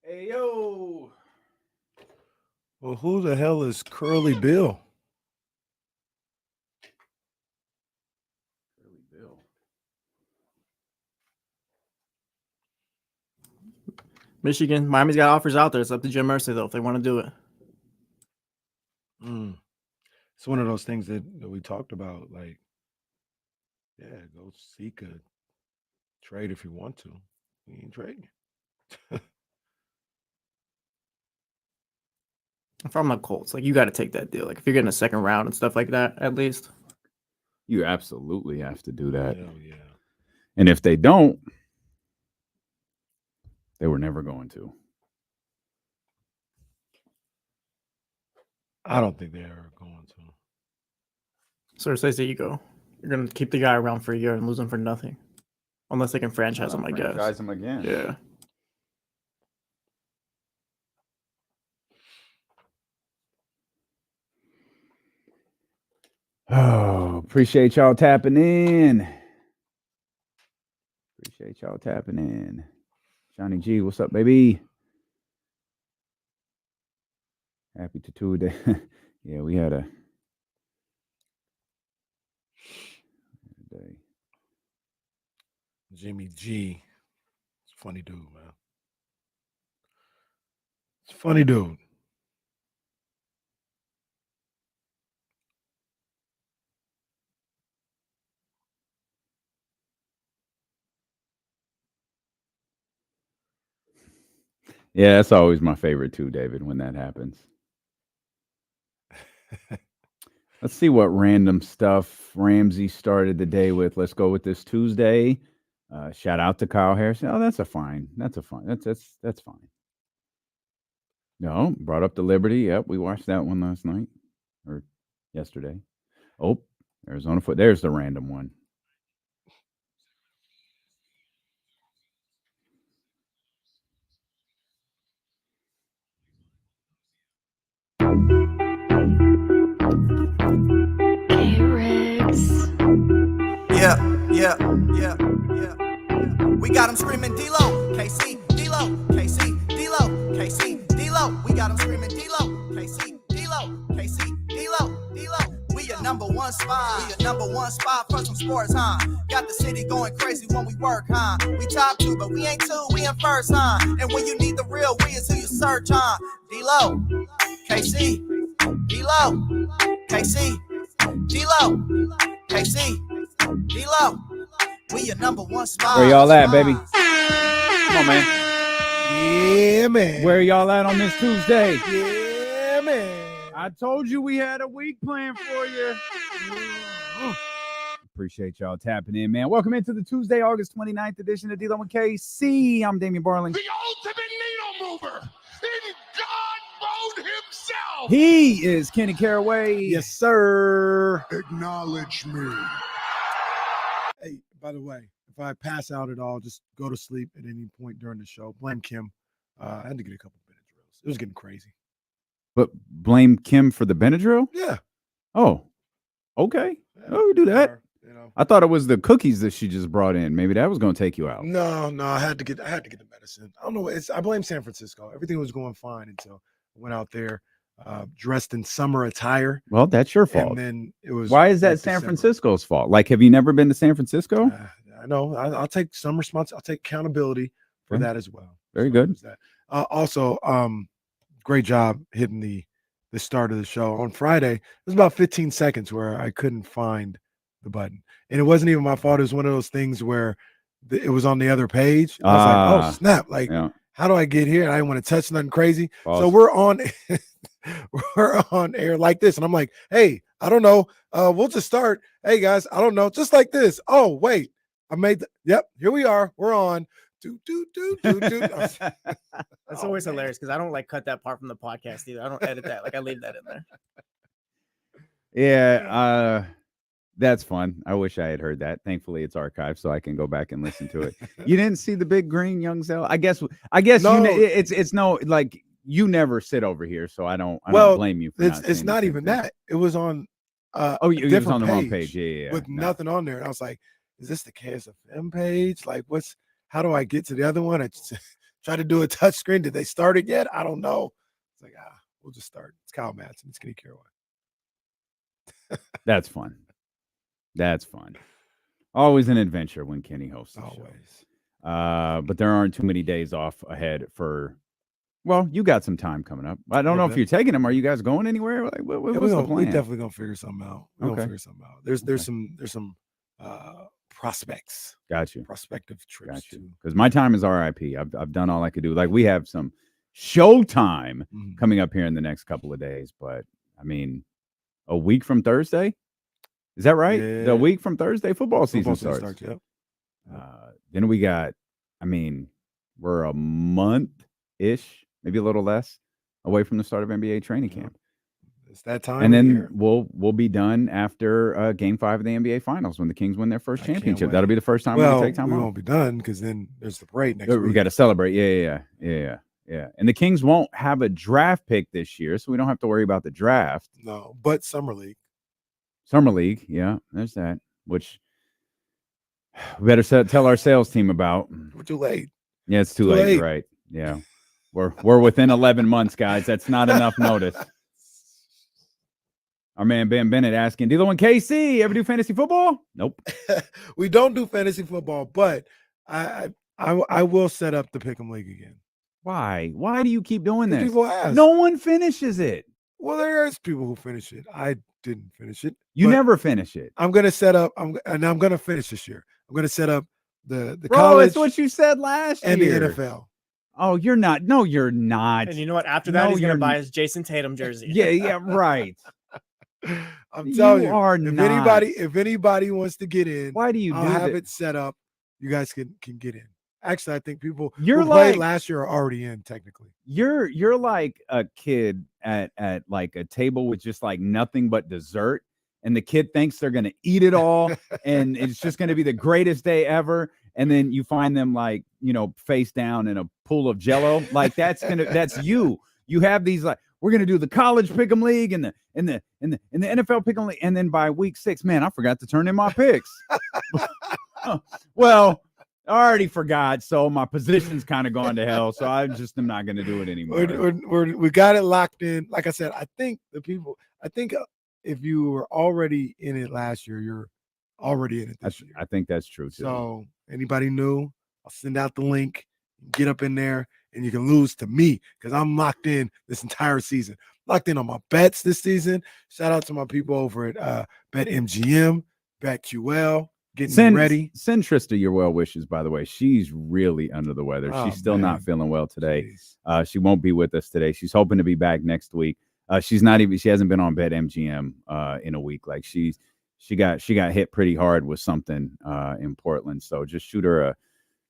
Hey, yo. Well, who the hell is Curly Bill? Curly Bill. Michigan, Miami's got offers out there. It's up to Jim Mercy though if they want to do it. It's one of those things that we talked about. Like, yeah, go seek a trade if you want to. We ain't trading. If I'm the Colts, like you got to take that deal. Like if you're getting a second round and stuff like that, at least. You absolutely have to do that. Hell yeah. And if they don't, they were never going to. I don't think they're ever going to. So say you go. You're gonna keep the guy around for a year and lose him for nothing, unless they can franchise him. I guess. Franchise him again. Yeah. Oh, appreciate y'all tapping in. Johnny G, what's up, baby? Happy to Tuesday. Yeah, we had a day. Jimmy G. It's a funny dude, man. It's a funny dude. Yeah, that's always my favorite too, David, when that happens. Let's see what random stuff Ramsey started the day with. Let's go with this Tuesday. Shout out to Kyle Harrison. Oh, that's fine. That's fine. No, brought up the Liberty. Yep, we watched that one last night or yesterday. Oh, Arizona foot. There's the random one. Yeah. We got them screaming D-Lo, KC, D-Lo, KC, D-Lo, KC, D-Lo. We got them screaming D-Lo, KC, D-Lo, KC, D-Lo, D-Lo. We your number one spot for some sports, huh? Got the city going crazy when we work, huh? We top two, but we ain't two, we in first, huh? And when you need the real, we is who you search, huh? D-Lo, KC, D-Lo, KC, D-Lo, KC, D-Lo. We your number one spot. Where y'all at, baby? Come on, man. Yeah, man. Where y'all at on this Tuesday? Yeah, man. I told you we had a week plan for you. Appreciate y'all tapping in, man. Welcome into the Tuesday, August 29th edition of D-Lo and KC. I'm Damian Barling. The ultimate needle mover in God mode himself. He is Kenny Caraway. Yes, sir. Acknowledge me. Hey, by the way, if I pass out at all, just go to sleep at any point during the show. Blame Kim. I had to get a couple Benadryls. It was getting crazy. But blame Kim for the Benadryl? Yeah. Oh, okay. Oh, we do that. You know. I thought it was the cookies that she just brought in. Maybe that was going to take you out. No, I had to get the medicine. I don't know. I blame San Francisco. Everything was going fine until I went out there dressed in summer attire. Well, that's your fault. And then it was. Why is that San Francisco's fault? Like, have you never been to San Francisco? I know. I'll take some responsibility. I'll take accountability for that as well. Very good. Also, great job hitting the start of the show on Friday. It was about 15 seconds where I couldn't find the button, and it wasn't even my fault. It was one of those things where it was on the other page. I was like, "Oh snap! Like, how do I get here?" And I didn't want to touch nothing crazy. So we're on air like this, and I'm like, "Hey, I don't know. We'll just start. Hey guys, I don't know. Just like this. Oh wait, I made. Yep, here we are. We're on." That's always hilarious because I don't like cut that part from the podcast either. I don't edit that. Like I leave that in there. Yeah, that's fun. I wish I had heard that. Thankfully, it's archived, so I can go back and listen to it. You didn't see the big green young Zell? I guess no. It's no, like, you never sit over here, so I don't blame you for it's not even that. It was on it was on the wrong page. Yeah. With nothing on there. And I was like, is this the KSFM page? Like, how do I get to the other one? Try to do a touch screen. Did they start it yet? I don't know. It's like, we'll just start. It's Kyle Madsen. It's Kenny Caraway. That's fun. That's fun. Always an adventure when Kenny hosts the show. But there aren't too many days off ahead for. Well, you got some time coming up. I don't know if you're taking them. Are you guys going anywhere? Like, what's the plan? We definitely gonna figure something out. We're gonna figure something out. There's some prospects. Got you. Prospective trips. Got you. Because my time is RIP. I've done all I could do. Like we have some showtime coming up here in the next couple of days. But I mean, a week from Thursday. Is that right? Yeah. The week from Thursday, football season starts. Yep. Then we got. I mean, we're a month-ish, maybe a little less, away from the start of NBA training camp. It's that time, and then we'll be done after Game 5 of the NBA Finals when the Kings win their first championship. That'll be the first time we take time off. We won't be done because then there's the parade next week. We got to celebrate. Yeah. And the Kings won't have a draft pick this year, so we don't have to worry about the draft. No, but Summer League. Yeah, there's that. Which we better tell our sales team about. We're too late. Yeah, it's too late, right? Yeah, we're within 11 months, guys. That's not enough notice. Our man Ben Bennett asking, D'Lo and KC ever do fantasy football? Nope. We don't do fantasy football, but I will set up the Pick'em League again. Why? Why do you keep doing this? People ask. No one finishes it. Well, there's people who finish it. I didn't finish it. You never finish it. I'm gonna set up. I'm gonna finish this year. I'm gonna set up the college. That's what you said last year. And the NFL. Oh, you're not. No, you're not. And you know what? After that, he's gonna buy his Jason Tatum jersey. Yeah, right. I'm telling you, not. If anybody wants to get in, why do you I'll have it set up. You guys can get in. Actually, I think people who played last year are already in technically. You're like a kid at like a table with just like nothing but dessert, and the kid thinks they're gonna eat it all, and it's just gonna be the greatest day ever. And then you find them like, face down in a pool of Jello. Like that's you. You have these like, we're gonna do the college pick'em league and the NFL pick'em league, and then by week 6, man, I forgot to turn in my picks. Well, I already forgot, so my position's kind of gone to hell. So I just am not gonna do it anymore. We got it locked in. Like I said, I think if you were already in it last year, you're already in it this year. I think that's true too. So anybody new, I'll send out the link. Get up in there, and you can lose to me because I'm locked in this entire season. Locked in on my bets this season. Shout out to my people over at BetMGM, BetQL, getting ready. Send Trista your well wishes, by the way. She's really under the weather. She's still not feeling well today. She won't be with us today. She's hoping to be back next week. She hasn't been on BetMGM in a week. Like she got hit pretty hard with something in Portland. So just shoot her a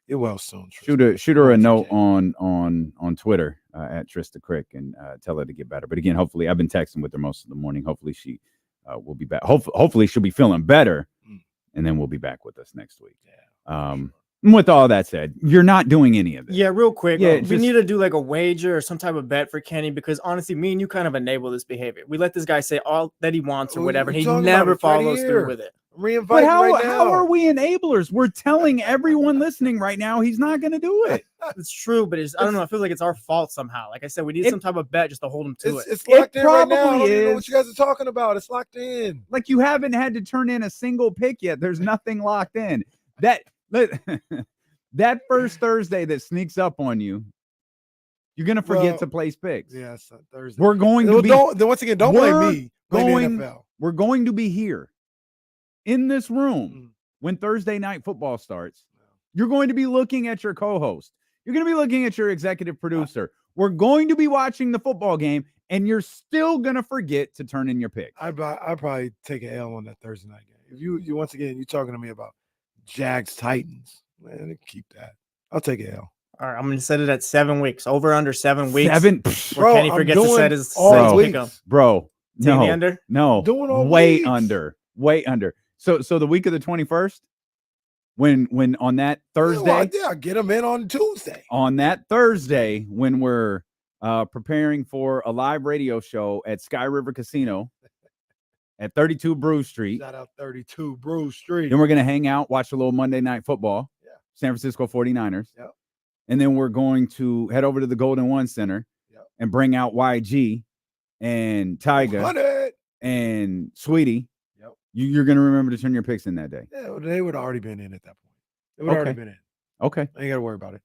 Shoot her a note on Twitter at Trista Crick and tell her to get better. But again, hopefully, I've been texting with her most of the morning. Hopefully, she will be back. Hopefully, she'll be feeling better, and then we'll be back with us next week. With all that said, you're not doing any of this. Yeah, real quick. We need to do like a wager or some type of bet for Kenny because honestly, me and you kind of enable this behavior. We let this guy say all that he wants or whatever, and he never follows through with it. But how are we enablers? We're telling everyone listening right now he's not going to do it. It's true, but I don't know. I feel like it's our fault somehow. Like I said, we need some type of bet just to hold him to it. It's locked in right now. I don't even know what you guys are talking about. It's locked in. Like you haven't had to turn in a single pick yet. There's nothing locked in. That first Thursday that sneaks up on you, you're going to forget to place picks. Yes, Thursday. We're going to be. Once again, don't blame me. Blame the NFL. We're going to be here in this room when Thursday night football starts. You're going to be looking at your co-host. You're going to be looking at your executive producer. We're going to be watching the football game, and you're still going to forget to turn in your pick. I'd probably take an L on that Thursday night game. If you once again, you're talking to me about Jags Titans, man, keep that. I'll take an L. All right, I'm going to set it at 7 weeks. Over under 7 weeks. 7? Bro, Kenny forgets to set his Bro, no. Doing all way weeks. under. Way under. So the week of the 21st, when on that Thursday, I'll get them in on Tuesday. On that Thursday, when we're preparing for a live radio show at Sky River Casino at 32 Brew Street. Shout out 32 Brew Street. Then we're gonna hang out, watch a little Monday Night Football. Yeah. San Francisco 49ers. Yep. and then we're going to head over to the Golden One Center and bring out YG and Tyga 100. and Sweetie. Yep. You're going to remember to turn your picks in that day. Yeah, they would have already been in at that point. They would have already been in. Okay. I ain't got to worry about it.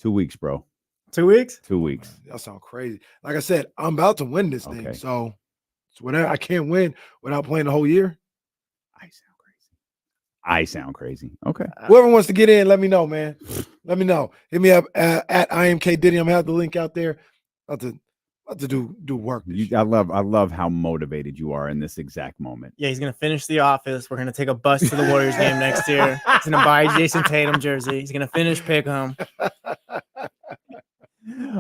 2 weeks, bro. 2 weeks? 2 weeks. Y'all sound crazy. Like I said, I'm about to win this thing. So it's whatever. I can't win without playing the whole year. I sound crazy. Okay. Whoever wants to get in, let me know, man. Let me know. Hit me up at IMK Diddy. I'm gonna have the link out there. About to do work. I love how motivated you are in this exact moment. Yeah, he's gonna finish The Office. We're gonna take a bus to the Warriors game next year. He's gonna buy Jason Tatum jersey. He's gonna finish Pick'em.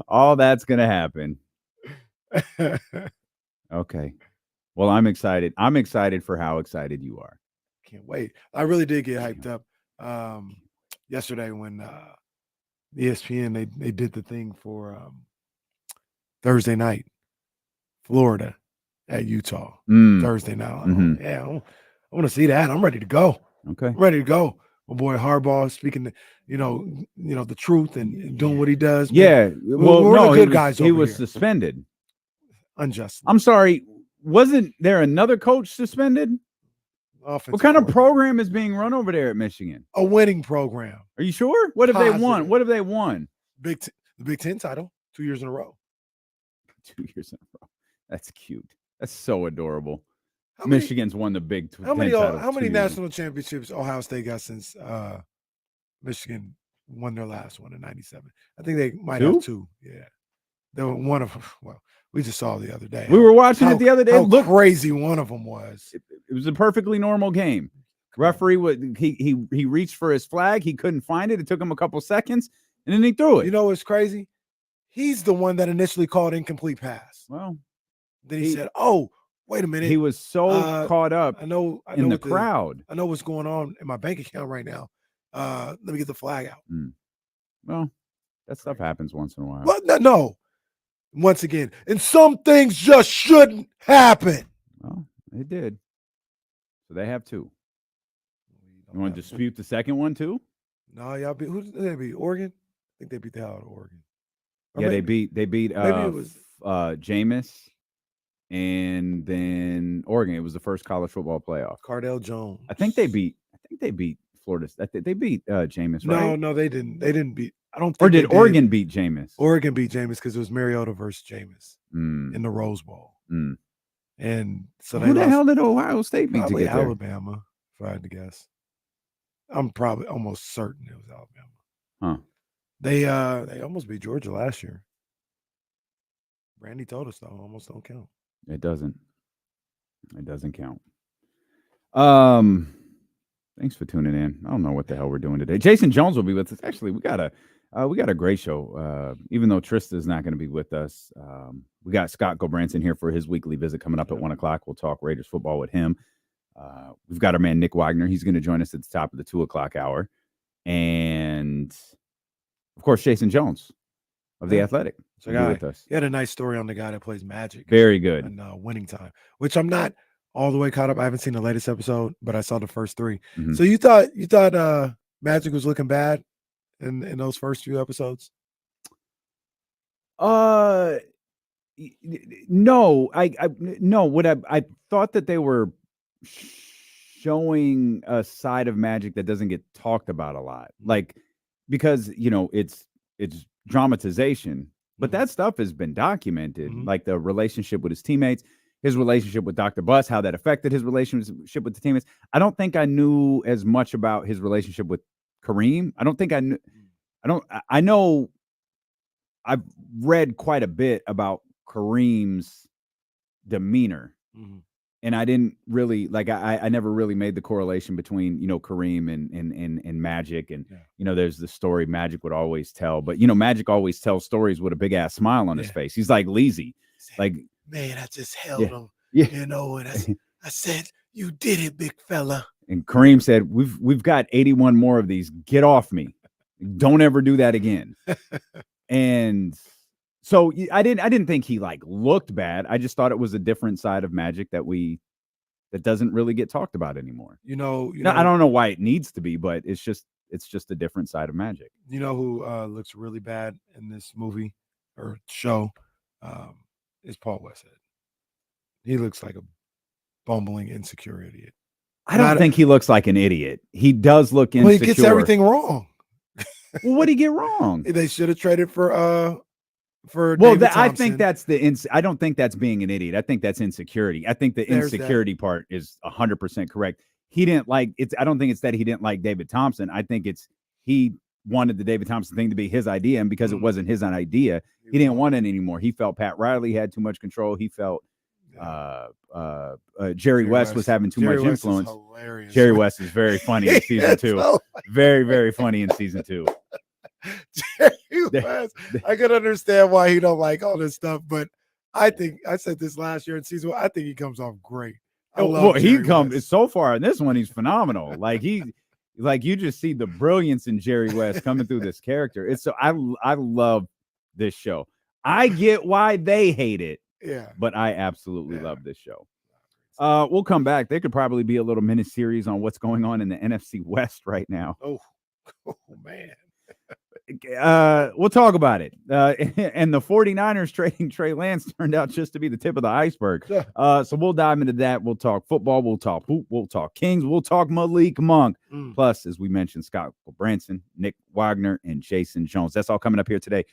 All that's gonna happen. Okay. Well, I'm excited. I'm excited for how excited you are. Can't wait. I really did get hyped up yesterday when ESPN they did the thing for Thursday night, Florida at Utah. Thursday night. Mm-hmm. Yeah, I want to see that. I'm ready to go. Okay. I'm ready to go. My boy Harbaugh speaking the truth and doing what he does. Yeah. Well, we're no, the good guys. He was here. suspended Unjustly. I'm sorry. Wasn't there another coach suspended? What kind of program is being run over there at Michigan? A winning program. Are you sure? What have they won? What have they won? The Big Ten title 2 years in a row. 2 years in a row. That's cute. That's so adorable. Michigan's won the Big Ten title. How many national championships Ohio State got since Michigan won their last one in '97? I think they might have two. Yeah, they were one of them. Well, we just saw the other day. We were watching it the other day. How crazy one of them was. It was a perfectly normal game. Referee would he reached for his flag. He couldn't find it. It took him a couple seconds, and then he threw it. You know what's crazy? He's the one that initially called incomplete pass. Well, then he said, "Oh, wait a minute." He was so caught up. I know in the crowd. I know what's going on in my bank account right now. Let me get the flag out. Well, that stuff happens once in a while. What? No. Once again, and some things just shouldn't happen. Well, they did. So they have two. You want to dispute the second one too? No, y'all beat. Who did they beat? Oregon? I think they beat the hell out of Oregon. Or they beat maybe it was Jameis, and then Oregon. It was the first college football playoff. Cardell Jones. I think they beat Florida. They beat Jameis, right? No, they didn't. They didn't beat. I don't think. Or did Oregon beat Jameis? Oregon beat Jameis because it was Mariota versus Jameis in the Rose Bowl. And so who the hell did Ohio State beat to get there? Alabama, if I had to guess. I'm probably almost certain it was Alabama. Huh. They almost beat Georgia last year. Brandy told us though, almost don't count. It doesn't count. Thanks for tuning in. I don't know what the hell we're doing today. Jason Jones will be with us. Actually, we got a great show. Even though Trista is not going to be with us, we got Scott Gulbransen here for his weekly visit coming up at 1:00. We'll talk Raiders football with him. We've got our man Nick Wagoner. He's going to join us at the top of the 2:00 hour, and of course Jason Jones of The Athletic. So with us. He had a nice story on the guy that plays Magic. Very good. And Winning Time, which I'm not all the way caught up. I haven't seen the latest episode, but I saw the first 3. So you thought Magic was looking bad in those first few episodes? No, no. What I thought that they were showing a side of Magic that doesn't get talked about a lot, like because it's dramatization, but that stuff has been documented, like the relationship with his teammates, his relationship with Dr. Buss, how that affected his relationship with the teammates. I don't think I knew as much about his relationship with Kareem. I don't think I knew. I know I've read quite a bit about Kareem's demeanor, and I didn't really I never really made the correlation between Kareem and Magic, and there's the story Magic would always tell, but Magic always tells stories with a big ass smile on his face. He's like lazy, like, man, I just held him, and I said, "You did it, big fella." And Kareem said, "We've got 81 more of these. Get off me! Don't ever do that again." And so I didn't think he looked bad. I just thought it was a different side of Magic that doesn't really get talked about anymore. I don't know why it needs to be, but it's just it's just a different side of Magic. You know who looks really bad in this movie or show is Paul Westhead. He looks like a bumbling, insecure idiot. I don't think he looks like an idiot. He does look insecure. Well, he gets everything wrong. Well, what did he get wrong? They should have traded for I think that's I don't think that's being an idiot. I think that's insecurity. I think the insecurity part is 100% correct. He didn't like it. I don't think it's that he didn't like David Thompson. I think it's he wanted the David Thompson thing to be his idea, and because it wasn't his idea, he didn't want it anymore. He felt Pat Riley had too much control. He felt Jerry West was having too much influence. Jerry West is very funny in season 2. Very, very funny in season 2. Jerry West, I can understand why he don't like all this stuff, but I think I said this last year in season 1. I think he comes off great. So far in this one, he's phenomenal. Like you just see the brilliance in Jerry West coming through this character. It's so I love this show. I get why they hate it. Yeah, but I absolutely love this show. We'll come back. There could probably be a little mini series on what's going on in the NFC West right now. Oh man. We'll talk about it. And the 49ers trading Trey Lance turned out just to be the tip of the iceberg. So we'll dive into that. We'll talk football. We'll talk hoop. We'll talk Kings. We'll talk Malik Monk. Plus, as we mentioned, Scott Gulbransen, Nick Wagoner, and Jason Jones. That's all coming up here today.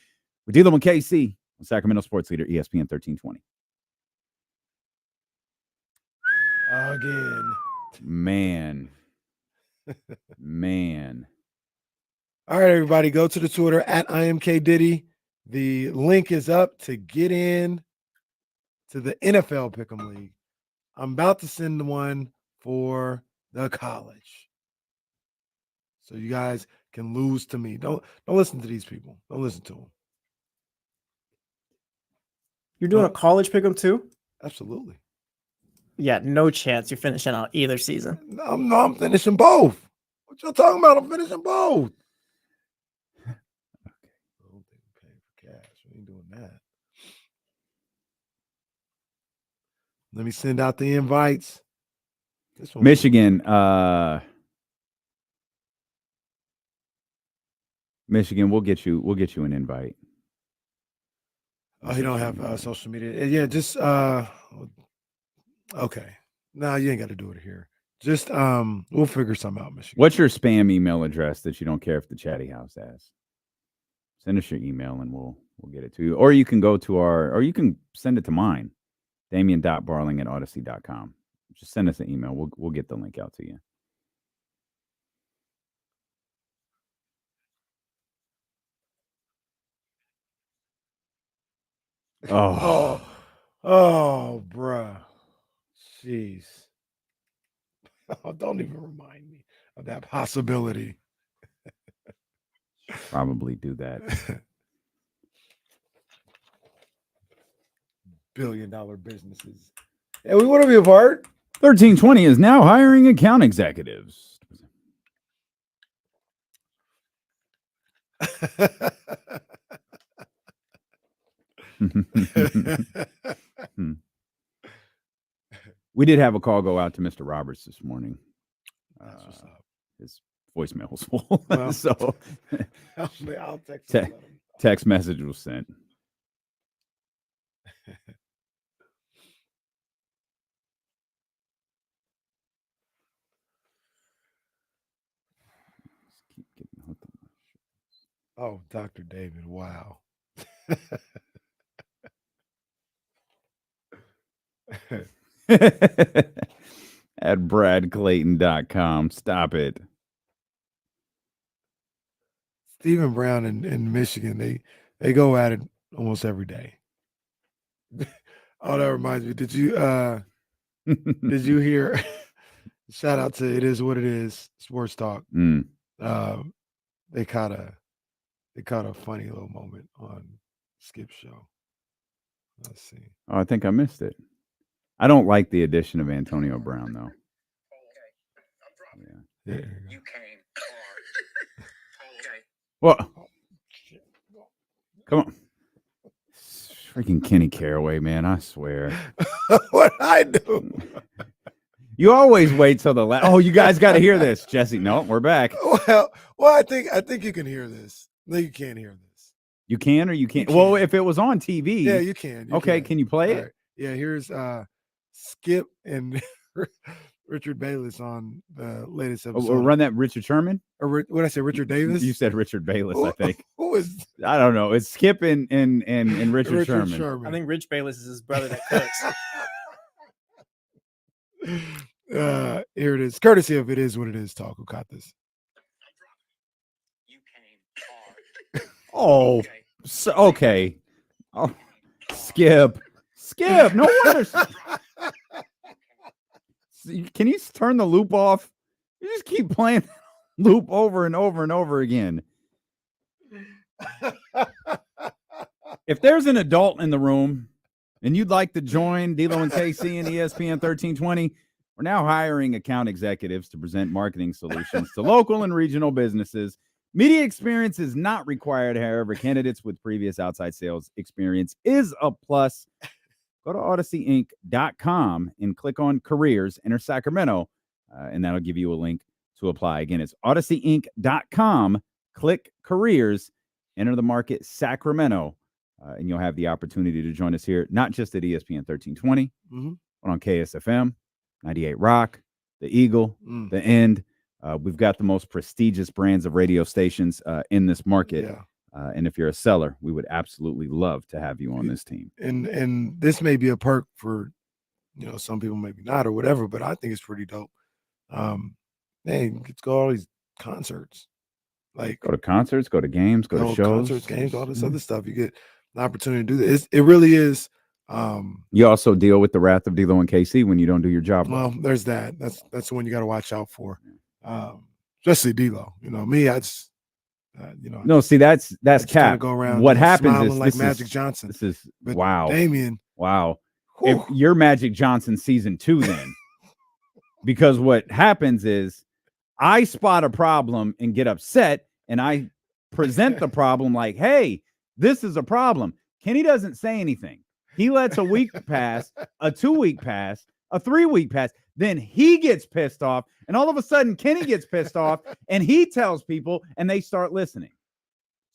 We're dealing with KC on Sacramento Sports Leader, ESPN 1320. Again. Man. All right, everybody, go to the Twitter at IMKDiddy. The link is up to get in to the NFL Pick'em League. I'm about to send one for the college. So you guys can lose to me. Don't listen to these people. Don't listen to them. You're doing a college pick'em too? Absolutely. Yeah, no chance you're finishing out either season. I'm finishing both. What y'all talking about? I'm finishing both. Let me send out the invites. Michigan, we'll get you an invite. Oh, you don't have social media. Yeah, just okay. No, you ain't got to do it here. Just we'll figure something out, Michigan. What's your spam email address that you don't care if the Chatty House has? Send us your email and we'll get it to you. Or you can go to or you can send it to mine. Damian.barling@odyssey.com. Just send us an email. We'll get the link out to you. Oh, bruh. Jeez. Oh, don't even remind me of that possibility. Probably do that. Billion-dollar businesses. Yeah, we want to be a part. 1320 is now hiring account executives. We did have a call go out to Mr. Roberts this morning. That's what's up. His voicemail was full. Well, so I'll text text message was sent. Oh, Dr. David. Wow. At bradclayton.com. Stop it. Stephen Brown in Michigan, they go at it almost every day. Oh, that reminds me. Did you hear? Shout out to It Is What It Is Sports Talk. They caught a funny little moment on Skip's show. Let's see. Oh, I think I missed it. I don't like the addition of Antonio Brown, though. Yeah. You came hard. Okay. Well, come on. Freaking Kenny Caraway, man. I swear. What I do? You always wait till the last. Oh, you guys got to hear this, Jesse. No, we're back. Well, I think you can hear this. No, you can't hear this. You can or you can't. You Well, can. if it was on TV, Yeah, you can. Okay, can you play it? Right. Yeah, here's Skip and Richard Bayless on the latest episode. We'll run that Richard Sherman. Or what did I say? Richard Davis. You said Richard Bayless, I think. Who is? I don't know. It's Skip and Richard Sherman. I think Rich Bayless is his brother that cooks. Here it is. Courtesy of It Is What It Is Talk. Who caught this? Oh, so, okay. Oh, Skip. No wonder. Can you turn the loop off? You just keep playing loop over and over and over again. If there's an adult in the room and you'd like to join D'Lo and KC and ESPN 1320, we're now hiring account executives to present marketing solutions to local and regional businesses. Media experience is not required. However, candidates with previous outside sales experience is a plus. Go to odysseyinc.com and click on careers, enter Sacramento, and that'll give you a link to apply. Again, it's odysseyinc.com, click careers, enter the market Sacramento, and you'll have the opportunity to join us here, not just at ESPN 1320, but on KSFM, 98 Rock, the Eagle, the End. We've got the most prestigious brands of radio stations in this market. Yeah. And if you're a seller, we would absolutely love to have you on this team. And this may be a perk for, some people maybe not or whatever, but I think it's pretty dope. Hey, let's go to all these concerts. Like go to concerts, go to games, go to shows. Concerts, games, all this other stuff. You get an opportunity to do this. It really is. You also deal with the wrath of D'Lo and KC when you don't do your job. Well, there's that. That's the one you got to watch out for. Especially D'Lo. Me, I just no, see, that's cap. Go around what happens is like Magic Johnson. This is but wow. Damien. Wow. If you're Magic Johnson season 2 then. Because what happens is I spot a problem and get upset and I present the problem like, hey, this is a problem. Kenny doesn't say anything. He lets a week pass, a 2-week pass, a 3-week pass. Then he gets pissed off, and all of a sudden Kenny gets pissed off, and he tells people, and they start listening.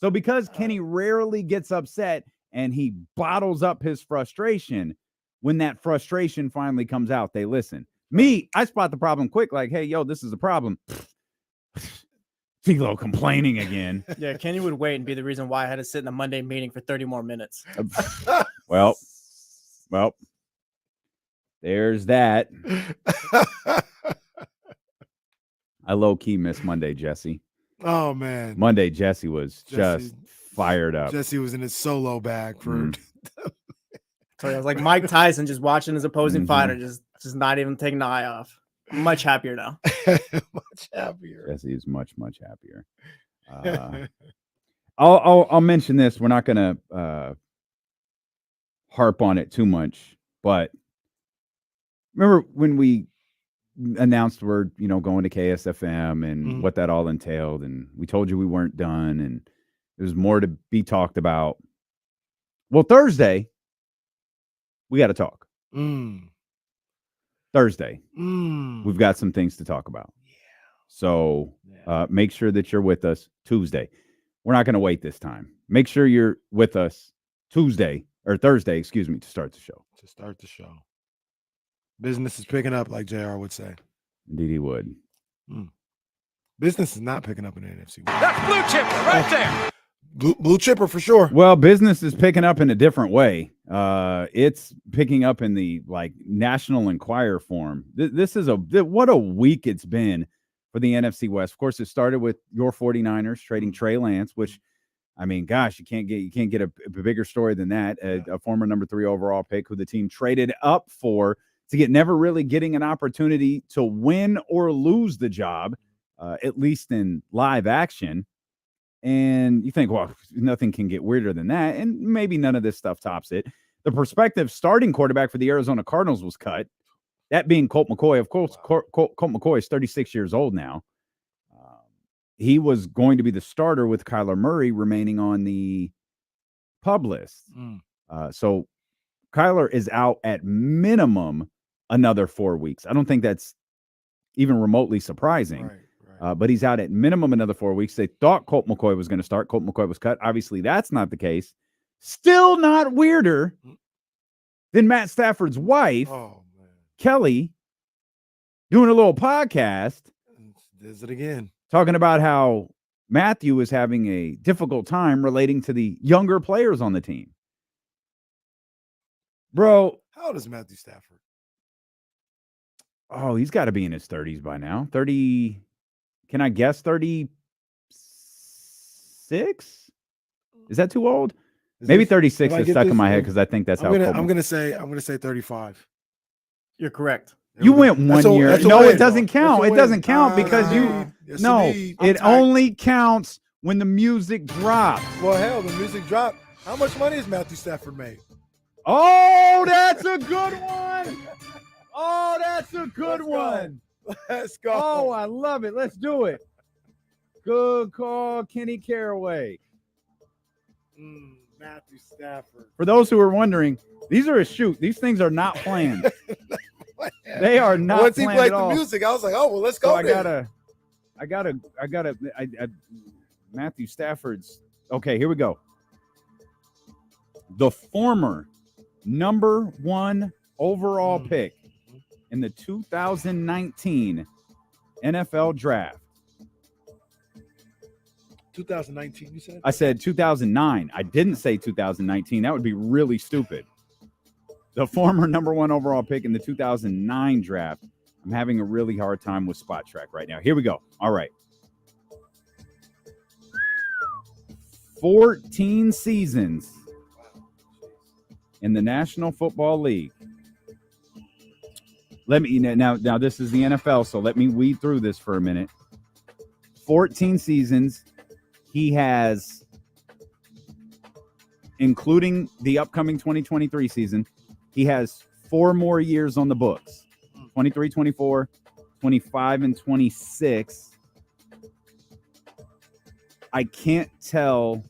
So because Kenny rarely gets upset and he bottles up his frustration, when that frustration finally comes out, they listen. Me, I spot the problem quick, like, hey, yo, this is a problem. D'Lo complaining again. Yeah, Kenny would wait and be the reason why I had to sit in a Monday meeting for 30 more minutes. Well, there's that. I low-key miss Monday, Jesse. Oh, man. Monday, Jesse was just fired up. Jesse was in his solo bag for So it was like Mike Tyson just watching his opposing fighter, just not even taking an eye off. I'm much happier now. Much happier. Jesse is much happier. I'll mention this. We're not going to harp on it too much, but remember when we announced we're going to KSFM and what that all entailed, and we told you we weren't done, and there's more to be talked about. Well, Thursday we got to talk. Thursday we've got some things to talk about. So make sure that you're with us Tuesday. We're not going to wait this time. Make sure you're with us Thursday, to start the show. Business is picking up, like JR would say. Indeed he would. Business is not picking up in the NFC. That's blue chipper right there. Blue chipper for sure. Well, business is picking up in a different way. It's picking up in the National Enquirer form. This is what a week it's been for the NFC West. Of course, it started with your 49ers trading Trey Lance, which, I mean, gosh, you can't get a bigger story than that. A former number 3 overall pick who the team traded up for to get, never really getting an opportunity to win or lose the job, at least in live action. And you think, well, nothing can get weirder than that. And maybe none of this stuff tops it. The prospective starting quarterback for the Arizona Cardinals was cut. That being Colt McCoy. Of course, Colt McCoy is 36 years old now. He was going to be the starter with Kyler Murray remaining on the PUP list. So Kyler is out at minimum another 4 weeks. I don't think that's even remotely surprising. Right. But he's out at minimum another 4 weeks. They thought Colt McCoy was going to start. Colt McCoy was cut. Obviously, that's not the case. Still not weirder than Matt Stafford's wife, Kelly, doing a little podcast. Does it again. Talking about how Matthew is having a difficult time relating to the younger players on the team. Bro. How old is Matthew Stafford? Oh, he's got to be in his 30s by now. 30. Can I guess 36? Is that too old? Maybe 36 is stuck in my head because I think that's I'm gonna say 35. You're correct. You went 1 year. No, it doesn't count. It doesn't count because it only counts when the music drops. Well, hell, the music dropped. How much money has Matthew Stafford made? Oh, that's a good one. Oh, that's a good one. Let's go. Oh, I love it. Let's do it. Good call, Kenny Caraway. Matthew Stafford. For those who are wondering, these are a shoot. These things are not planned. They are not Once he planned played at all. the music, I was like, oh, well, let's go. So I gotta Matthew Stafford's. Okay, here we go. The former number 1 overall pick in the 2019 NFL draft. 2019, you said? I said 2009. I didn't say 2019. That would be really stupid. The former number 1 overall pick in the 2009 draft. I'm having a really hard time with Spot Track right now. Here we go. All right. 14 seasons in the National Football League. Let me now this is the NFL, so let me weed through this for a minute. 14 seasons. He has, including the upcoming 2023 season, he has 4 more years on the books. 23, 24, 25, and 26. I can't tell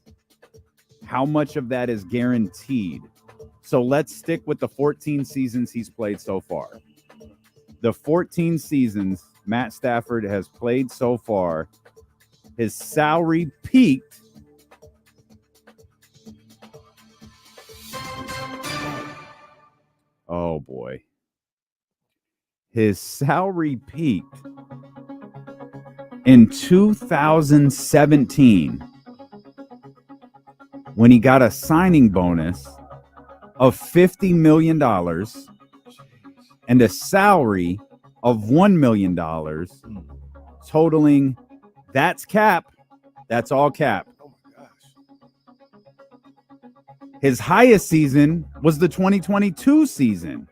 how much of that is guaranteed. So let's stick with the 14 seasons he's played so far. The 14 seasons Matt Stafford has played so far, his salary peaked oh boy. His salary peaked in 2017 when he got a signing bonus of $50 million and a salary of $1 million, totaling, that's cap. That's all cap. Oh my gosh. His highest season was the 2022 season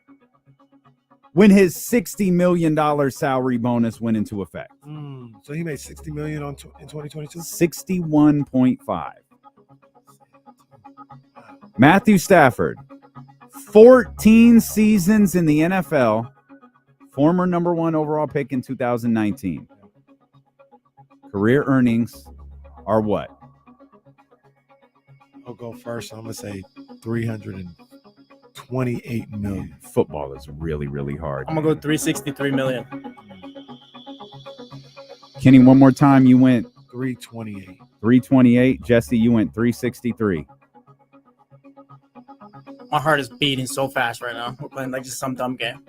when his $60 million salary bonus went into effect. So he made $60 million in 2022? 61.5. Matthew Stafford, 14 seasons in the NFL, former number 1 overall pick in 2019. Career earnings are what? I'll go first. I'm going to say 328 million. Football is really, really hard. I'm going to go 363 million. Kenny, one more time. You went 328. 328. Jesse, you went 363. My heart is beating so fast right now. We're playing like just some dumb game.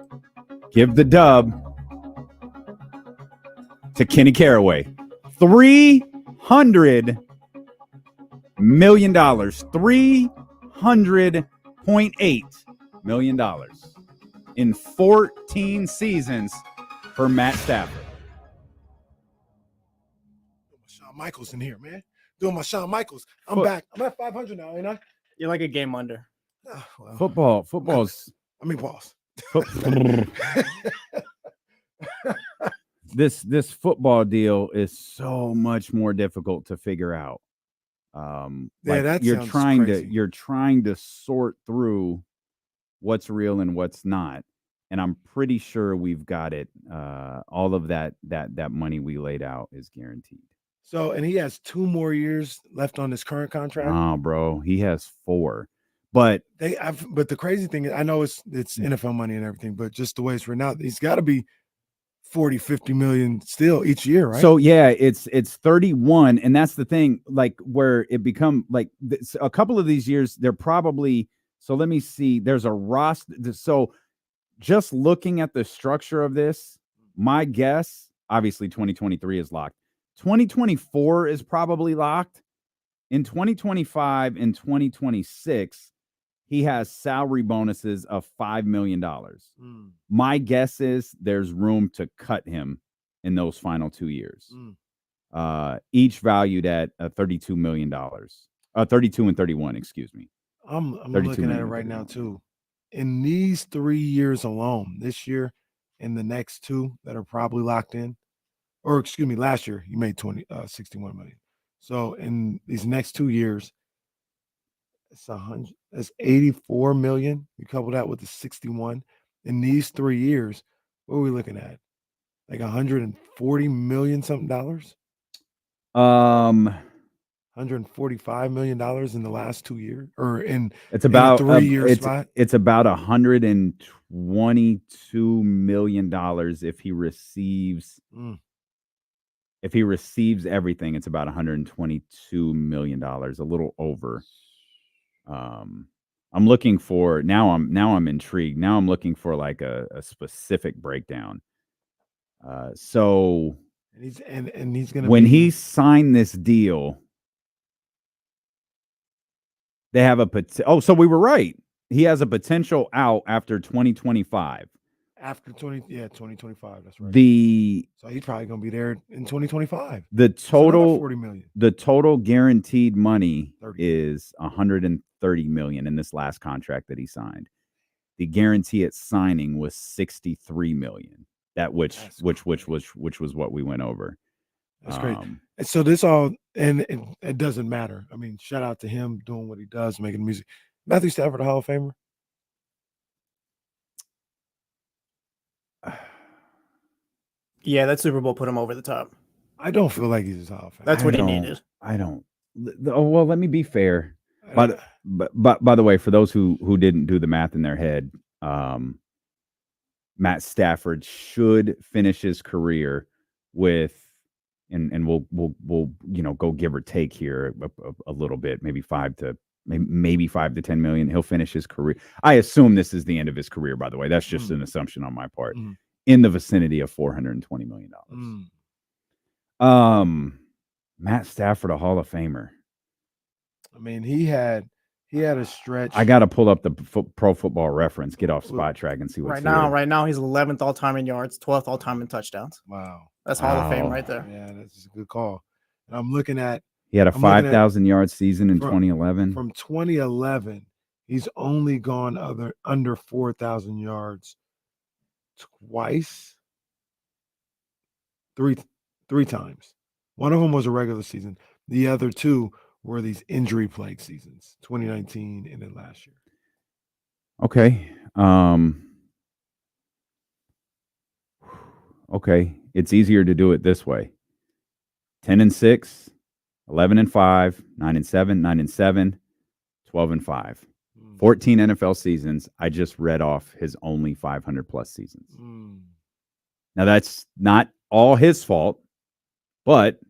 Give the dub to Kenny Caraway. $300 million. $300.8 million in 14 seasons for Matt Stafford. Shawn Michaels in here, man. Doing my Shawn Michaels. I'm back. I'm at 500 now, ain't I? You're like a game under. Oh, well. Football's. I mean, pause. This football deal is so much more difficult to figure out. You're trying to sort through what's real and what's not, and I'm pretty sure we've got it. All of that money we laid out is guaranteed. So, and he has 2 more years left on his current contract. Oh, bro, he has 4. But but the crazy thing is, I know it's NFL money and everything, but just the way it's written out, he's got to be 40, 50 million still each year, right? So yeah, it's 31, and that's the thing, like where it become like a couple of these years, they're probably, so let me see, there's a roster. So just looking at the structure of this, my guess, obviously 2023 is locked. 2024 is probably locked. In 2025 and 2026, he has salary bonuses of $5 million. My guess is there's room to cut him in those final 2 years. Each valued at $32 million. 32 and 31, excuse me. I'm looking at it right now too. In these 3 years alone, this year and the next 2 that are probably locked in, or excuse me, last year he made 61 million. So in these next 2 years, it's 84 million. You couple that with the 61. In these 3 years, what are we looking at? Like 140 million something dollars? 145 million dollars in the last 2 years, or it's about in a 3 year spot. It's about 122 million dollars if he receives. If he receives everything, it's about $122 million, a little over. I'm looking for now. I'm intrigued. Now I'm looking for like a specific breakdown. So he's gonna, when he signed this deal, they have so we were right. He has a potential out after 2025. After 2025, that's right. So he's probably gonna be there in 2025. The total 40 million. The total guaranteed money is 130 million in this last contract that he signed. The guarantee at signing was 63 million. Which was what we went over. That's great. And so this all, and it doesn't matter. I mean, shout out to him doing what he does, making music. Matthew Stafford, a Hall of Famer. Yeah, that Super Bowl put him over the top. I don't feel like he's a Hall of Famer. That's what he needed. I don't. Well, let me be fair. But by the way, for those who didn't do the math in their head, Matt Stafford should finish his career with, and we'll go give or take here a little bit, maybe 5 to 10 million. He'll finish his career. I assume this is the end of his career, by the way. That's just an assumption on my part. In the vicinity of $420 million. Matt Stafford, a Hall of Famer. I mean, he had a stretch. I got to pull up the Pro Football Reference, get off Spot Track, and see what's right now. He's 11th all time in yards, 12th all time in touchdowns. Wow, that's Hall of Fame right there. Yeah, that's a good call. And I'm looking at. He had a 5,000 yard season in 2011. From 2011, he's only gone under 4,000 yards twice, three times. One of them was a regular season. The other 2 were these injury plagued seasons, 2019 and then last year. Okay. Okay. It's easier to do it this way. 10-6, 11-5, 9-7, 9-7, 12-5. 14 NFL seasons. I just read off his only 500 plus seasons. Now that's not all his fault, but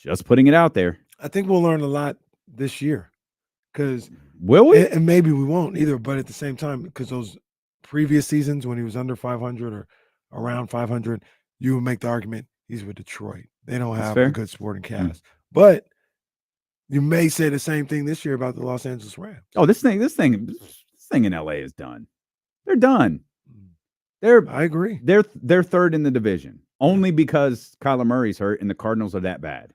just putting it out there. I think we'll learn a lot this year, because will we? And maybe we won't either. But at the same time, because those previous seasons when he was under 500 or around 500, you would make the argument he's with Detroit. They don't have a good supporting cast. But you may say the same thing this year about the Los Angeles Rams. Oh, this thing in LA is done. They're done. I agree. They're third in the division only because Kyler Murray's hurt and the Cardinals are that bad.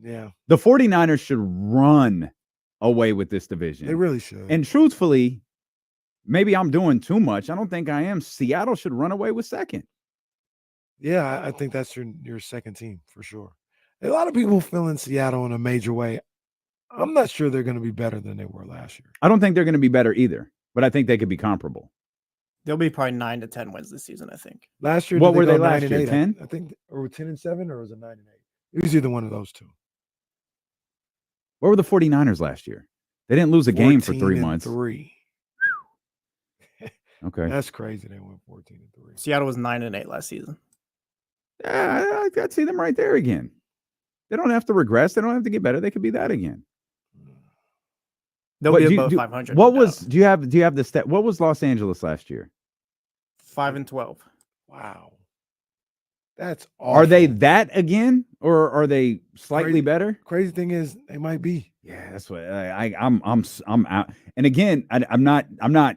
Yeah. The 49ers should run away with this division. They really should. And truthfully, maybe I'm doing too much. I don't think I am. Seattle should run away with second. Yeah, I think that's your second team for sure. A lot of people feel in Seattle in a major way. I'm not sure they're going to be better than they were last year. I don't think they're going to be better either, but I think they could be comparable. They'll be probably 9 to 10 wins this season, I think. Last year, what were they last year? 10? I think, or 10-7, or was it 9-8? It was either one of those two. Where were the 49ers last year? They didn't lose a game for 3 months. 14-3. Okay. That's crazy. They went 14-3. Seattle was 9-8 last season. I'd see them right there again. They don't have to regress. They don't have to get better. They could be that again. They'll be above 500. What was? Do you have the stat? What was Los Angeles last year? 5-12. Wow. That's awful. Are they that again, or are they slightly better? Crazy thing is, they might be. Yeah, that's what I'm out. And again, I'm not I'm not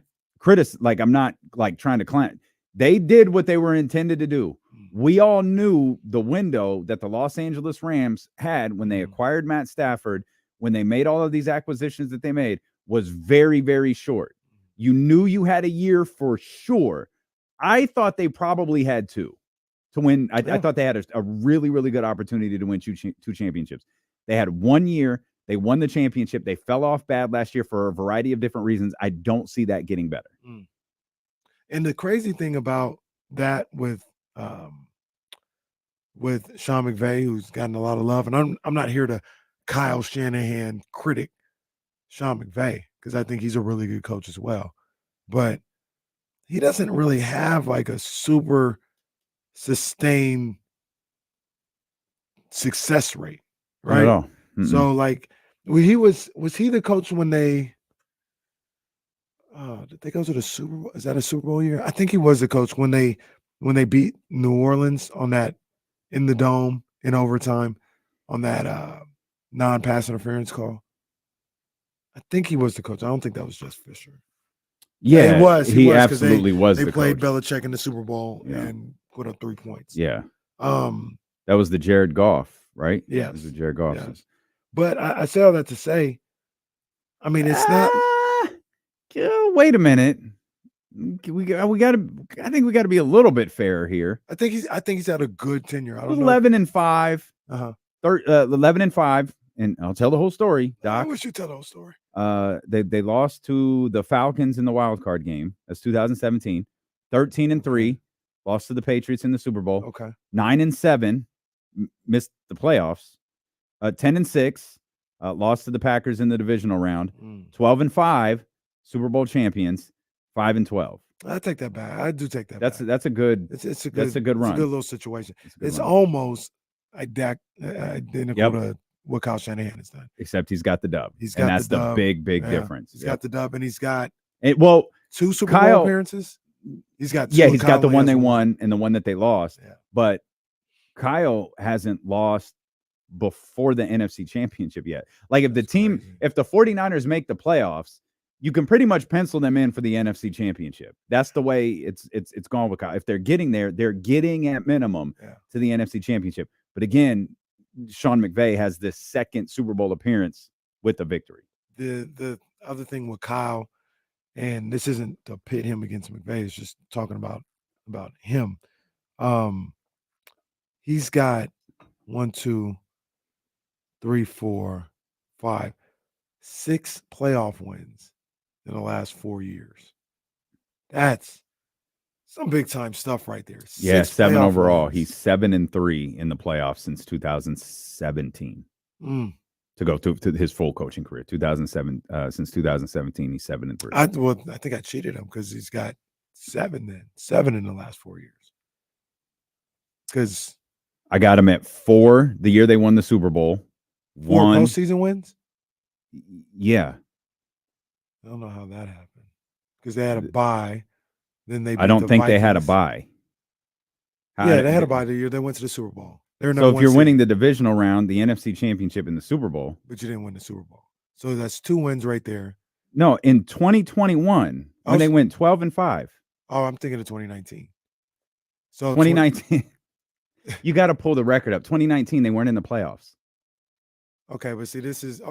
like trying to clown. They did what they were intended to do. We all knew the window that the Los Angeles Rams had when they acquired Matt Stafford, when they made all of these acquisitions that they made, was very, very short. You knew you had a year for sure. I thought they probably had two to win. I thought they had a really, really good opportunity to win two championships. They had 1 year. They won the championship. They fell off bad last year for a variety of different reasons. I don't see that getting better. And the crazy thing about that with Sean McVay, who's gotten a lot of love, and I'm not here to Kyle Shanahan critic Sean McVay, because I think he's a really good coach as well. But he doesn't really have like a super sustained success rate, right? Not at all. Mm-mm. So like was he the coach when they did they go to the Super Bowl? Is that a Super Bowl year? I think he was the coach when they beat New Orleans on that in the dome in overtime on that non-pass interference call. I think he was the coach. I don't think that was just Fisher. Yeah, it was. He absolutely was. They played coach. Belichick in the Super Bowl and put up 3 points. Yeah. That was the Jared Goff, right? Yes. It was the Jared Goff. Yes. But I say all that to say, I mean, it's not. Wait a minute. We got to. I think we got to be a little bit fair here. I think he's had a good tenure. I don't 11-5. know. 11-5, and I'll tell the whole story, Doc. I wish you tell the whole story. They lost to the Falcons in the wild card game. That's 2017. 13-3, lost to the Patriots in the Super Bowl. Okay. 9-7, missed the playoffs. 10-6, lost to the Packers in the divisional round. 12-5, Super Bowl champions. 5-12. I take that back. I do take that. That's a good. That's a good run. It's a good little situation. It's run. almost identical to what Kyle Shanahan has done. Except he's got the dub. And that's the big difference. He's got the dub, and he's got 2 Super Bowl appearances. He's got 2. Yeah, he's got the one they won and the one that they lost. Yeah. But Kyle hasn't lost before the NFC Championship yet. Like if the 49ers make the playoffs, you can pretty much pencil them in for the NFC Championship. That's the way it's gone with Kyle. If they're getting there, they're getting at minimum to the NFC Championship. But again, Sean McVay has this second Super Bowl appearance with a victory. The other thing with Kyle, and this isn't to pit him against McVay, it's just talking about him. He's got 1, 2, 3, 4, 5, 6 playoff wins in the last 4 years. That's some big time stuff right there. 7 overall. Wins. He's 7-3 in the playoffs since 2017. To go to his full coaching career. 2007 since 2017, he's 7-3. I think I cheated him because he's got 7 in the last 4 years. Because I got him at 4 the year they won the Super Bowl. 4 1 postseason wins. Yeah. I don't know how that happened because they had a bye. Then they. I don't think they had a bye. Yeah, they had a bye the year they went to the Super Bowl. So if you're winning the divisional round, the NFC Championship, in the Super Bowl, but you didn't win the Super Bowl, so that's 2 wins right there. No, in 2021 when they went 12-5. Oh, I'm thinking of 2019. So 2019, you got to pull the record up. 2019, they weren't in the playoffs. Okay, but see, this is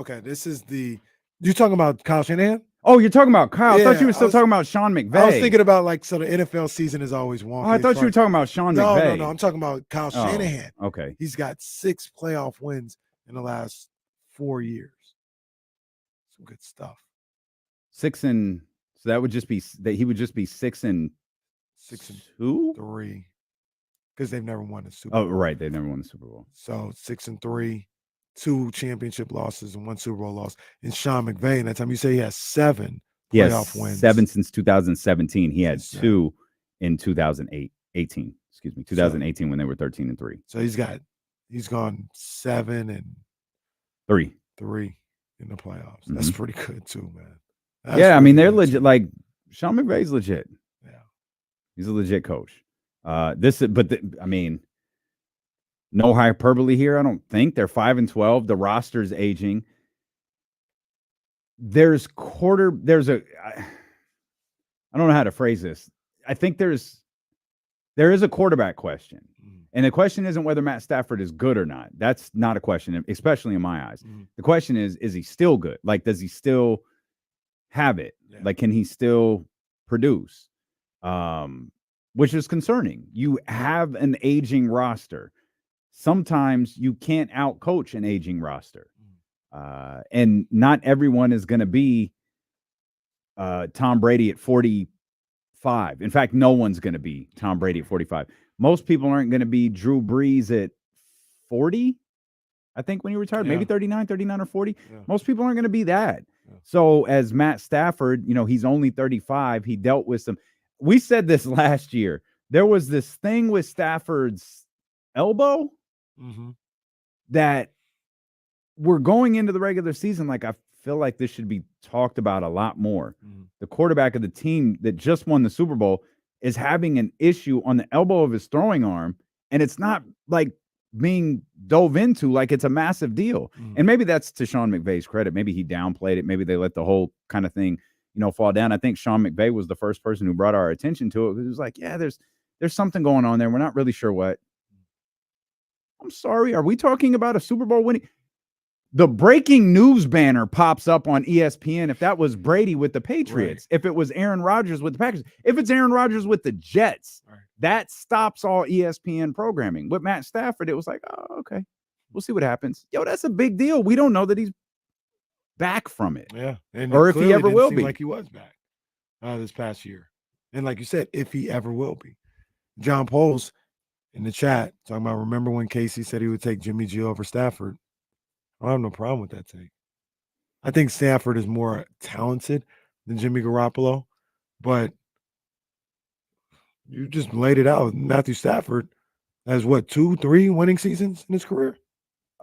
the. You talking about Kyle Shanahan? Oh, you're talking about Kyle. I thought you were still talking about Sean McVay. I was thinking about so the NFL season is always wonky. Oh, I thought you were talking about Sean McVay. No, I'm talking about Kyle Shanahan. Okay. He's got 6 playoff wins in the last 4 years. Some good stuff. 6 and so that would just be that he would just be 6-2, 3, because they've never won a Super Bowl. Oh, right, they never won the Super Bowl. So 6-3, 2 championship losses and 1 Super Bowl loss. And Sean McVay, and that time you say he has 7 He has playoff wins. 7 since 2017. He had That's 2 in 2018. Excuse me, 2018 when they were 13-3. So he's gone 7 and 3 in the playoffs. That's pretty good too, man. That's I mean, they're good legit. too. Like Sean McVay's legit. Yeah. He's a legit coach. I mean, no hyperbole here. I don't think they're 5-12. The roster's aging. I don't know how to phrase this. I think there is a quarterback question. And the question isn't whether Matt Stafford is good or not. That's not a question, especially in my eyes. The question is he still good? Like, does he still have it? Yeah. Like, can he still produce? Which is concerning. You have an aging roster. Sometimes you can't outcoach an aging roster. And not everyone is going to be Tom Brady at 45. In fact, no one's going to be Tom Brady at 45. Most people aren't going to be Drew Brees at 40. I think when he retired, maybe 39 or 40. Yeah. Most people aren't going to be that. Yeah. So as Matt Stafford, he's only 35. He dealt with some. We said this last year. There was this thing with Stafford's elbow that we're going into the regular season. Like, I feel like this should be talked about a lot more. The quarterback of the team that just won the Super Bowl is having an issue on the elbow of his throwing arm, and it's not like being dove into like it's a massive deal. And maybe that's to Sean McVay's credit. Maybe he downplayed it. Maybe they let the whole kind of thing, fall down. I think Sean McVay was the first person who brought our attention to it. It was like, yeah, there's something going on there. We're not really sure what. I'm sorry. Are we talking about a Super Bowl winning? The breaking news banner pops up on ESPN if that was Brady with the Patriots, if it was Aaron Rodgers with the Packers, if it's Aaron Rodgers with the Jets, that stops all ESPN programming. With Matt Stafford, it was like, oh, okay, we'll see what happens. Yo, that's a big deal. We don't know that he's back from it. Yeah. And or if he ever will be. Like he was back this past year. And like you said, if he ever will be. John Poles in the chat talking about, remember when Casey said he would take Jimmy G over Stafford? I have no problem with that take. I think Stafford is more talented than Jimmy Garoppolo, but you just laid it out. Matthew Stafford has 2-3 winning seasons in his career?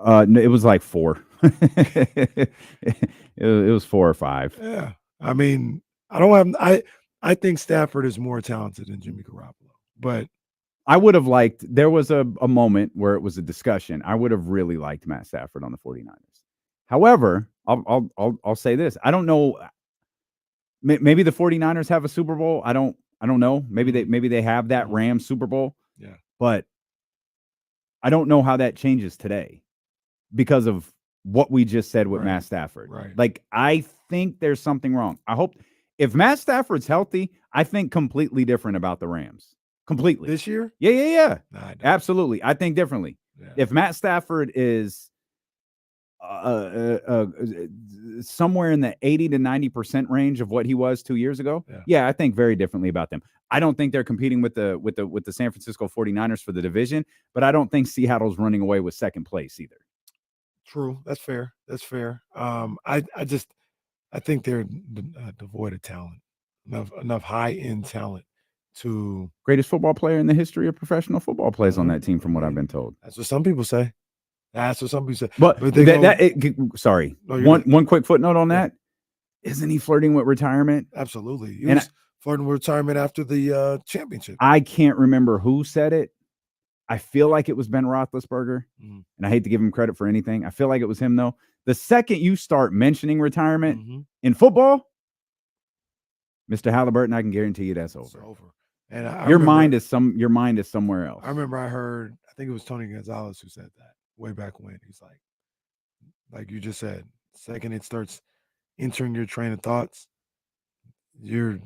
No, it was like 4. it was 4 or 5. Yeah. I mean, I think Stafford is more talented than Jimmy Garoppolo, but I would have liked, there was a moment where it was a discussion. I would have really liked Matt Stafford on the 49ers. However, I'll say this. I don't know. Maybe the 49ers have a Super Bowl. I don't know. Maybe they have that Rams Super Bowl. Yeah. But I don't know how that changes today because of what we just said with Matt Stafford. Right. Like, I think there's something wrong. I hope if Matt Stafford's healthy, I think completely different about the Rams. Completely. This year? Yeah. Nah, absolutely. I think differently. Yeah. If Matt Stafford is somewhere in the 80 to 90% range of what he was 2 years ago, I think very differently about them. I don't think they're competing with the San Francisco 49ers for the division, but I don't think Seattle's running away with second place either. True. That's fair. I think they're devoid of talent. Enough high-end talent to greatest football player in the history of professional football plays on that team, from what I've been told. That's what some people say. But sorry. No, one quick footnote on that. Isn't he flirting with retirement? Absolutely. He was flirting with retirement after the championship. I can't remember who said it. I feel like it was Ben Roethlisberger, and I hate to give him credit for anything. I feel like it was him, though. The second you start mentioning retirement in football, Mr. Halliburton, I can guarantee you that's over. It's over. And your mind is somewhere else. I remember I think it was Tony Gonzalez who said that way back when. He's like you just said, second it starts entering your train of thoughts, you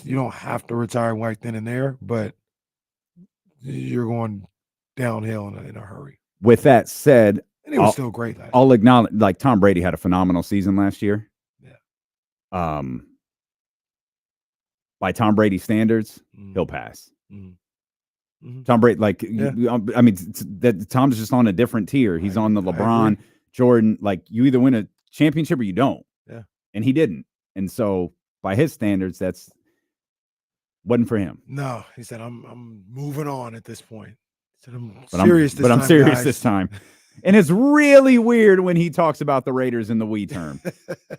don't have to retire right then and there, but you're going downhill in a hurry. With that said, and it was still great last year. I'll acknowledge, like, Tom Brady had a phenomenal season last year. Yeah. By Tom Brady standards, he'll pass. Mm-hmm. Tom Brady, Tom's just on a different tier. He's on the LeBron, Jordan, like you either win a championship or you don't. Yeah. And he didn't. And so by his standards, that's wasn't for him. No, he said, I'm moving on at this point. He said, I'm I'm serious this time. And it's really weird when he talks about the Raiders in the we term.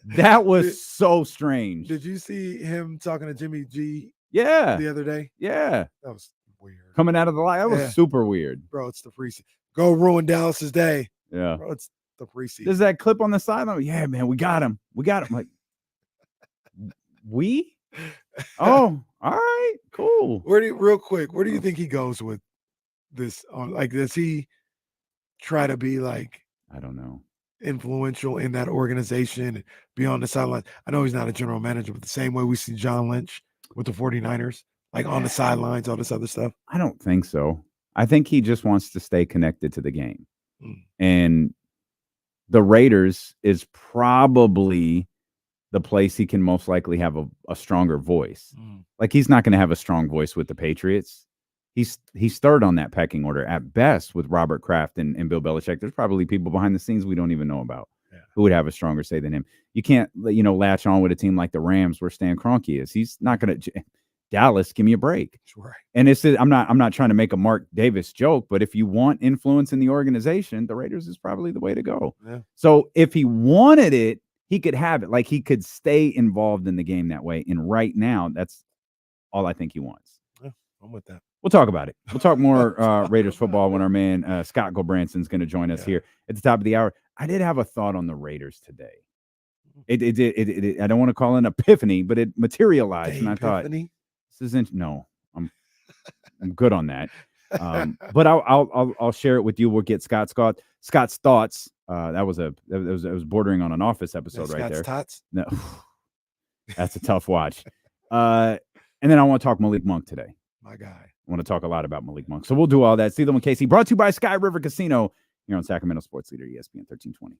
That was so strange. Did you see him talking to Jimmy G Yeah. the other day? Yeah. That was weird. Coming out of the line. That was super weird. Bro, it's the preseason. Go ruin Dallas's day. Yeah. Bro, it's the preseason. There's that clip on the sideline. Yeah, man, we got him. We got him. Like, we? Oh, all right, cool. Real quick, where do you think he goes with this? Like, does he try to be like, I don't know, influential in that organization and be on the sideline? I know he's not a general manager, but the same way we see John Lynch with the 49ers, like on the sidelines, all this other stuff. I don't think so. I think he just wants to stay connected to the game. And the Raiders is probably the place he can most likely have a stronger voice. Like, he's not going to have a strong voice with the Patriots. He's third on that pecking order at best with Robert Kraft and Bill Belichick. There's probably people behind the scenes we don't even know about who would have a stronger say than him. You can't, latch on with a team like the Rams where Stan Kroenke is. He's not going to. Dallas, give me a break. Sure. And I'm not trying to make a Mark Davis joke, but if you want influence in the organization, the Raiders is probably the way to go. Yeah. So if he wanted it, he could have it. Like, he could stay involved in the game that way. And right now, that's all I think he wants. Yeah, I'm with that. We'll talk about it. We'll talk more Raiders football when our man Scott Gulbransen is going to join us here at the top of the hour. I did have a thought on the Raiders today. It I don't want to call it an epiphany, but it materialized, and I thought, this isn't. No, I'm good on that. But I'll share it with you. We'll get Scott's thoughts. That was bordering on an Office episode right there. Tots? No, that's a tough watch. And then I want to talk Malik Monk today. My guy. I want to talk a lot about Malik Monk. So we'll do all that. See them with Casey. Brought to you by Sky River Casino here on Sacramento Sports Leader ESPN 1320.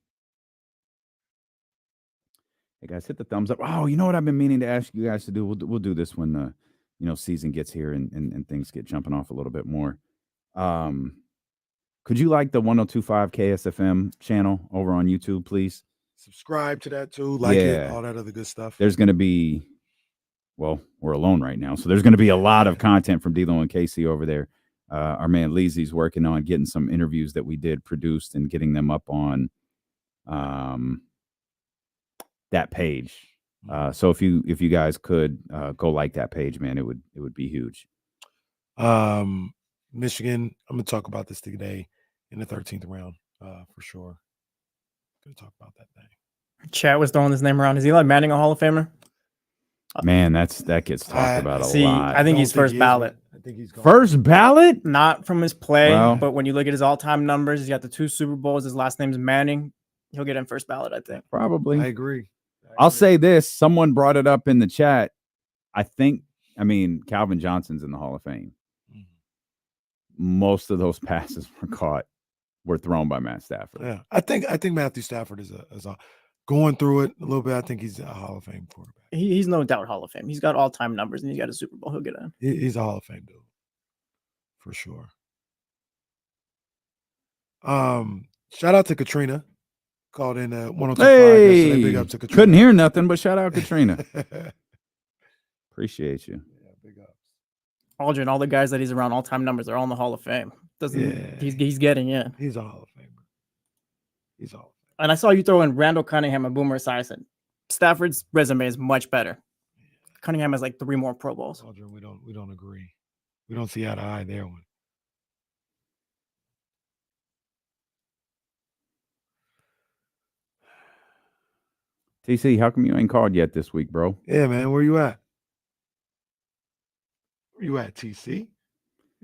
Hey guys, hit the thumbs up. Oh, you know what I've been meaning to ask you guys to do? We'll do this when the season gets here and things get jumping off a little bit more. Could you like the 102.5 KSFM channel over on YouTube, please? Subscribe to that too. Like it, all that other good stuff. There's going to be, well, we're alone right now, so there's going to be a lot of content from D'Lo and Casey over there. Our man Leezy's working on getting some interviews that we did produced and getting them up on that page. So if you guys could go like that page, man, it would be huge. Michigan, I'm gonna talk about this today in the 13th round for sure. Gonna talk about that thing. Chat was throwing his name around. Is Eli Manning a Hall of Famer? Man, that gets talked about a lot. I think he's first ballot. I think he's first ballot. Not from his play, Well, but when you look at his all-time numbers, he's got the 2 Super Bowls. His last name's Manning. He'll get in first ballot, I think. Probably. I agree. I'll say this. Someone brought it up in the chat. Calvin Johnson's in the Hall of Fame. Most of those passes were thrown by Matt Stafford. Yeah, I think Matthew Stafford is a going through it a little bit. I think he's a Hall of Fame quarterback. He's no doubt Hall of Fame. He's got all-time numbers, and he's got a Super Bowl. He'll get in. He's a Hall of Fame dude, for sure. Shout out to Katrina. Called in 102.5 yesterday. Big up to Katrina. Couldn't hear nothing, but shout out Katrina. Appreciate you. Yeah, big ups. Aldrin, all the guys that he's around, all-time numbers, they're all in the Hall of Fame. He's getting in. He's a Hall of Famer. He's a Hall of Famer. And I saw you throw in Randall Cunningham and Boomer Esiason. Stafford's resume is much better. Cunningham has like 3 more Pro Bowls. Aldrin, we don't agree. We don't see eye to eye there one. TC, how come you ain't called yet this week, bro? Yeah, man. Where you at? Where you at, TC?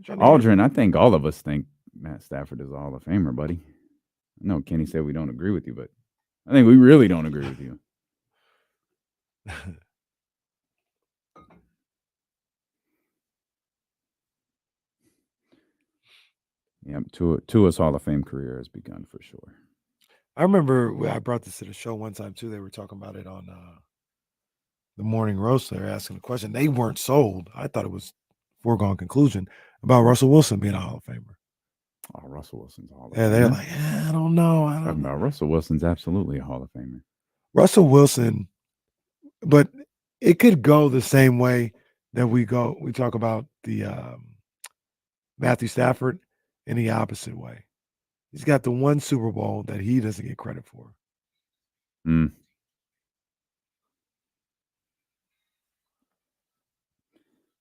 Aldrin, I think all of us think Matt Stafford is a Hall of Famer, buddy. I know Kenny said we don't agree with you, but I think we really don't agree with you. Yeah, Tua's Hall of Fame career has begun for sure. I remember I brought this to the show one time too. They were talking about it on the morning roast. They were asking the question. They weren't sold. I thought it was foregone conclusion about Russell Wilson being a Hall of Famer. Oh, Russell Wilson's a Hall of Yeah, Famer. they're like, I don't know. Talking about Russell Wilson's absolutely a Hall of Famer. Russell Wilson, but it could go the same way that we talk about the Matthew Stafford in the opposite way. He's got the one Super Bowl that he doesn't get credit for. Mm.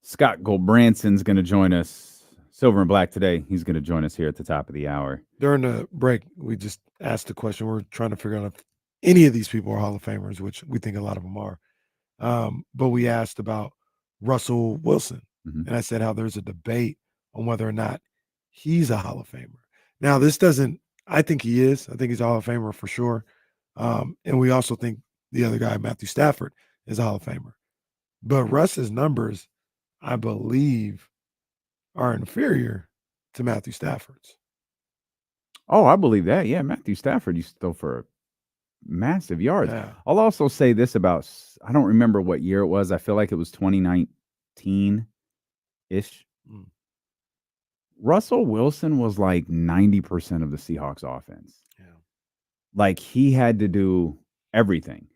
Scott Gulbransen's going to join us, Silver and Black today. He's going to join us here at the top of the hour. During the break, we just asked the question. We're trying to figure out if any of these people are Hall of Famers, which we think a lot of them are. But we asked about Russell Wilson. Mm-hmm. And I said how there's a debate on whether or not he's a Hall of Famer. Now, this doesn't – I think he is. I think he's a Hall of Famer for sure. And we also think the other guy, Matthew Stafford, is a Hall of Famer. But Russ's numbers, I believe, are inferior to Matthew Stafford's. Oh, I believe that. Yeah, Matthew Stafford used to throw for massive yards. Yeah. I'll also say this about – I don't remember what year it was. I feel like it was 2019-ish. Russell Wilson was like 90% of the Seahawks offense. Yeah. Like he had to do everything.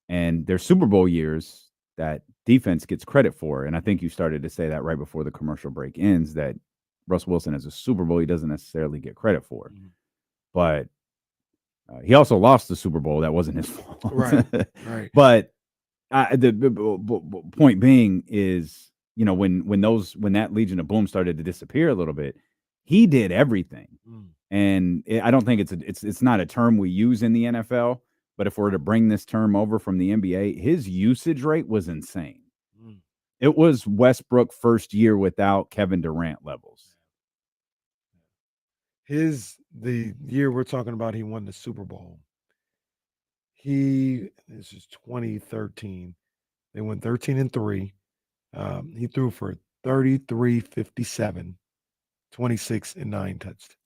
And their Super Bowl years that defense gets credit for. And I think you started to say that right before the commercial break ends, that Russell Wilson has a Super Bowl he doesn't necessarily get credit for. Mm-hmm. But he also lost the Super Bowl. That wasn't his fault. Right. Right. But the point being is, you know, when that Legion of Boom started to disappear a little bit, he did everything. And I don't think it's not a term we use in the NFL, but if we're to bring this term over from the NBA, his usage rate was insane. It was Westbrook first year without Kevin Durant levels. The year we're talking about, he won the Super Bowl. This is 2013. They went 13-3. He threw for 33-57, 26 and 9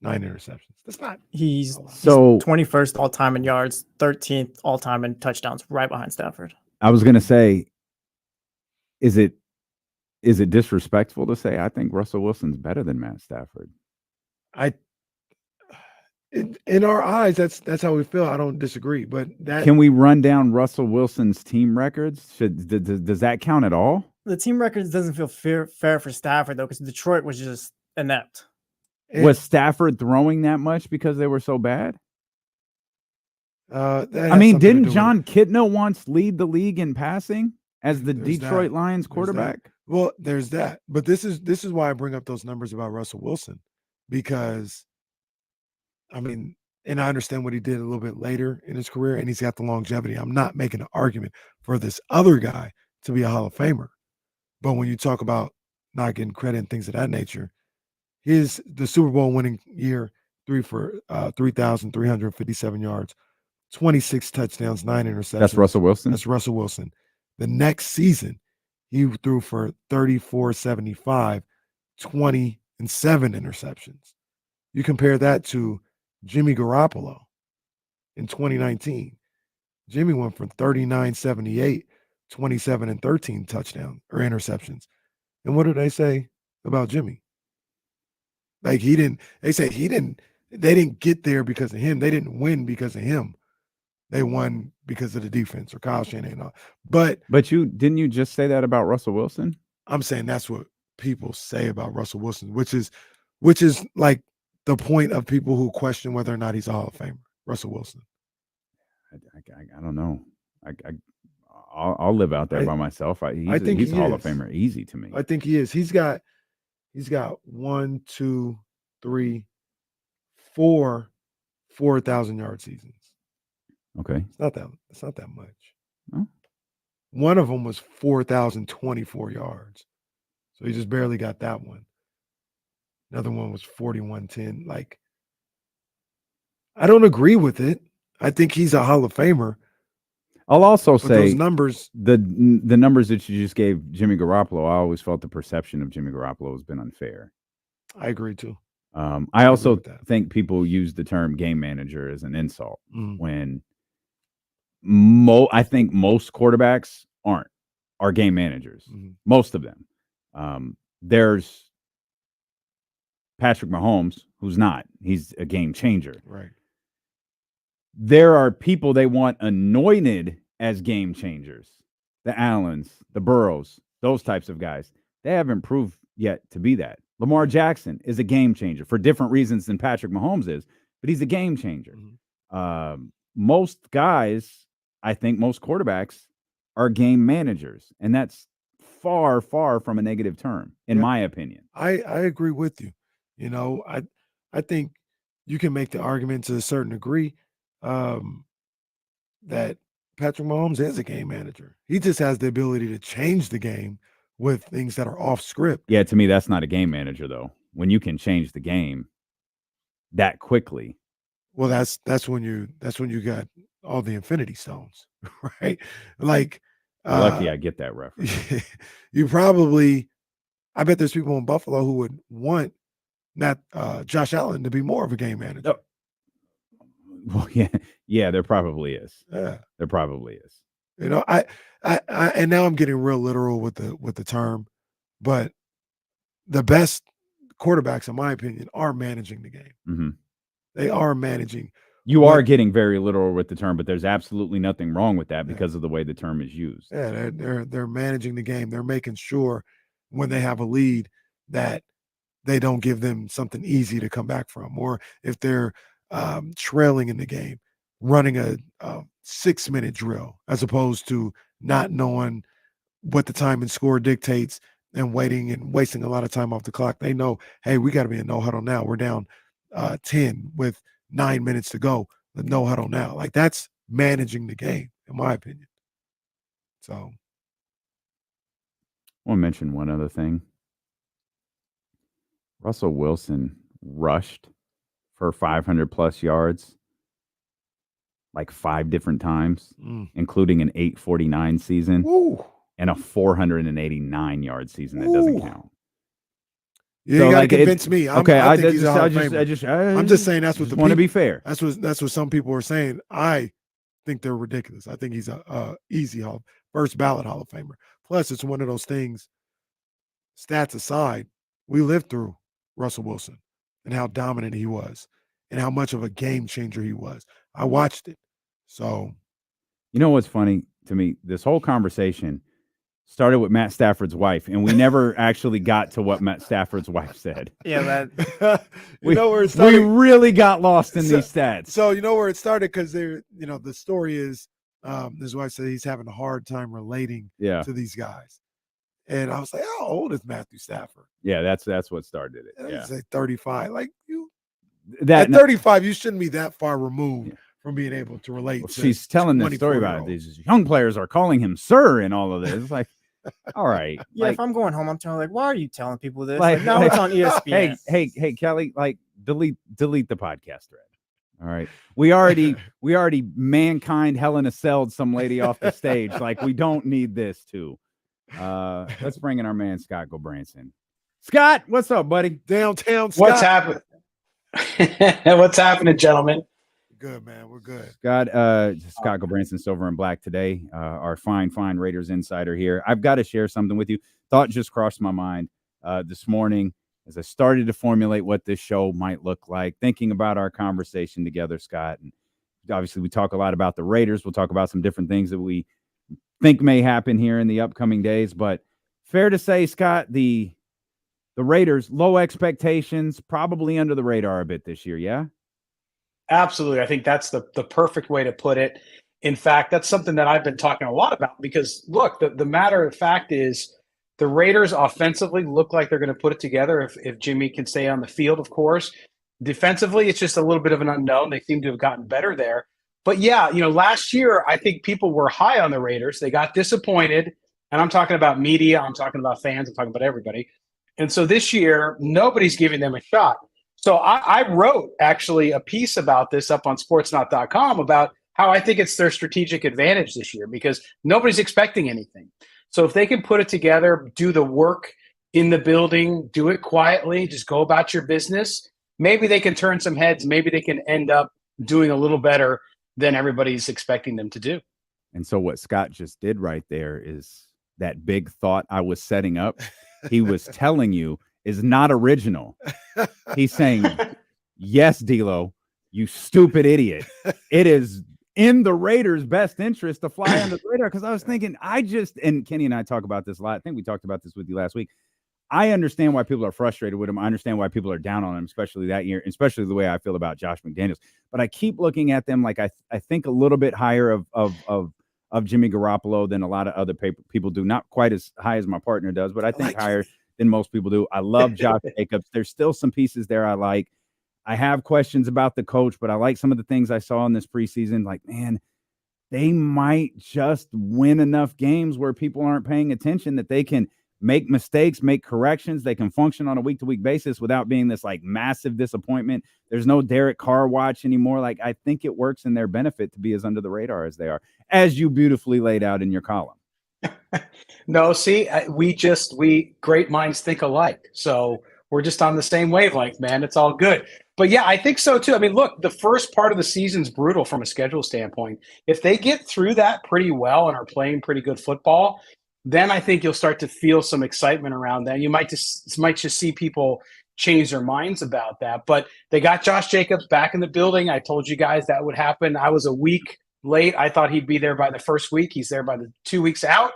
interceptions. That's not. He's 21st all time in yards, 13th all time in touchdowns, right behind Stafford. I was going to say, is it disrespectful to say I think Russell Wilson's better than Matt Stafford? In our eyes, that's how we feel. I don't disagree, but can we run down Russell Wilson's team records? Does that count at all? The team records doesn't feel fair for Stafford though, because Detroit was just inept. Was Stafford throwing that much because they were so bad? I mean, didn't John Kitna once lead the league in passing as the Detroit Lions quarterback? Well, there's that. But this is why I bring up those numbers about Russell Wilson, because I mean, and I understand what he did a little bit later in his career, and he's got the longevity. I'm not making an argument for this other guy to be a Hall of Famer. But when you talk about not getting credit and things of that nature, the Super Bowl winning year, 3,357 yards, 26 touchdowns, 9 interceptions. That's Russell Wilson? That's Russell Wilson. The next season, he threw for 3,475, 20 and 7 interceptions. You compare that to Jimmy Garoppolo in 2019. Jimmy went from 39-78, 27 and 13 touchdowns or interceptions. And what did they say about Jimmy? Like they didn't get there because of him. They didn't win because of him. They won because of the defense or Kyle Shanahan and all. But didn't you just say that about Russell Wilson? I'm saying that's what people say about Russell Wilson, which is like the point of people who question whether or not he's a Hall of Famer, Russell Wilson. I don't know. I'll live out there by myself. I think he's a Hall of Famer, easy to me. I think he is. He's got 1, 2, 3, 4 4,000-yard seasons. Okay, it's not that much. No? One of them was 4,024 yards, so he just barely got that one. Another one was 4,110. Like, I don't agree with it. I think he's a Hall of Famer. I'll also say those numbers, the numbers that you just gave Jimmy Garoppolo, I always felt the perception of Jimmy Garoppolo has been unfair. I agree too. I also think people use the term game manager as an insult when I think most quarterbacks are game managers. Most of them. There's Patrick Mahomes, who's not. He's a game changer. Right. There are people they want anointed as game changers. The Allens, the Burrows, those types of guys. They haven't proved yet to be that. Lamar Jackson is a game changer for different reasons than Patrick Mahomes is, but he's a game changer. Most guys, I think most quarterbacks are game managers, and that's far, far from a negative term, in my opinion. I agree with you. You know, I think you can make the argument to a certain degree that Patrick Mahomes is a game manager. He just has the ability to change the game with things that are off script. Yeah, to me, that's not a game manager, though. When you can change the game that quickly. Well, that's when you got all the Infinity Stones, right? Like, Lucky I get that reference. You probably, I bet there's people in Buffalo who would want not Josh Allen to be more of a game manager. Well, yeah, there probably is. Yeah, there probably is. You know, I and now I'm getting real literal with the term, but the best quarterbacks, in my opinion, are managing the game. Mm-hmm. They are managing. You are getting very literal with the term, but there's absolutely nothing wrong with that because of the way the term is used. Yeah, they're managing the game. They're making sure when they have a lead that they don't give them something easy to come back from, or if they're trailing in the game, running a 6-minute drill as opposed to not knowing what the time and score dictates and waiting and wasting a lot of time off the clock. They know, hey, we got to be in no huddle now. We're down 10 with 9 minutes to go. The no huddle now. Like, that's managing the game, in my opinion. So I want to mention one other thing. Russell Wilson rushed for 500 plus yards like 5 different times, including an 849 season and a 489 yard season that doesn't count. Yeah, so, you gotta convince me. I'm just saying that's what the want to be fair. That's what some people are saying. I think they're ridiculous. I think he's a easy first ballot Hall of Famer. Plus, it's one of those things. Stats aside, we lived through Russell Wilson and how dominant he was, and how much of a game changer he was. I watched it. So, you know what's funny to me? This whole conversation started with Matt Stafford's wife, and we never actually got to what Matt Stafford's wife said. Yeah, you know where it started. We really got lost in these stats. So you know where it started, because the story is his wife said he's having a hard time relating to these guys. And I was like, how old is Matthew Stafford? Yeah, that's what started it. Yeah, say 35. Like, at 35, you shouldn't be that far removed from being able to relate. Well, she's telling this story about these young players are calling him sir and all of this. It's like, all right. Yeah, if I'm going home, I'm telling why are you telling people this? Now it's on ESPN. Hey, Kelly, delete the podcast thread. All right. We already mankind Hell in a Cell'd some lady off the stage. Like, we don't need this too. Let's bring in our man Scott Gulbransen. Scott, what's up, buddy? Downtown Scott. What's happening? What's happening, gentlemen? Good, man. We're good. Scott Gulbransen, Silver and Black today. Our fine Raiders insider here. I've got to share something with you. Thought just crossed my mind this morning as I started to formulate what this show might look like, thinking about our conversation together, Scott. And obviously, we talk a lot about the Raiders. We'll talk about some different things that we think may happen here in the upcoming days. But fair to say, Scott, the Raiders, low expectations, probably under the radar a bit this year, yeah? Absolutely. I think that's the perfect way to put it. In fact, that's something that I've been talking a lot about because, look, the matter of fact is the Raiders offensively look like they're going to put it together if Jimmy can stay on the field, of course. Defensively, it's just a little bit of an unknown. They seem to have gotten better there. But, yeah, last year I think people were high on the Raiders. They got disappointed. And I'm talking about media. I'm talking about fans. I'm talking about everybody. And so this year, nobody's giving them a shot. So I wrote actually a piece about this up on sportsnaut.com about how I think it's their strategic advantage this year because nobody's expecting anything. So if they can put it together, do the work in the building, do it quietly, just go about your business, maybe they can turn some heads. Maybe they can end up doing a little better than everybody's expecting them to do. And so what Scott just did right there is that big thought I was setting up. He was telling you is not original. He's saying, yes, D'Lo, you stupid idiot. It is in the Raiders' best interest to fly under the radar. Because I was thinking, and Kenny and I talk about this a lot. I think we talked about this with you last week. I understand why people are frustrated with him. I understand why people are down on him, especially that year, especially the way I feel about Josh McDaniels. But I keep looking at them like I think a little bit higher of Jimmy Garoppolo than a lot of other people do. Not quite as high as my partner does, but I think higher than most people do. I love Josh Jacobs. There's still some pieces there I like. I have questions about the coach, but I like some of the things I saw in this preseason. Like, man, they might just win enough games where people aren't paying attention that they can make mistakes, make corrections. They can function on a week-to-week basis without being this like massive disappointment. There's no Derek Carr watch anymore. Like, I think it works in their benefit to be as under the radar as they are, as you beautifully laid out in your column. No, see, we great minds think alike. So we're just on the same wavelength, man. It's all good. But yeah, I think so too. I mean, look, the first part of the season's brutal from a schedule standpoint. If they get through that pretty well and are playing pretty good football, then I think you'll start to feel some excitement around that. You might just see people change their minds about that. But they got Josh Jacobs back in the building. I told you guys that would happen. I was a week late. I thought he'd be there by the first week. He's there by the 2 weeks out.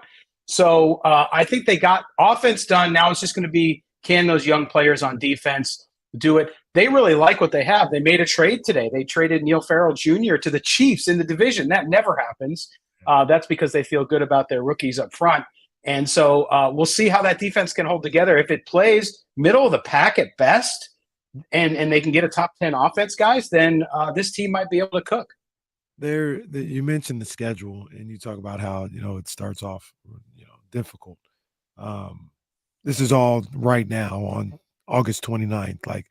So I think they got offense done. Now it's just going to be, can those young players on defense do it? They really like what they have. They made a trade today. They traded Neil Farrell Jr. to the Chiefs in the division. That never happens. That's because they feel good about their rookies up front. And so we'll see how that defense can hold together. If it plays middle of the pack at best and they can get a top 10 offense, guys, then this team might be able to cook. You mentioned the schedule and you talk about how, it starts off, difficult. This is all right now on August 29th. Like,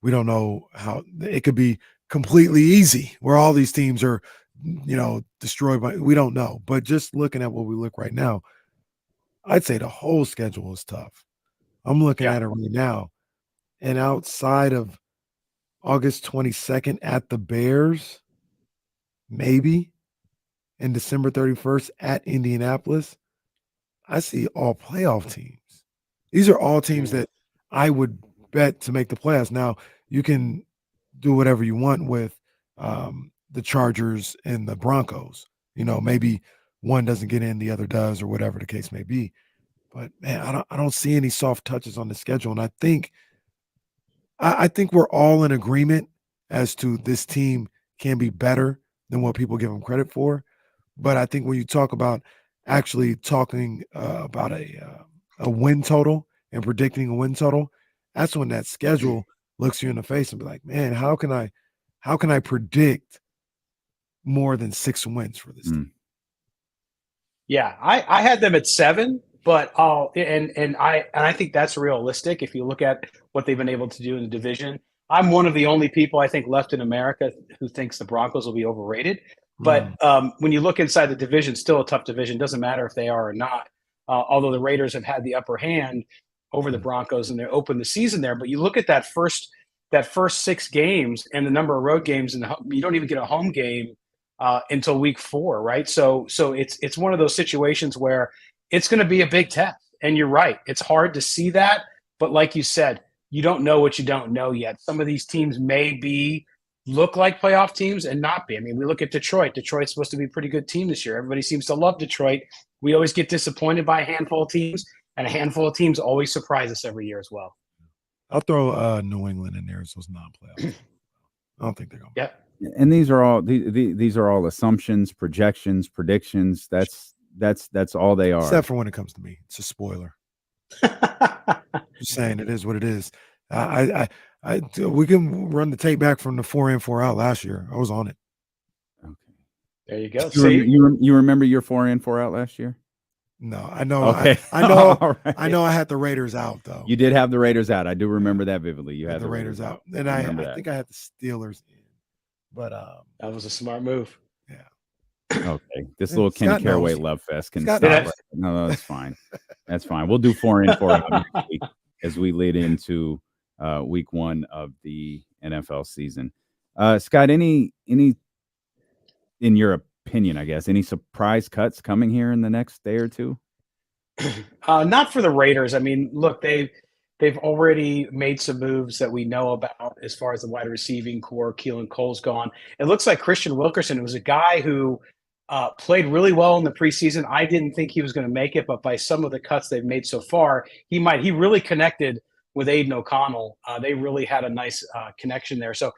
we don't know how it could be completely easy where all these teams are, destroyed by, we don't know. But just looking at what we look right now, I'd say the whole schedule is tough. I'm looking at it right now. And outside of August 22nd at the Bears, maybe, and December 31st at Indianapolis, I see all playoff teams. These are all teams that I would bet to make the playoffs. Now, you can do whatever you want with the Chargers and the Broncos. Maybe one doesn't get in, the other does, or whatever the case may be. But man, I don't see any soft touches on the schedule, and I think we're all in agreement as to this team can be better than what people give them credit for. But I think when you talk about actually talking about a win total and predicting a win total, that's when that schedule looks you in the face and be like, man, how can I predict more than 6 wins for this team? Yeah, I had them at 7, but I think that's realistic if you look at what they've been able to do in the division. I'm one of the only people I think left in America who thinks the Broncos will be overrated. But when you look inside the division, still a tough division. Doesn't matter if they are or not. Although the Raiders have had the upper hand over the Broncos and they opened the season there. But you look at that first 6 games and the number of road games, and you don't even get a home game until week 4, right? So it's one of those situations where it's going to be a big test. And you're right, it's hard to see that. But like you said, you don't know what you don't know yet. Some of these teams may look like playoff teams and not be. I mean, we look at Detroit. Detroit's supposed to be a pretty good team this year. Everybody seems to love Detroit. We always get disappointed by a handful of teams, and a handful of teams always surprise us every year as well. I'll throw New England in there as those non-playoffs. I don't think they're going to. Yeah. And these are all assumptions, projections, predictions. That's all they are. Except for when it comes to me. It's a spoiler. Just saying, it is what it is. We can run the tape back from the 4 in, 4 out last year. I was on it. Okay. There you go. You remember your 4 in, 4 out last year? No, I know. Okay. I know. Right. I know. I had the Raiders out though. You did have the Raiders out. I do remember that vividly. You had the Raiders out, and I think I had the Steelers in. But that was a smart move. Yeah. Okay. This little Kenny Caraway love fest can Scott stop. No, that's fine. That's fine. We'll do 4 in, 4 out next week as we lead into week 1 of the NFL season. Scott, any in your opinion, I guess, any surprise cuts coming here in the next day or two? Not for the Raiders. I mean, look, They've already made some moves that we know about as far as the wide receiving core. Keelan Cole's gone. It looks like Christian Wilkerson was a guy who played really well in the preseason. I didn't think he was going to make it, but by some of the cuts they've made so far, he might. He really connected with Aiden O'Connell. They really had a nice connection there. So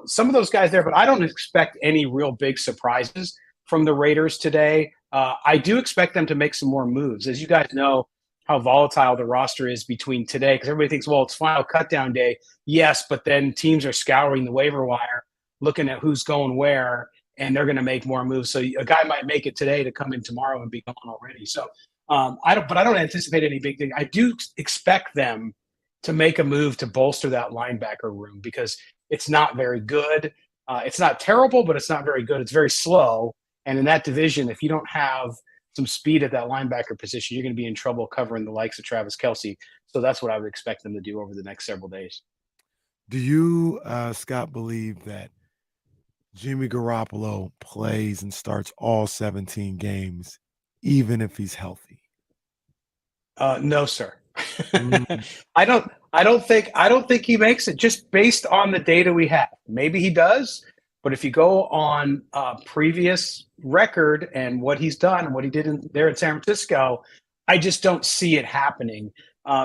some of those guys there, but I don't expect any real big surprises from the Raiders today. I do expect them to make some more moves. As you guys know, how volatile the roster is between today, because everybody thinks, well, it's final cutdown day. Yes, but then teams are scouring the waiver wire, looking at who's going where, and they're going to make more moves. So a guy might make it today to come in tomorrow and be gone already. So I don't anticipate any big thing. I do expect them to make a move to bolster that linebacker room because it's not very good. It's not terrible, but it's not very good. It's very slow. And in that division, if you don't have some speed at that linebacker position, you're going to be in trouble covering the likes of Travis Kelce. So that's what I would expect them to do over the next several days. Do you, Scott, believe that Jimmy Garoppolo plays and starts all 17 games, even if he's healthy? No, sir. I don't think he makes it just based on the data we have. Maybe he does. But if you go on previous record and what he's done and what he did there in San Francisco, I just don't see it happening.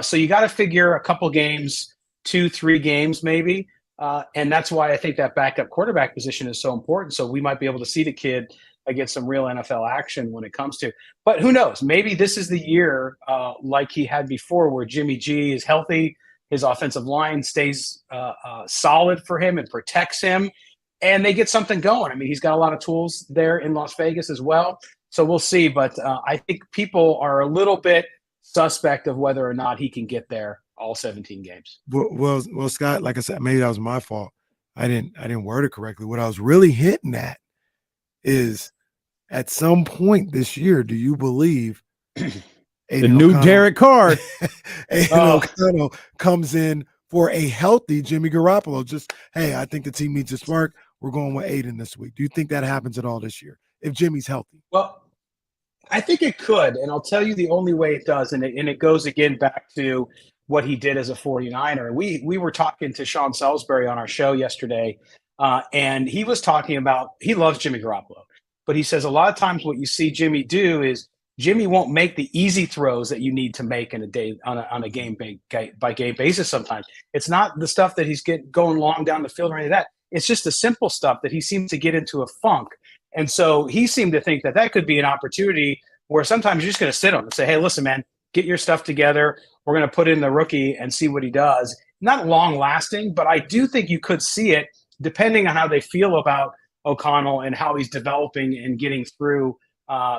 So you got to figure a couple games, 2-3 games maybe. And that's why I think that backup quarterback position is so important. So we might be able to see the kid get some real NFL action when it comes to. But who knows? Maybe this is the year like he had before where Jimmy G is healthy, his offensive line stays solid for him and protects him. And they get something going. I mean, he's got a lot of tools there in Las Vegas as well. So we'll see. But I think people are a little bit suspect of whether or not he can get there all 17 games. Well, Scott, like I said, maybe that was my fault. I didn't word it correctly. What I was really hitting at is at some point this year, do you believe the new Derek Carr O'Connell comes in for a healthy Jimmy Garoppolo? Just, hey, I think the team needs a spark. We're going with Aiden this week. Do you think that happens at all this year if Jimmy's healthy? Well, I think it could, and I'll tell you the only way it does, and it goes again back to what he did as a 49er. We were talking to Sean Salisbury on our show yesterday, and he was talking about he loves Jimmy Garoppolo, but he says a lot of times what you see Jimmy do is Jimmy won't make the easy throws that you need to make in a day on a game by game basis. Sometimes it's not the stuff that he's going long down the field or any of that. It's just the simple stuff that he seems to get into a funk. And so he seemed to think that could be an opportunity where sometimes you're just going to sit on and say, hey, listen, man, get your stuff together. We're going to put in the rookie and see what he does. Not long lasting, but I do think you could see it depending on how they feel about O'Connell and how he's developing and getting through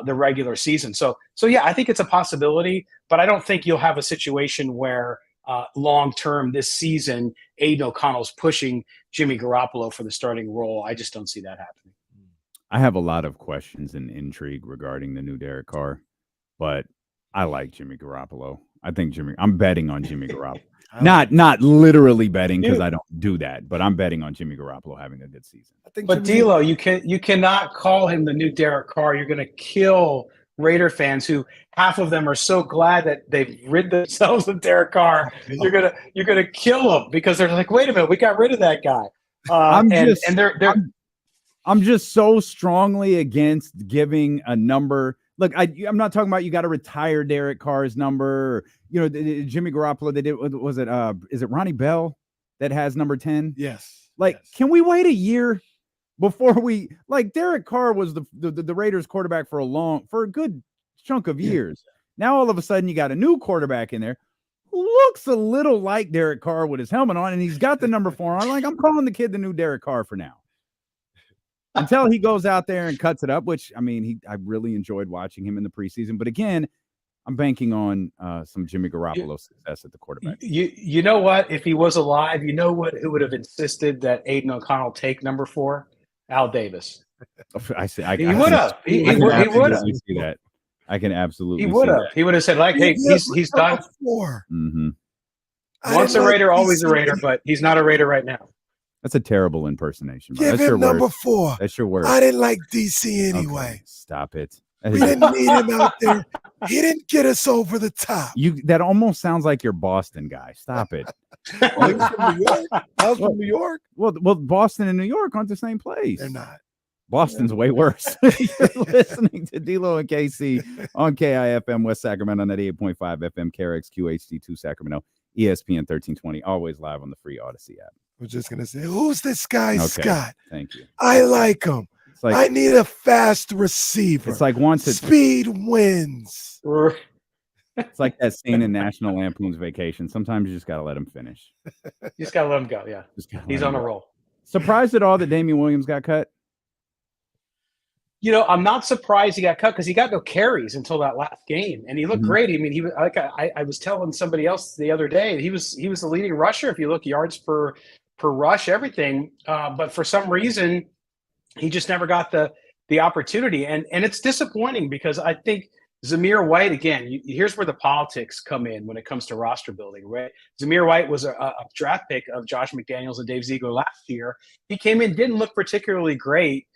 the regular season. So yeah, I think it's a possibility, but I don't think you'll have a situation where long-term this season, Aiden O'Connell's pushing Jimmy Garoppolo for the starting role. I just don't see that happening. I have a lot of questions and intrigue regarding the new Derek Carr, but I like Jimmy Garoppolo. I think I'm betting on Jimmy Garoppolo. Not literally betting because I don't do that, but I'm betting on Jimmy Garoppolo having a good season. But D'Lo, you cannot call him the new Derek Carr. You're going to kill Raider fans who half of them are so glad that they've rid themselves of Derek Carr. You're gonna kill them because they're like, wait a minute, we got rid of that guy. I'm just so strongly against giving a number. Look, I'm not talking about you got to retire Derek Carr's number. Or, Jimmy Garoppolo. They did. Was it? Is it Ronnie Bell that has number 10? Yes. Can we wait a year before we Derek Carr was the Raiders quarterback for a good chunk of years. Now all of a sudden you got a new quarterback in there who looks a little like Derek Carr with his helmet on, and he's got the number 4 on. I'm calling the kid the new Derek Carr for now. Until he goes out there and cuts it up, which I really enjoyed watching him in the preseason. But again, I'm banking on some Jimmy Garoppolo success at the quarterback. You know what? If he was alive, you know what? Who would have insisted that Aiden O'Connell take number 4? Al Davis. I see. He would have. He would have. See that. I can absolutely. He would have. He would have said, hey, he's done. Mm-hmm. Once a Raider, always a Raider, but he's not a Raider right now. That's a terrible impersonation. Give That's him your number word. 4. That's your word. I didn't like DC anyway. Okay, stop it. We didn't need him out there. He didn't get us over the top. That almost sounds like your Boston guy. Stop it. Oh, he was from New York. I was from New York. Well, Boston and New York aren't the same place. They're not. Boston's way worse. You're listening to D-Lo and KC on KIFM West Sacramento, 98.5 FM, KRXQ HD2 Sacramento, ESPN 1320, always live on the free Odyssey app. I was just going to say, who's this guy, Scott? Thank you. I like him. It's like, I need a fast receiver. It's like speed wins. It's like that scene in National Lampoon's Vacation. Sometimes you just got to let him finish. You just got to let him go. Yeah. He's on a roll. Surprised at all that Damian Williams got cut? You know, I'm not surprised he got cut because he got no carries until that last game, and he looked great. I mean, he was like I was telling somebody else the other day, he was the leading rusher if you look yards per rush, everything. But for some reason, he just never got the opportunity, and it's disappointing because I think Zamir White again. Here's where the politics come in when it comes to roster building. Right, Zamir White was a draft pick of Josh McDaniels and Dave Ziegler last year. He came in, didn't look particularly great.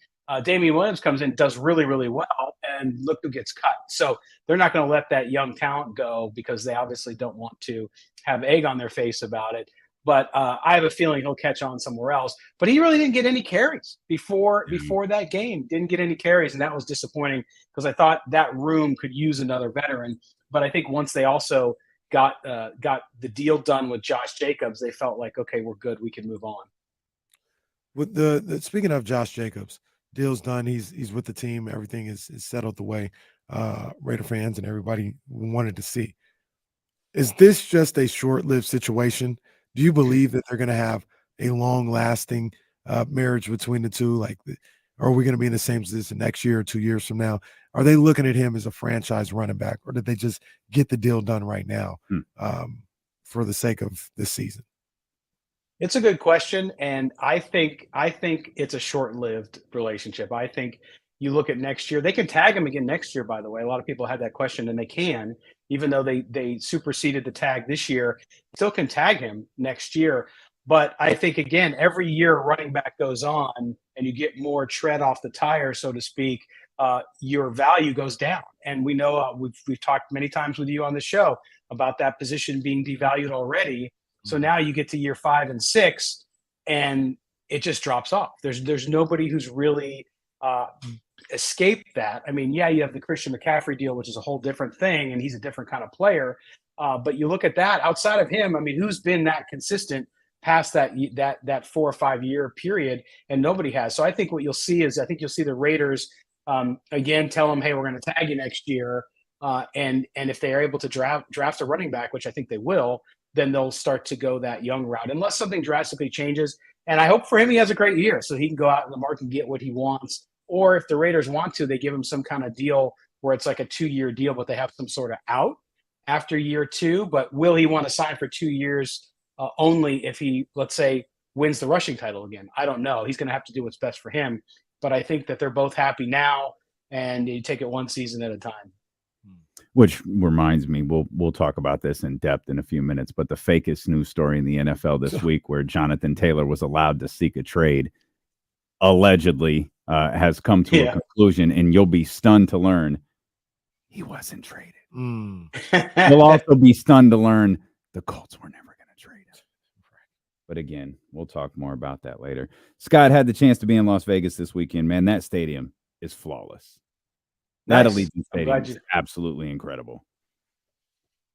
Damian Williams comes in, does really, really well, and look who gets cut. So they're not going to let that young talent go because they obviously don't want to have egg on their face about it. But I have a feeling he'll catch on somewhere else. But he really didn't get any carries before that game. Didn't get any carries, and that was disappointing because I thought that room could use another veteran. But I think once they also got the deal done with Josh Jacobs, they felt like, okay, we're good. We can move on. With the speaking of Josh Jacobs, deal's done. He's with the team. Everything is settled the way Raider fans and everybody wanted to see. Is this just a short-lived situation? Do you believe that they're going to have a long-lasting marriage between the two? Like, are we going to be in the same position next year or 2 years from now? Are they looking at him as a franchise running back, or did they just get the deal done right now for the sake of this season? It's a good question, and I think it's a short-lived relationship. I think you look at next year. They can tag him again next year, by the way. A lot of people had that question, and they can, even though they superseded the tag this year, still can tag him next year. But I think, again, every year running back goes on and you get more tread off the tire, so to speak, your value goes down. And we know we've talked many times with you on the show about that position being devalued already. So now you get to year 5 and 6, and it just drops off. There's nobody who's really escaped that. I mean, yeah, you have the Christian McCaffrey deal, which is a whole different thing, and he's a different kind of player. But you look at that outside of him. I mean, who's been that consistent past that 4 or 5 year period? And nobody has. So I think what you'll see is you'll see the Raiders again tell them, hey, we're going to tag you next year, and if they are able to draft a running back, which I think they will, then they'll start to go that young route, unless something drastically changes. And I hope for him he has a great year so he can go out in the market and get what he wants. Or if the Raiders want to, they give him some kind of deal where it's like a 2-year deal, but they have some sort of out after year 2. But will he want to sign for 2 years only if he, let's say, wins the rushing title again? I don't know. He's going to have to do what's best for him. But I think that they're both happy now, and you take it one season at a time. Which reminds me, we'll talk about this in depth in a few minutes, but the fakest news story in the NFL this week where Jonathan Taylor was allowed to seek a trade allegedly has come to a conclusion, and you'll be stunned to learn he wasn't traded. You'll also be stunned to learn the Colts were never going to trade him. But again, we'll talk more about that later. Scott had the chance to be in Las Vegas this weekend. Man, that stadium is flawless. That Allegiant Stadium is absolutely incredible.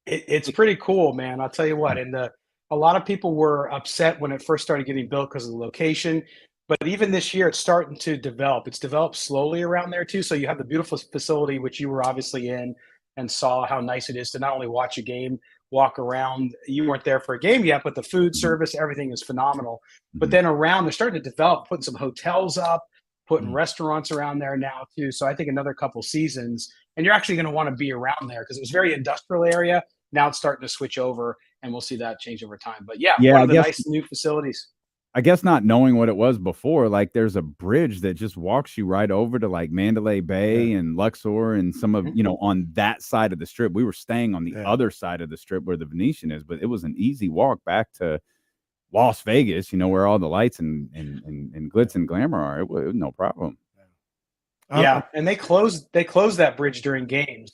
It's pretty cool, man. I'll tell you what. And a lot of people were upset when it first started getting built because of the location. But even this year, it's starting to develop. It's developed slowly around there, too. So you have the beautiful facility, which you were obviously in and saw how nice it is to not only watch a game, walk around. You weren't there for a game yet, but the food service, everything is phenomenal. But then around, they're starting to develop, putting some hotels up, putting restaurants around there now too. So I think another couple seasons, and you're actually going to want to be around there because it was a very industrial area. Now it's starting to switch over, and we'll see that change over time. But one of the nice new facilities. I guess not knowing what it was before, like there's a bridge that just walks you right over to like Mandalay Bay and Luxor and some of, on that side of the strip. We were staying on the other side of the strip where the Venetian is, but it was an easy walk back to Las Vegas, where all the lights and glitz and glamour are. It was no problem. Yeah, and they closed that bridge during games,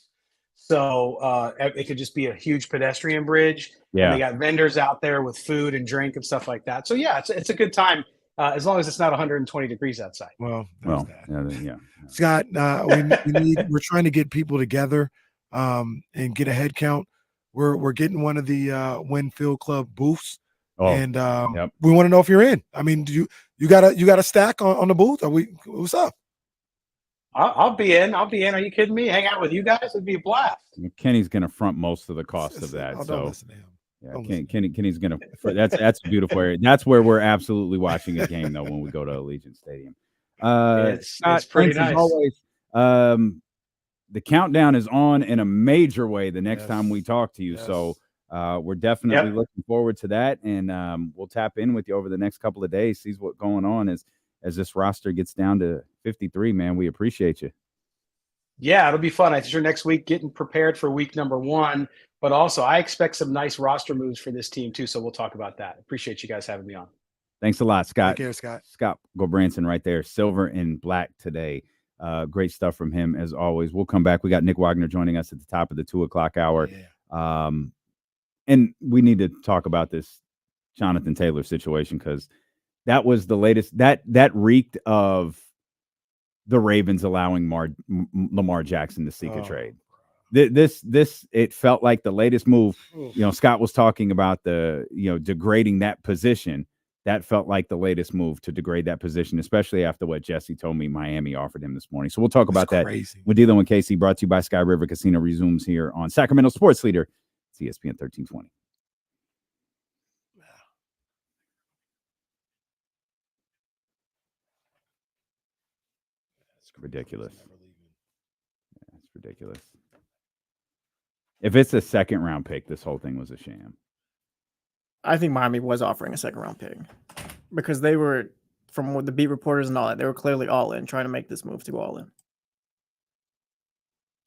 so it could just be a huge pedestrian bridge. Yeah. And they got vendors out there with food and drink and stuff like that. So yeah, it's a good time as long as it's not 120 degrees outside. Well, yeah. Scott, we're trying to get people together and get a head count. We're getting one of the Winfield Club booths, and we want to know if you're in. I mean, do you got a stack on the booth? What's up? I'll be in. Are you kidding me? Hang out with you guys? It'd be a blast. Kenny's going to front most of the cost of that. Don't listen to him. Yeah, Kenny's going to. That's a beautiful area. That's where we're absolutely watching a game though when we go to Allegiant Stadium. It's pretty nice. As always, the countdown is on in a major way the next time we talk to you. Yes. So we're definitely looking forward to that, and we'll tap in with you over the next couple of days, see what's going on as this roster gets down to 53, man. We appreciate you. Yeah, it'll be fun. I'm sure next week getting prepared for week number 1, but also I expect some nice roster moves for this team too. So we'll talk about that. Appreciate you guys having me on. Thanks a lot, Scott. Take care, Scott. Scott Gulbransen right there, silver and black today. Great stuff from him as always. We'll come back. We got Nick Wagoner joining us at the top of the 2:00 hour. Yeah. And we need to talk about this Jonathan Taylor situation because that was the latest. That reeked of the Ravens allowing Lamar Jackson to seek a trade. This it felt like the latest move. Scott was talking about degrading that position. That felt like the latest move to degrade that position, especially after what Jesse told me Miami offered him this morning. So we'll talk about that. With D'Lo and Casey, brought to you by Sky River Casino, resumes here on Sacramento Sports Leader, ESPN 1320. Ridiculous. Yeah, it's ridiculous. If it's a second round pick, this whole thing was a sham. I think Miami was offering a second round pick because they were, from what the beat reporters and all that, they were clearly all in, trying to make this move to go all in.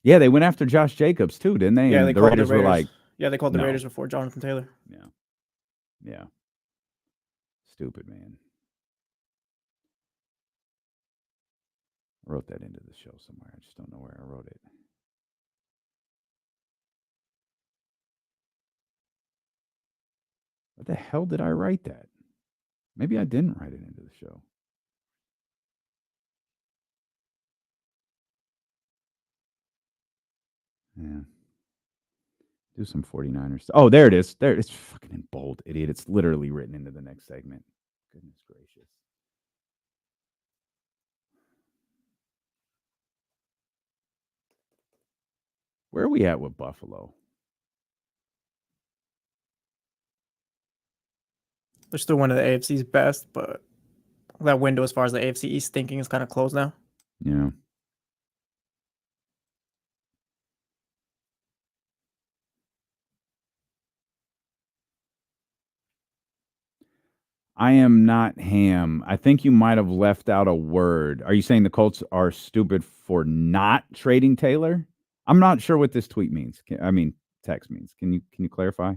Yeah, they went after Josh Jacobs too, didn't they? Yeah, and the Raiders were like, yeah, they called the Raiders before Jonathan Taylor. Yeah. Stupid, man. I wrote that into the show somewhere. I just don't know where I wrote it. What the hell did I write that? Maybe I didn't write it into the show. Yeah. Do some 49ers. Oh, there it is. There it's fucking in bold, idiot. It's literally written into the next segment. Goodness gracious. Where are we at with Buffalo? They're still one of the AFC's best, but that window as far as the AFC East thinking is kind of closed now. Yeah. I am not Ham. I think you might have left out a word. Are you saying the Colts are stupid for not trading Taylor? I'm not sure what this tweet means. Text means. Can you clarify?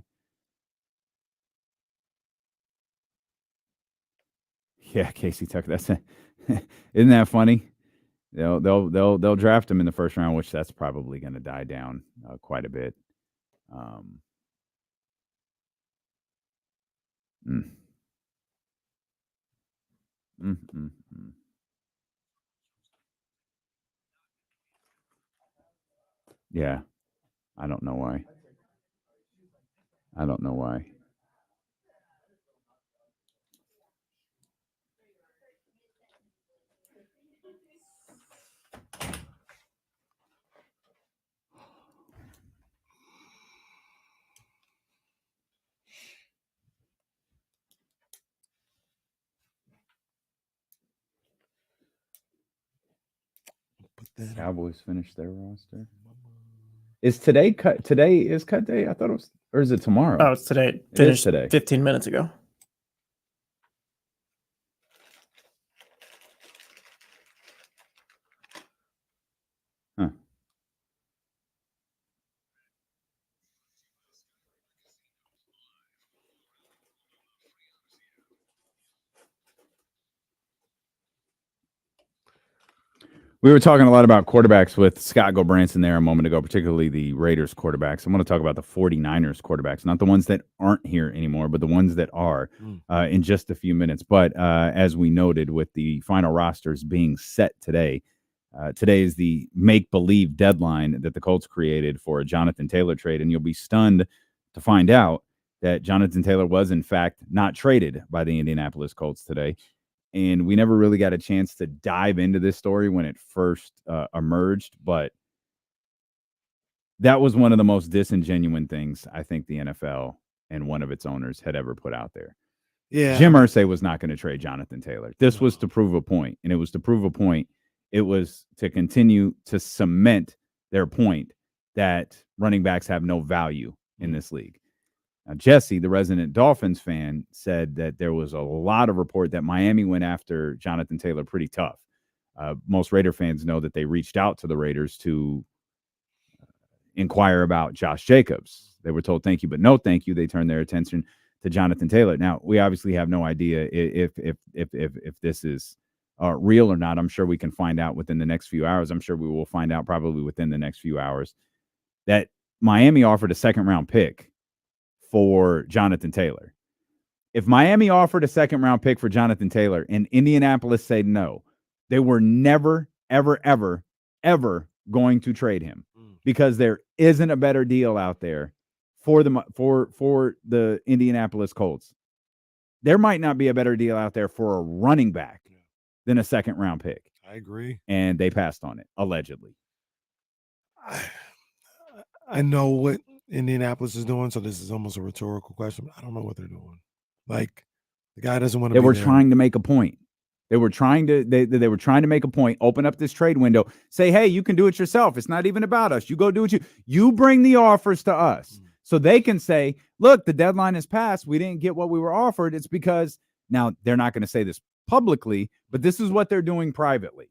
Yeah, Casey Tucker. Isn't that funny? They'll draft him in the first round, which that's probably going to die down quite a bit. Yeah, I don't know why. Cowboys finished their roster. Is today cut? Today is cut day. I thought it was, or is it tomorrow? Oh, it's today. It is today. 15 minutes ago. Huh. We were talking a lot about quarterbacks with Scott Gulbransen there a moment ago, particularly the Raiders quarterbacks. I want to talk about the 49ers quarterbacks, not the ones that aren't here anymore, but the ones that are in just a few minutes. But as we noted, with the final rosters being set today, today is the make-believe deadline that the Colts created for a Jonathan Taylor trade, and you'll be stunned to find out that Jonathan Taylor was, in fact, not traded by the Indianapolis Colts today. And we never really got a chance to dive into this story when it first emerged, but that was one of the most disingenuous things I think the NFL and one of its owners had ever put out there. Yeah. Jim Irsay was not going to trade Jonathan Taylor. This was to prove a point, and it was to prove a point. It was to continue to cement their point that running backs have no value in this league. Now, Jesse, the resident Dolphins fan, said that there was a lot of report that Miami went after Jonathan Taylor pretty tough. Most Raider fans know that they reached out to the Raiders to inquire about Josh Jacobs. They were told thank you, but no thank you. They turned their attention to Jonathan Taylor. Now, we obviously have no idea if this is real or not. I'm sure we can find out within the next few hours. I'm sure we will find out probably within the next few hours that Miami offered a second-round pick for Jonathan Taylor. If Miami offered a second-round pick for Jonathan Taylor and Indianapolis said no, they were never, ever, ever, ever going to trade him because there isn't a better deal out there for the Indianapolis Colts. There might not be a better deal out there for a running back than a second-round pick. I agree. And they passed on it, allegedly. I know what Indianapolis is doing, so this is almost a rhetorical question. But I don't know what they're doing. Like, the guy doesn't want to. They were trying to make a point. They were trying to. They were trying to make a point. Open up this trade window. Say, hey, you can do it yourself. It's not even about us. You go do it. You bring the offers to us, so they can say, look, the deadline is passed. We didn't get what we were offered. It's because now they're not going to say this publicly, but this is what they're doing privately.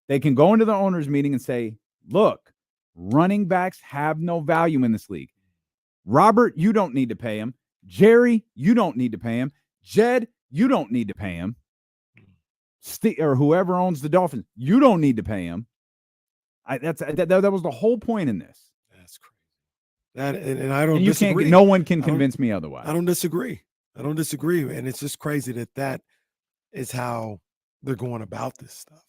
They can go into the owners' meeting and say, look, running backs have no value in this league. Robert, you don't need to pay him. Jerry, you don't need to pay him. Jed, you don't need to pay him. Or whoever owns the Dolphins, you don't need to pay him. That was the whole point in this. That's crazy. And I don't. And you disagree. can't. No one can convince me otherwise. I don't disagree. And it's just crazy that is how they're going about this stuff.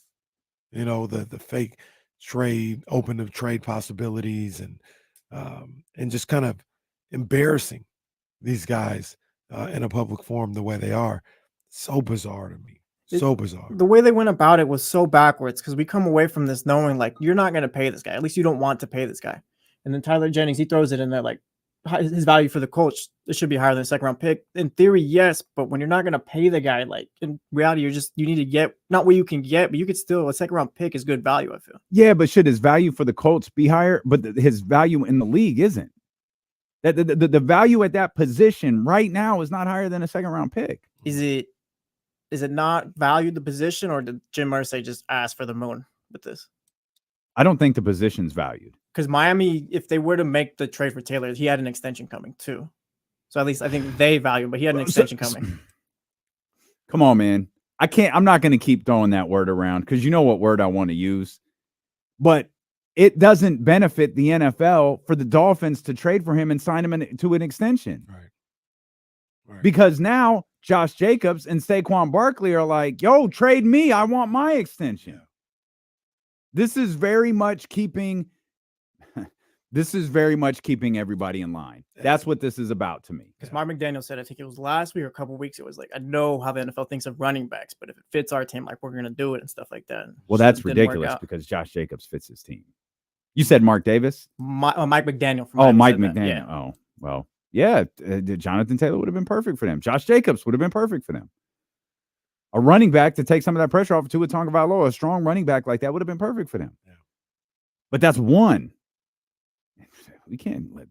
You know, the fake trade, open to trade possibilities, and just kind of embarrassing these guys in a public forum the way they are. So bizarre to me. So bizarre. The way they went about it was so backwards because we come away from this knowing like you're not going to pay this guy. At least you don't want to pay this guy. And then Tyler Jennings, he throws it in there like his value for the coach, it should be higher than a second round pick. In theory, yes, but when you're not going to pay the guy, like in reality, you need to get not what you can get, but you could still a second round pick is good value. I feel. Yeah, but should his value for the Colts be higher? But his value in the league isn't. That the value at that position right now is not higher than a second round pick. Is it not valued the position, or did Jim Irsay just ask for the moon with this? I don't think the position's valued. Because Miami, if they were to make the trade for Taylor, he had an extension coming too. So at least I think they value him, but he had an extension coming. Come on, man. I'm not going to keep throwing that word around because you know what word I want to use. But it doesn't benefit the NFL for the Dolphins to trade for him and sign him to an extension. Right. Because now Josh Jacobs and Saquon Barkley are like, yo, trade me. I want my extension. Yeah. This is very much keeping everybody in line. That's what this is about to me. Because Mark McDaniel said, I think it was last week or a couple of weeks, it was like, I know how the NFL thinks of running backs, but if it fits our team, like we're going to do it and stuff like that. Well, that's ridiculous because Josh Jacobs fits his team. You said Mark Davis? Mike McDaniel. Mike McDaniel. Yeah. Oh, well, yeah. Jonathan Taylor would have been perfect for them. Josh Jacobs would have been perfect for them. A running back to take some of that pressure off of Tua Tagovailoa, a strong running back like that would have been perfect for them. Yeah. But that's one. You're going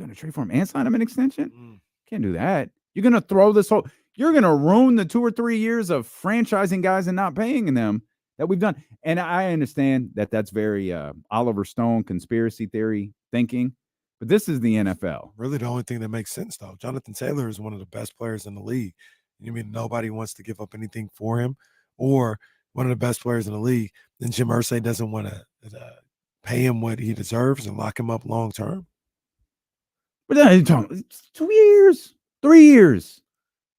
to trade for him and sign him an extension? Can't do that. You're going to you're going to ruin the 2 or 3 years of franchising guys and not paying them that we've done. And I understand that that's very Oliver Stone conspiracy theory thinking, but this is the NFL. Really the only thing that makes sense, though. Jonathan Taylor is one of the best players in the league. You mean nobody wants to give up anything for him? Or one of the best players in the league, then Jim Irsay doesn't want to pay him what he deserves and lock him up long term. But then you're talking 2 years, 3 years.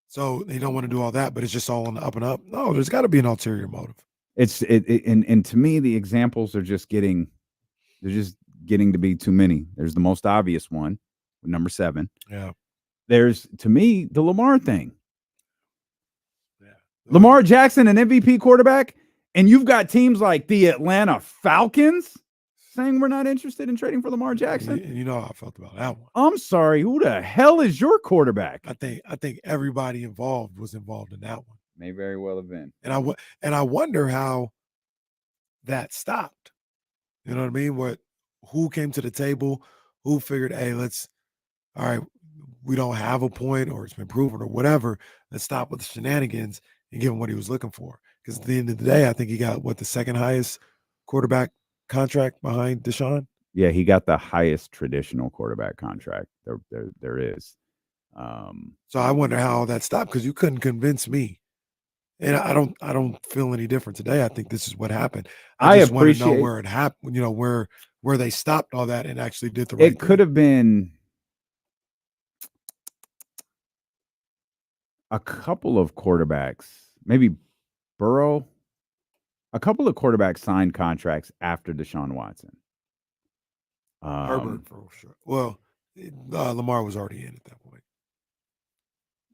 So they don't want to do all that, but it's just all on the up and up. No, there's got to be an ulterior motive. And to me, the examples are just getting to be too many. There's the most obvious one, number 7. Yeah. There's, to me, the Lamar thing. Yeah. Lamar Jackson, an MVP quarterback, and you've got teams like the Atlanta Falcons saying we're not interested in trading for Lamar Jackson. And you know how I felt about that one. I'm sorry, who the hell is your quarterback? I think everybody involved was involved in that one. May very well have been. And I wonder how that stopped. You know what I mean? Who came to the table? Who figured, hey, all right, we don't have a point, or it's been proven, or whatever. Let's stop with the shenanigans and give him what he was looking for. Because at the end of the day, I think he got the second highest quarterback contract behind Deshaun. Yeah, he got the highest traditional quarterback contract there is. So I wonder how that stopped, because you couldn't convince me. And I don't feel any different today. I think this is what happened. I just want to know where it happened, where they stopped all that and actually did the right thing. It could have been a couple of quarterbacks, maybe Burrow, a couple of quarterbacks signed contracts after Deshaun Watson. Herbert, for sure. Well, Lamar was already in at that point.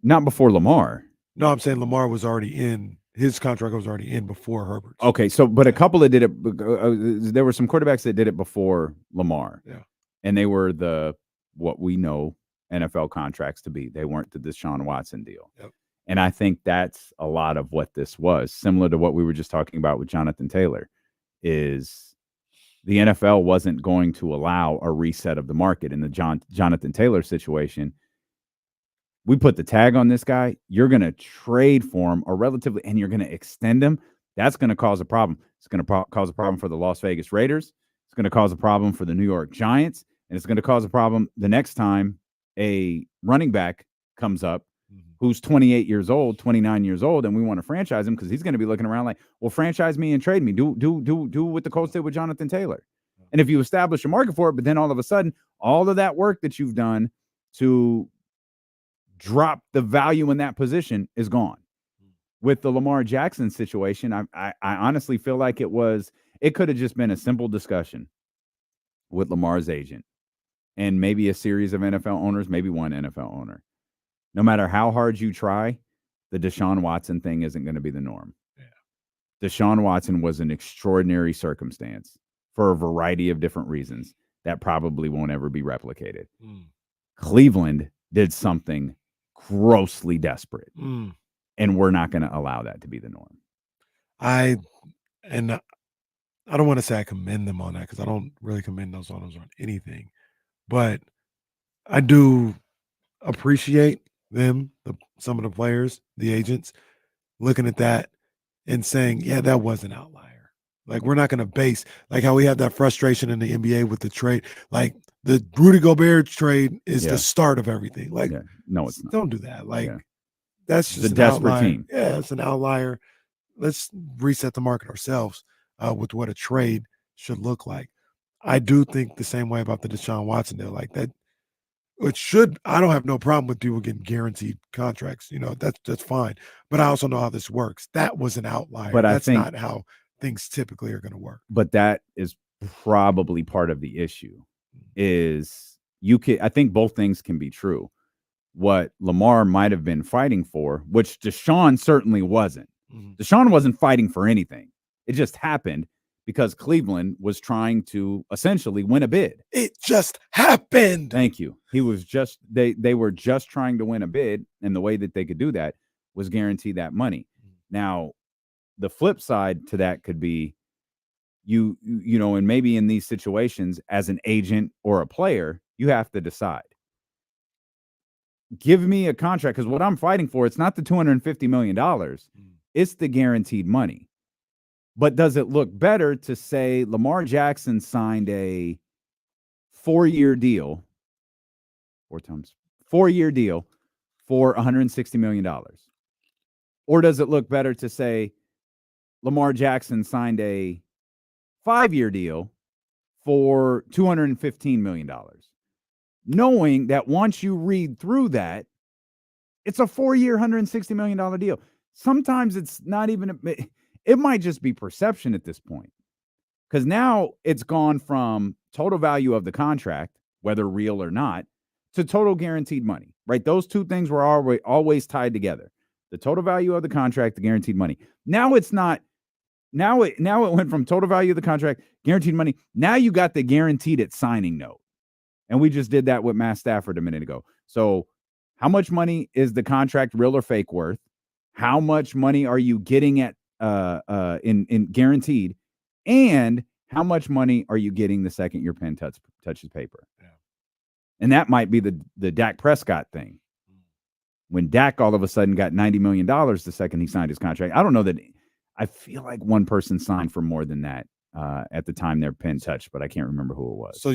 Not before Lamar. No, I'm saying Lamar was already in. His contract was already in before Herbert. Okay, so but a couple that did it. There were some quarterbacks that did it before Lamar. Yeah, and they were what we know NFL contracts to be. They weren't the Deshaun Watson deal. Yep. And I think that's a lot of what this was, similar to what we were just talking about with Jonathan Taylor, is the NFL wasn't going to allow a reset of the market. In the Jonathan Taylor situation, we put the tag on this guy, you're going to trade for him, and you're going to extend him. That's going to cause a problem. It's going to cause a problem for the Las Vegas Raiders. It's going to cause a problem for the New York Giants. And it's going to cause a problem the next time a running back comes up who's 28 years old, 29 years old, and we want to franchise him, because he's going to be looking around like, well, franchise me and trade me. Do what the Colts did with Jonathan Taylor. And if you establish a market for it, but then all of a sudden, all of that work that you've done to drop the value in that position is gone. With the Lamar Jackson situation, I honestly feel like it could have just been a simple discussion with Lamar's agent and maybe a series of NFL owners, maybe one NFL owner. No matter how hard you try, the Deshaun Watson thing isn't going to be the norm. Yeah. Deshaun Watson was an extraordinary circumstance for a variety of different reasons that probably won't ever be replicated. Cleveland did something grossly desperate, and we're not going to allow that to be the norm. I don't want to say I commend them on that, because I don't really commend those owners on anything, but I do appreciate them, some of the players, the agents, looking at that and saying, yeah, that was an outlier. Like, we're not going to base, like how we have that frustration in the NBA with the trade. Like, the Rudy Gobert trade is the start of everything. Like, no, it's not. Don't do that. Like, that's just a desperate team. Yeah, it's an outlier. Let's reset the market ourselves with what a trade should look like. I do think the same way about the Deshaun Watson deal. Like that, I don't have no problem with people getting guaranteed contracts. That's fine. But I also know how this works. That was an outlier. But that's not how things typically are going to work. But that is probably part of the issue. I think both things can be true. What Lamar might have been fighting for, which Deshaun certainly wasn't. Deshaun wasn't fighting for anything. It just happened because Cleveland was trying to essentially win a bid. It just happened. Thank you. He was they were just trying to win a bid, and the way that they could do that was guarantee that money. Now, the flip side to that could be and maybe in these situations as an agent or a player, you have to decide. Give me a contract, because what I'm fighting for, it's not the $250 million. It's the guaranteed money. But does it look better to say Lamar Jackson signed a 4-year deal, 4-year deal for $160 million? Or does it look better to say Lamar Jackson signed a 5-year deal for $215 million, knowing that once you read through that, it's a 4-year, $160 million deal. Sometimes it's not even, it might just be perception at this point. Because now it's gone from total value of the contract, whether real or not, to total guaranteed money, right? Those two things were always tied together. The total value of the contract, the guaranteed money. Now it's not. Now it went from total value of the contract, guaranteed money. Now you got the guaranteed at signing note. And we just did that with Matt Stafford a minute ago. So how much money is the contract, real or fake, worth? How much money are you getting at in guaranteed? And how much money are you getting the second your pen touches paper? Yeah. And that might be the Dak Prescott thing. When Dak all of a sudden got $90 million the second he signed his contract. I don't know that. I feel like one person signed for more than that at the time their pen touched, but I can't remember who it was. So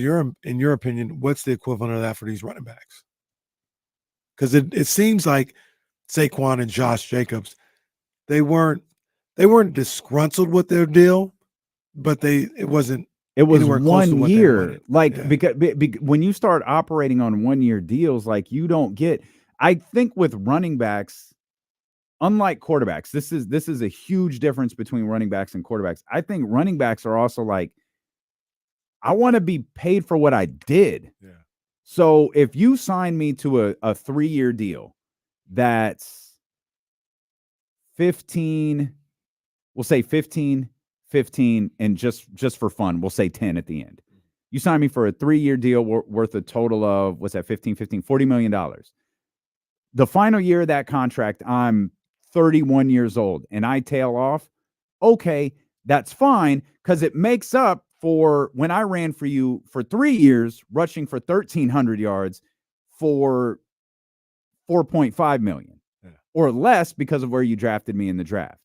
in your opinion, what's the equivalent of that for these running backs? Because it seems like Saquon and Josh Jacobs, they weren't disgruntled with their deal, but it was 1 year. Like, because when you start operating on 1 year deals, like you don't get. I think with running backs, unlike quarterbacks, this is a huge difference between running backs and quarterbacks. I think running backs are also like, I want to be paid for what I did. Yeah. So if you sign me to a 3-year deal that's 15, we'll say 15, and just for fun, we'll say 10 at the end. You sign me for a 3-year deal worth a total of, what's that, $40 million. The final year of that contract, I'm 31 years old and I tail off. Okay, that's fine, because it makes up for when I ran for you for 3 years, rushing for 1,300 yards for $4.5 million or less because of where you drafted me in the draft.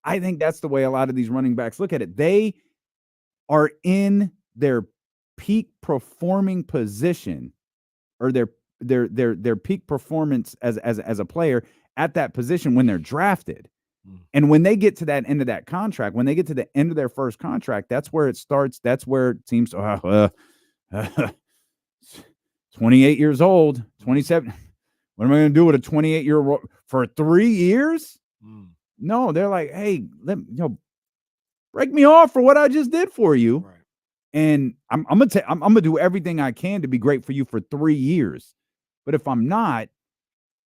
I think that's the way a lot of these running backs look at it. They are in their peak performing position, or their peak performance as a player at that position when they're drafted. And when they get to that end of that contract, when they get to the end of their first contract, that's where it starts. That's where it seems 28 years old, 27. What am I going to do with a 28-year-old for 3 years? No, they're like, hey, break me off for what I just did for you. Right. And I'm gonna do everything I can to be great for you for 3 years. But if I'm not,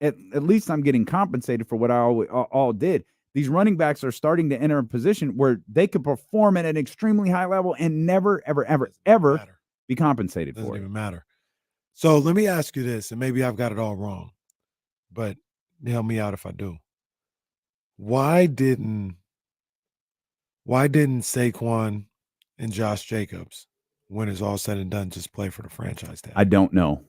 at least I'm getting compensated for what I all did. These running backs are starting to enter a position where they could perform at an extremely high level and never, ever be compensated for it. Doesn't even matter. So let me ask you this, and maybe I've got it all wrong, but help me out if I do. Why didn't Saquon and Josh Jacobs, when it's all said and done, just play for the franchise tag? I don't know.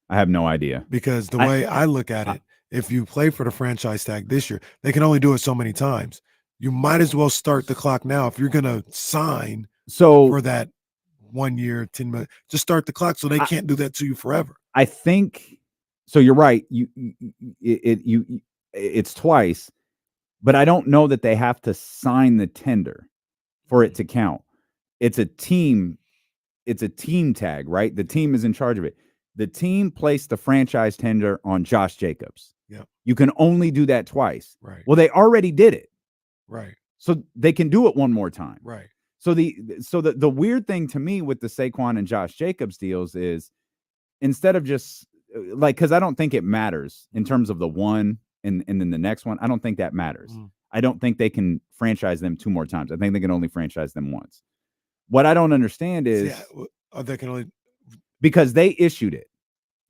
I have no idea. Because the way I look at it, if you play for the franchise tag this year, they can only do it so many times. You might as well start the clock now. If you're going to sign for that 1 year, 10 million, just start the clock so they can't do that to you forever. I think so. You're right. It's twice, but I don't know that they have to sign the tender for it to count. It's a team tag, right? The team is in charge of it. The team placed the franchise tender on Josh Jacobs. Yeah. You can only do that twice. Right. Well, they already did it. Right. So they can do it one more time. Right. So the weird thing to me with the Saquon and Josh Jacobs deals is, instead of just like, because I don't think it matters in terms of the one and then the next one. I don't think that matters. I don't think they can franchise them 2 more times. I think they can only franchise them once. What I don't understand is they can only, because they issued it.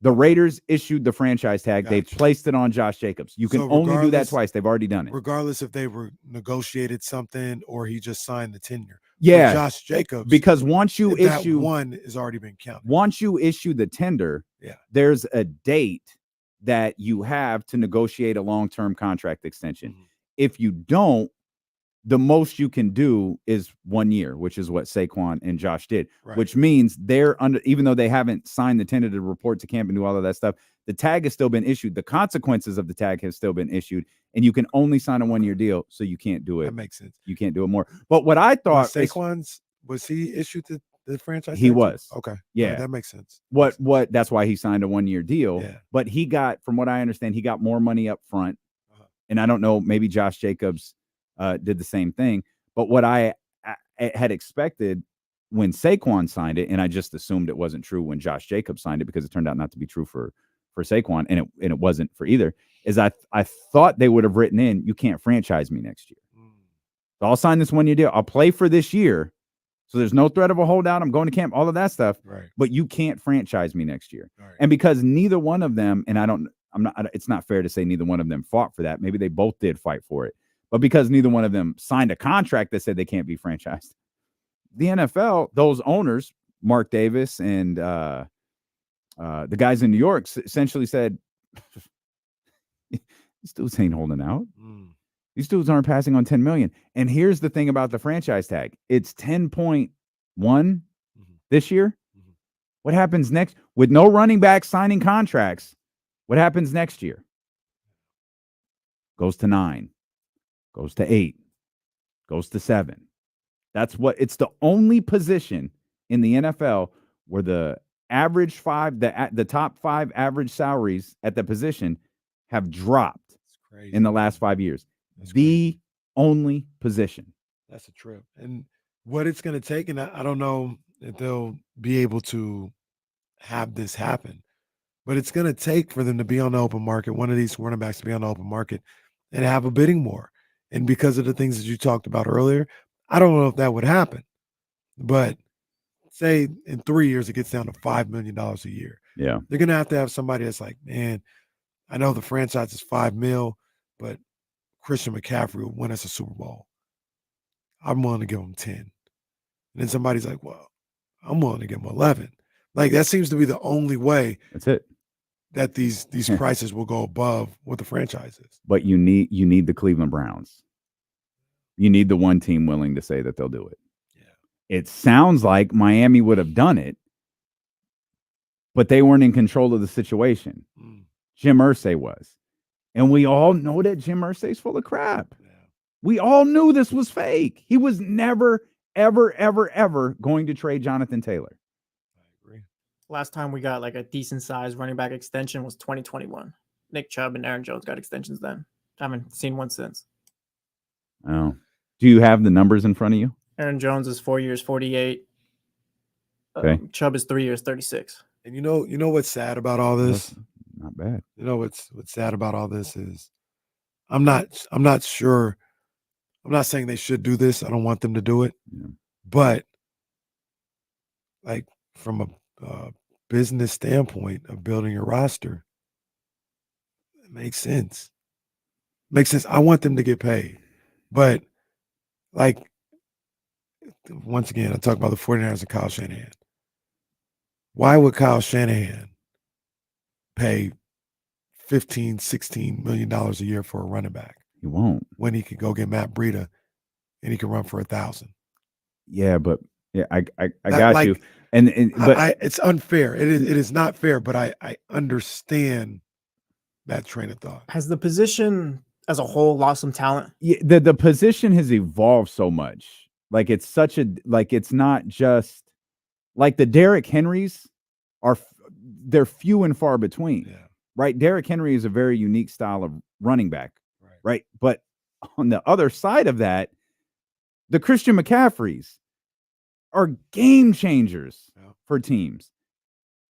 The Raiders issued the franchise tag. Gotcha. They placed it on Josh Jacobs. You can only do that twice. They've already done it. Regardless if they were negotiated something or he just signed the tenure. Yeah. With Josh Jacobs. Because once you issue, that one has already been counted. Once you issue the tender, there's a date that you have to negotiate a long-term contract extension. If you don't, the most you can do is 1 year, which is what Saquon and Josh did, which means they're under, even though they haven't signed the tender to report to camp and do all of that stuff, The tag has still been issued. The consequences of the tag have still been issued, and you can only sign a 1-year deal, so you can't do it. That makes sense. You can't do it more. But what I thought Saquon's was he issued the franchise? He tag too? was. Okay. Yeah. Right, that makes sense. What that's why he signed a 1-year deal. Yeah. But he got, from what I understand, he got more money up front. And I don't know, maybe Josh Jacobs did the same thing. But what I had expected when Saquon signed it, and I just assumed it wasn't true when Josh Jacobs signed it, because it turned out not to be true for Saquon, and it wasn't for either, is I thought they would have written in, you can't franchise me next year. So I'll sign this 1-year deal. I'll play for this year. So there's no threat of a holdout. I'm going to camp, all of that stuff. Right. But you can't franchise me next year. Right. And because neither one of them, and it's not fair to say neither one of them fought for that. Maybe they both did fight for it. But because neither one of them signed a contract that said they can't be franchised, the NFL, those owners, Mark Davis and the guys in New York, essentially said, these dudes ain't holding out. These dudes aren't passing on $10 million. And here's the thing about the franchise tag. It's 10.1 this year. What happens next? With no running back signing contracts, what happens next year? Goes to 9, goes to 8, goes to 7. It's the only position in the NFL where the average the top 5 average salaries at the position have dropped in the last 5 years. The only position. That's a trip. And what it's going to take, and I don't know if they'll be able to have this happen, but it's going to take for them to be on the open market, one of these running backs to be on the open market and have a bidding war. And because of the things that you talked about earlier, I don't know if that would happen. But say in 3 years, it gets down to $5 million a year. Yeah. They're going to have somebody that's like, man, I know the franchise is $5 million, but Christian McCaffrey will win us a Super Bowl. I'm willing to give him 10. And then somebody's like, well, I'm willing to give him 11. Like, that seems to be the only way. That's it. That these prices will go above what the franchise is. But you need the Cleveland Browns. You need the one team willing to say that they'll do it. Yeah. It sounds like Miami would have done it, but they weren't in control of the situation. Jim Irsay was. And we all know that Jim Irsay's full of crap. Yeah. We all knew this was fake. He was never, ever, ever, ever going to trade Jonathan Taylor. I agree. Last time we got like a decent sized running back extension was 2021. Nick Chubb and Aaron Jones got extensions then. I haven't seen one since. Oh. Do you have the numbers in front of you? Aaron Jones is 4 years, 48. Okay. Chubb is 3 years, 36. And you know what's sad about all this? That's not bad. You know what's sad about all this is I'm not sure. I'm not saying they should do this. I don't want them to do it. Yeah. But like from a business standpoint of building a roster, it makes sense. Makes sense. I want them to get paid. But like, once again, I talk about the 49ers and Kyle Shanahan. Why would Kyle Shanahan pay $15, $16 million a year for a running back? He won't. When he could go get Matt Breida and he can run for 1,000. Yeah, but yeah, I got like, you. But it's unfair. It is not fair, but I understand that train of thought. Has the position as a whole lost some talent? Yeah, the position has evolved so much. Like it's not just like the Derrick Henrys they're few and far between. Yeah. Right? Derrick Henry is a very unique style of running back. Right. But on the other side of that, the Christian McCaffreys are game changers for teams.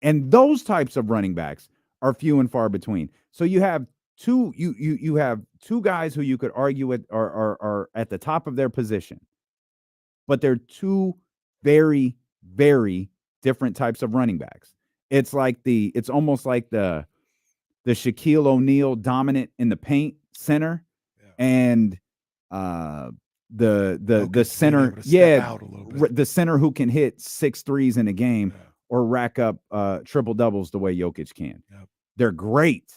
And those types of running backs are few and far between. So you have you have two guys who you could argue are at the top of their position. But they're two very, very different types of running backs. It's almost like the Shaquille O'Neal dominant in the paint center, and the center, the center who can hit 6 threes in a game or rack up triple doubles the way Jokic can. Yep. They're great.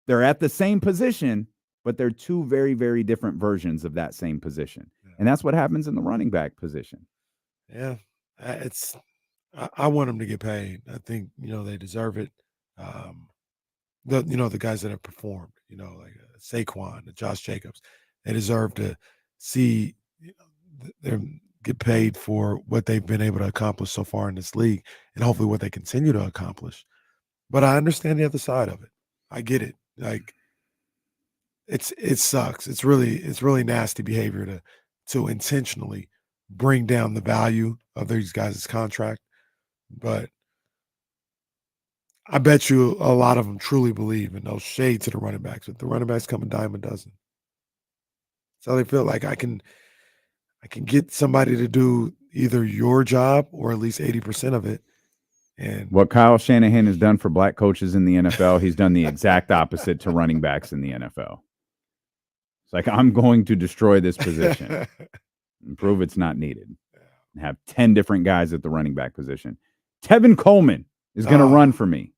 They're at the same position, but they're two very, very different versions of that same position. Yeah. And that's what happens in the running back position. Yeah, I want them to get paid. I think, they deserve it. the guys that have performed, like Saquon, Josh Jacobs, they deserve to see them get paid for what they've been able to accomplish so far in this league, and hopefully what they continue to accomplish. But I understand the other side of it. I get it. Like it sucks. It's really nasty behavior to intentionally bring down the value of these guys' contract. But I bet you a lot of them truly believe in those shades to the running backs. But the running backs come a dime a dozen. So they feel like I can get somebody to do either your job or at least 80% of it. And what Kyle Shanahan has done for black coaches in the NFL, he's done the exact opposite to running backs in the NFL. It's like, I'm going to destroy this position and prove it's not needed. And have 10 different guys at the running back position. Tevin Coleman is going to run for me,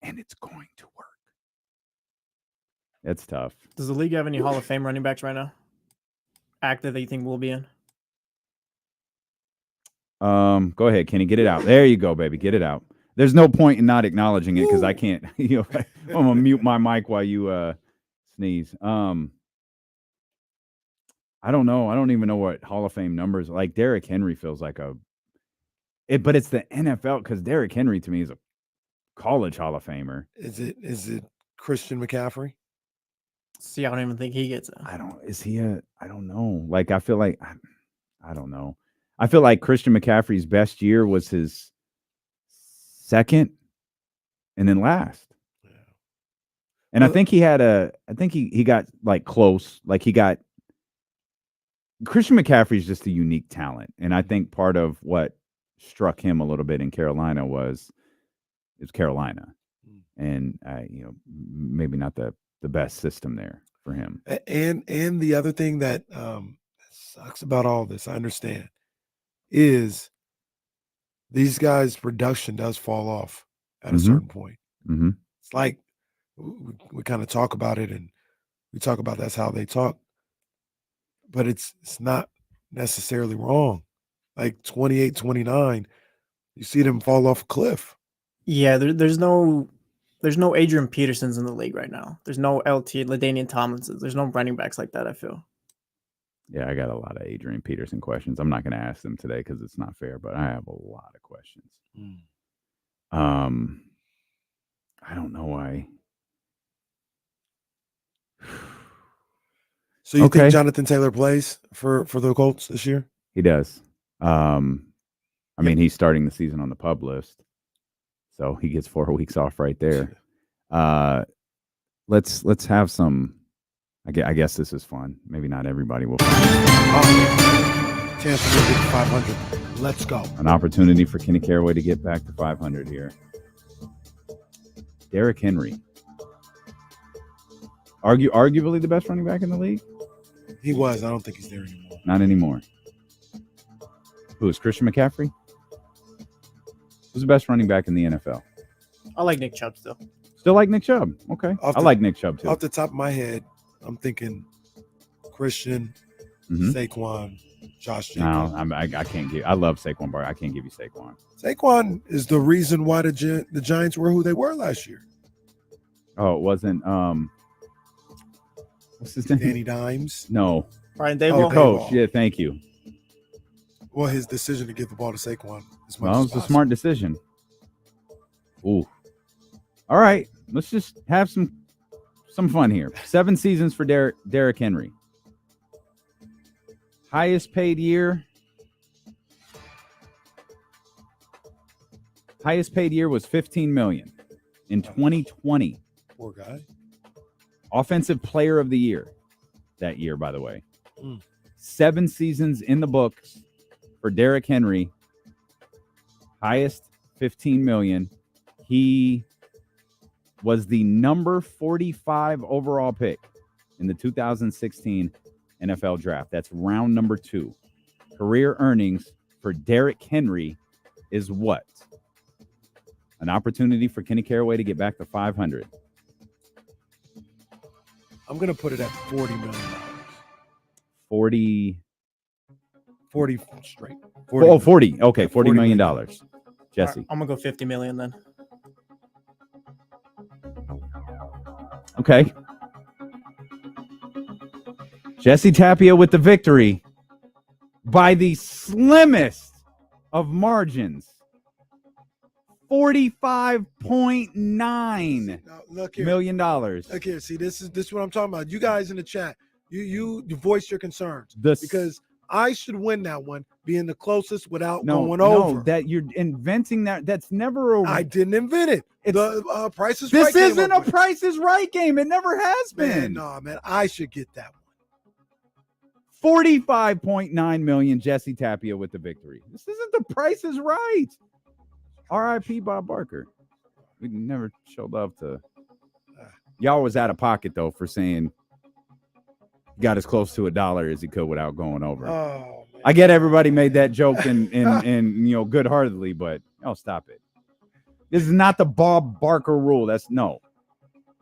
and it's going to work. It's tough. Does the league have any Hall of Fame running backs right now? Active that you think will be in? Go ahead, Kenny. Get it out. There you go, baby. Get it out. There's no point in not acknowledging it because I can't. I'm gonna mute my mic while you sneeze. I don't know. I don't even know what Hall of Fame numbers. Like Derrick Henry feels like but it's the NFL because Derrick Henry to me is a college Hall of Famer. Is it Christian McCaffrey? See, I don't even think he gets it. I don't know. Like I feel like I don't know. I feel like Christian McCaffrey's best year was his second and then last. Yeah. And I think he got like close. Like Christian McCaffrey is just a unique talent. And I think part of what struck him a little bit in Carolina was Carolina. And maybe not the best system there for him. And the other thing that sucks about all this, I understand, is these guys' production does fall off at a certain point. Mm-hmm. It's like we kind of talk about it, and we talk about that's how they talk, but it's not necessarily wrong. Like 28, 29, you see them fall off a cliff. Yeah, there's no Adrian Petersons in the league right now. There's no LT, LaDainian Tomlinsons. There's no running backs like that, I feel. Yeah, I got a lot of Adrian Peterson questions. I'm not going to ask them today because it's not fair, but I have a lot of questions. I don't know why. So you think Jonathan Taylor plays for the Colts this year? He does. I mean, he's starting the season on the PUP list, so he gets 4 weeks off right there. Let's have some. I guess this is fun. Maybe not everybody will find it. Chance to get 500. Let's go. An opportunity for Kenny Caraway to get back to 500 here. Derrick Henry. Arguably the best running back in the league? He was. I don't think he's there anymore. Not anymore. Who is Christian McCaffrey? Who's the best running back in the NFL? I like Nick Chubb still. Still like Nick Chubb. Okay. I like Nick Chubb too. Off the top of my head, I'm thinking Christian, Saquon, Josh Jacobs. No, I can't give. I love Saquon Barkley. I can't give you Saquon. Saquon is the reason why the Giants were who they were last year. Oh, it wasn't. What's his name? Danny Dimes. No. Brian Daboll. Oh, coach. Yeah, thank you. Well, his decision to give the ball to Saquon it was a smart decision. Ooh. All right. Let's just have some fun here. 7 seasons for Derrick Henry. Highest paid year. Highest paid year was $15 million in 2020. Poor guy. Offensive player of the year that year, by the way. 7 seasons in the books for Derrick Henry. Highest $15 million. He was the number 45 overall pick in the 2016 NFL draft. That's round number 2. Career earnings for Derrick Henry is what? An opportunity for Kenny Caraway to get back to 500. I'm going to put it at $40 million. 40 straight. 40. Oh, 40. Okay, $40 million. Jesse. I'm going to go $50 million then. Okay. Jesse Tapia with the victory by the slimmest of margins. $45.9 million. Look here, see, this is what I'm talking about. You guys in the chat, you voice your concerns because I should win that one, being the closest without going over. No, that you're inventing that. That's never I didn't invent it. The Price is This Right. isn't a Price is Right game. It never has been. Man, I should get that one. $45.9 million. Jesse Tapia with the victory. This isn't the Price is Right. R.I.P. Bob Barker. We never showed love to. Y'all was out of pocket though for saying got as close to $1 as he could without going over. Oh, man. I get everybody made that joke and good-heartedly, but stop it. This is not the Bob Barker rule. That's no.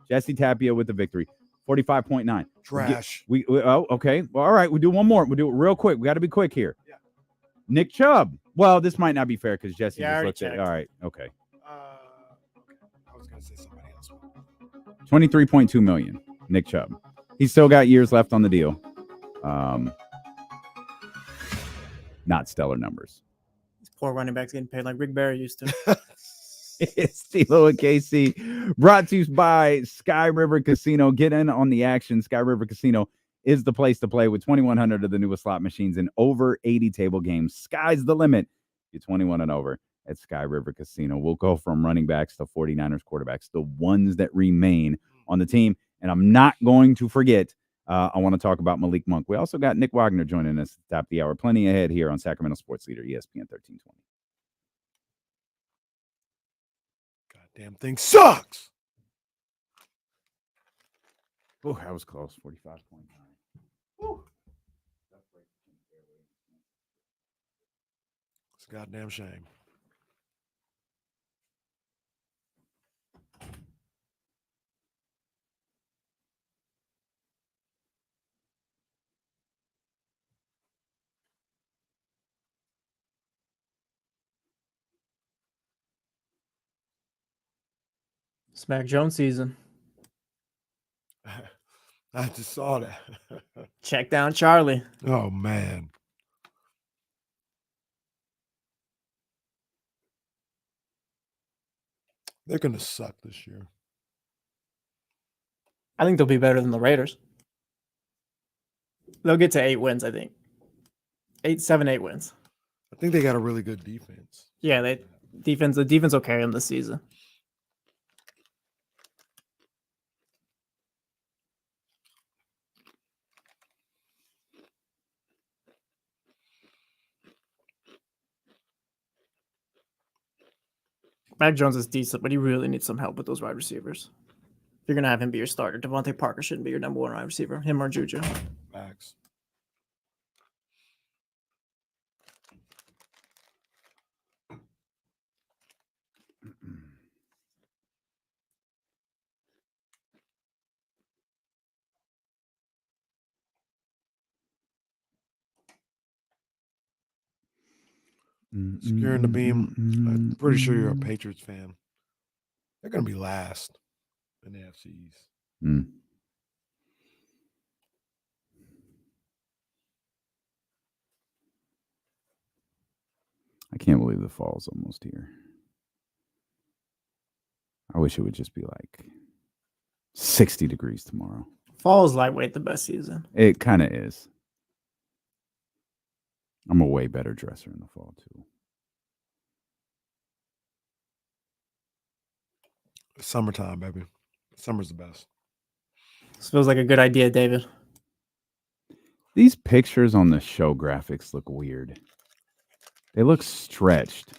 Jesse Tapia with the victory. 45.9. Trash. Okay. Well, all right. We'll do one more. We'll do it real quick. We got to be quick here. Yeah. Nick Chubb. Well, this might not be fair because Jesse just looked checked. at it. All right. Okay. Okay. I was gonna say somebody else. 23.2 million. Nick Chubb. He's still got years left on the deal. Not stellar numbers. These poor running backs getting paid like Rick Barry used to. It's T-Lo and KC, brought to you by Sky River Casino. Get in on the action. Sky River Casino is the place to play with 2,100 of the newest slot machines and over 80 table games. Sky's the limit. You're 21 and over at Sky River Casino. We'll go from running backs to 49ers quarterbacks, the ones that remain on the team. And I'm not going to forget, I want to talk about Malik Monk. We also got Nick Wagoner joining us at the top of the hour. Plenty ahead here on Sacramento Sports Leader, ESPN 1320. Damn thing sucks. Oh, that was close. 45.9. It's a goddamn shame. Smack Jones season. I just saw that. Check down Charlie. Oh, man. They're going to suck this year. I think they'll be better than the Raiders. They'll get to 8 wins, I think. 8 wins. I think they got a really good defense. Yeah, the defense will carry them this season. Mac Jones is decent, but he really needs some help with those wide receivers. If you're going to have him be your starter, Devontae Parker shouldn't be your number one wide receiver. Him or Juju. Max. Securing the beam. I'm pretty sure you're a Patriots fan. They're going to be last in the NFC East. I can't believe the fall's almost here. I wish it would just be like 60 degrees tomorrow. Fall is lightweight the best season. It kind of is. I'm a way better dresser in the fall, too. Summertime, baby. Summer's the best. This feels like a good idea, David. These pictures on the show graphics look weird. They look stretched.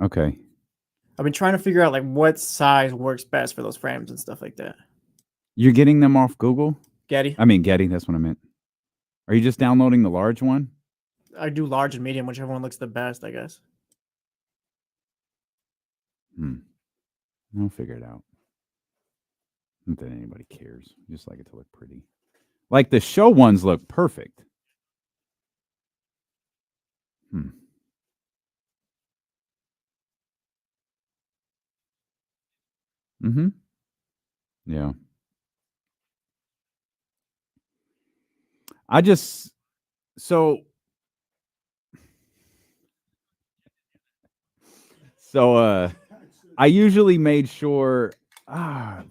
Okay. I've been trying to figure out like what size works best for those frames and stuff like that. You're getting them off Google? Getty. Getty, that's what I meant. Are you just downloading the large one? I do large and medium, whichever one looks the best, I guess. I'll figure it out. Not that anybody cares. I just like it to look pretty. Like the show ones look perfect. Mm-hmm. Yeah. I just so I usually made sure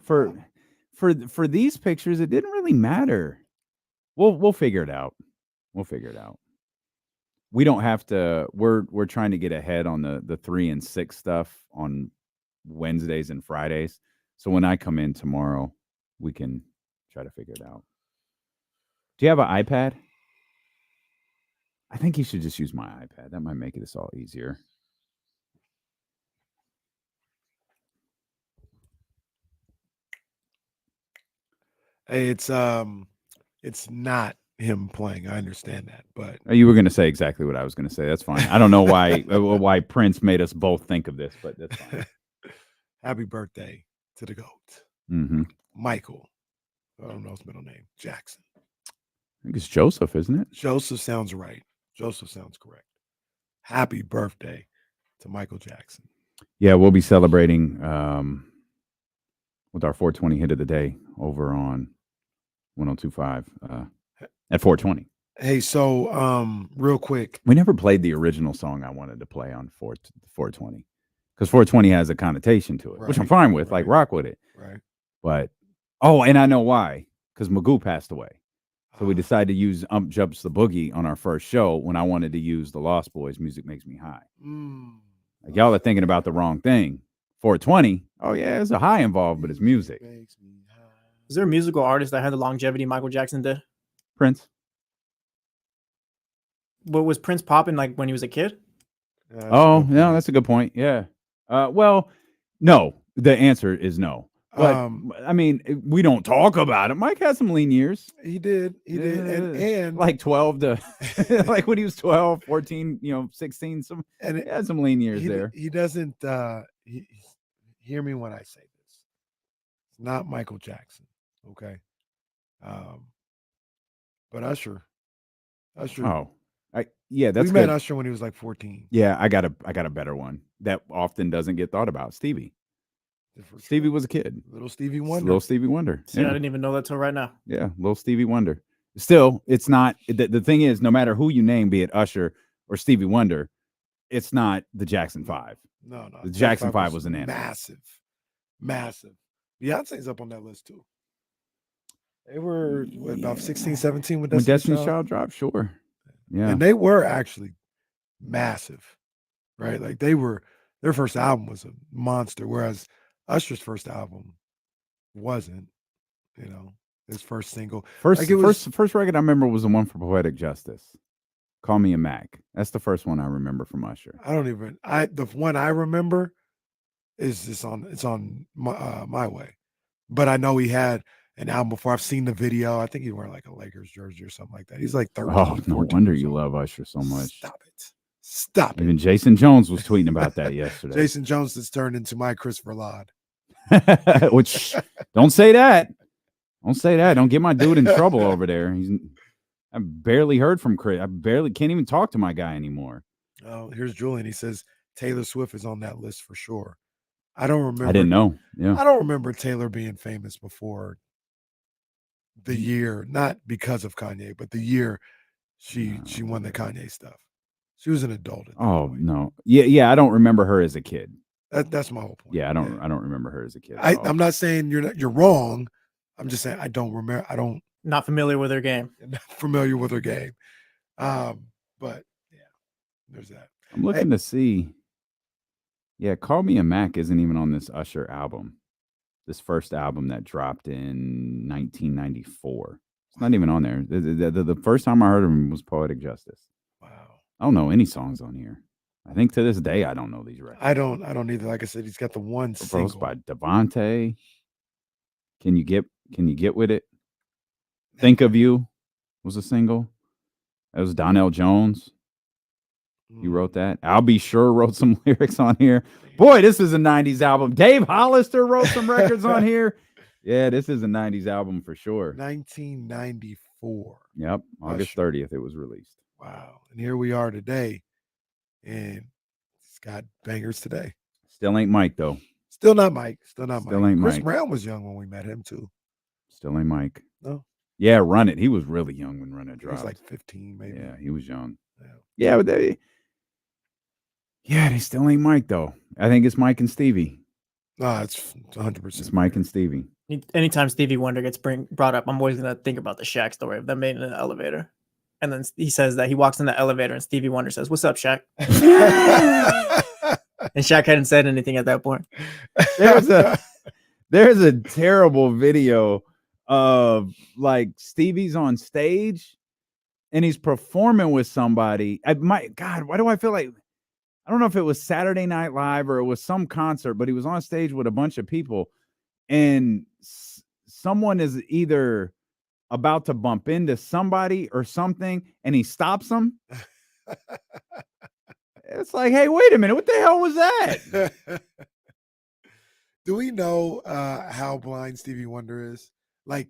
for these pictures it didn't really matter. We'll figure it out. We'll figure it out. We don't have to. We're trying to get ahead on the 3 and 6 stuff on Wednesdays and Fridays. So when I come in tomorrow, we can try to figure it out. Do you have an iPad? I think you should just use my iPad. That might make this all easier. Hey, it's not him playing. I understand that, but You were going to say exactly what I was going to say. That's fine. I don't know why Prince made us both think of this, but that's fine. happy birthday to the GOAT, Mm-hmm. Michael. I don't know his middle name. Jackson. I think it's Joseph, isn't it? Joseph sounds right. Joseph sounds correct. Happy birthday to Michael Jackson. Yeah, we'll be celebrating with our 420 hit of the day over on 102.5 at 420. Hey, so real quick, We never played the original song I wanted to play on 420 because 420 has a connotation to it, which I'm Right, fine with. Like, right. rock with it. right? But and I know why, because Magoo passed away. So we decided to use Jumps the Boogie on our first show when I wanted to use the Lost Boys, Music Makes Me High. Like, y'all are thinking about the wrong thing. 420, oh yeah, there's a high involved, but it's music. Is there a musical artist that had the longevity Michael Jackson did? Prince. What was Prince popping like when he was a kid? Oh, no, that's a good point. Yeah. Well, no. The answer is no. But I mean, we don't talk about it. Mike had some lean years. He did. And like 12 to like when he was 12, 14, 16, he had some lean years there. He doesn't hear me when I say this. It's not Michael Jackson, okay? But Usher. Oh. That's we good. met Usher when he was like 14. Yeah, I got a better one that often doesn't get thought about. Stevie. Stevie was a kid. Little Stevie Wonder. Little Stevie Wonder. See, I didn't even know that till right now. Yeah, little Stevie Wonder. Still, it's not the thing is, no matter who you name, be it Usher or Stevie Wonder, it's not the Jackson 5. No. The Jackson 5 was an anthem. Massive. Beyonce's up on that list too. They were about 16, 17 when Destiny's Child dropped, sure. Yeah. And they were actually massive, right? Like their first album was a monster, whereas Usher's first album wasn't, his first single. First record I remember was the one for Poetic Justice. Call Me a Mac. That's the first one I remember from Usher. The one I remember is on My Way. But I know he had an album before. I've seen the video. I think he wore like a Lakers jersey or something like that. He's like 13. Oh, no wonder you love Usher so much. Stop it. Even Jason Jones was tweeting about that yesterday. Jason Jones has turned into my Christopher Laud. Which, don't say that. Don't say that. Don't get my dude in trouble over there. I barely heard from Chris. I barely can't even talk to my guy anymore. Oh, here's Julian. He says Taylor Swift is on that list for sure. I don't remember. I didn't know. Yeah. I don't remember Taylor being famous before the year, not because of Kanye, but the year she won the Kanye stuff. She was an adult. Oh no. Yeah. I don't remember her as a kid. That's my whole point. Yeah, I don't remember her as a kid. I'm not saying you're wrong. I'm just saying I don't remember. Not familiar with her game. Not familiar with her game. But yeah, there's that. I'm looking to see. Yeah, Call Me a Mac isn't even on this Usher album. This first album that dropped in 1994. It's not even on there. The first time I heard him was Poetic Justice. Wow. I don't know any songs on here. I think to this day I don't know these records. I don't either. Like I said, he's got the one single by Devontae. Can you get with it? Think of You was a single. That was Donnell Jones. You wrote that. I'll Be Sure wrote some lyrics on here. Boy, this is a 90s album. Dave Hollister wrote some records on here. Yeah, this is a 90s album for sure. 1994. Yep. August 30th it was released. Wow. And here we are today. And it's got bangers today. Still ain't Mike though. Still not Mike. Still not Still Mike. ain't Chris Mike. Brown was young when we met him too. Still ain't Mike. No, Yeah, Run It. He was really young when Run It he dropped. was like 15, maybe. Yeah, he was young. Yeah. Yeah, but they still ain't Mike though. I think it's Mike and Stevie. No, it's 100%. It's Mike and Stevie. Anytime Stevie Wonder gets brought up, I'm always gonna think about the Shaq story of them being in an elevator, and then he says that he walks in the elevator and Stevie Wonder says, "What's up, Shaq?" And Shaq hadn't said anything at that point. There's a terrible video of like Stevie's on stage and he's performing with somebody. God, why do I feel like I don't know if it was Saturday Night Live or it was some concert, but he was on stage with a bunch of people and someone is either about to bump into somebody or something and he stops them. It's like, hey, wait a minute. What the hell was that? Do we know how blind Stevie Wonder is? Like,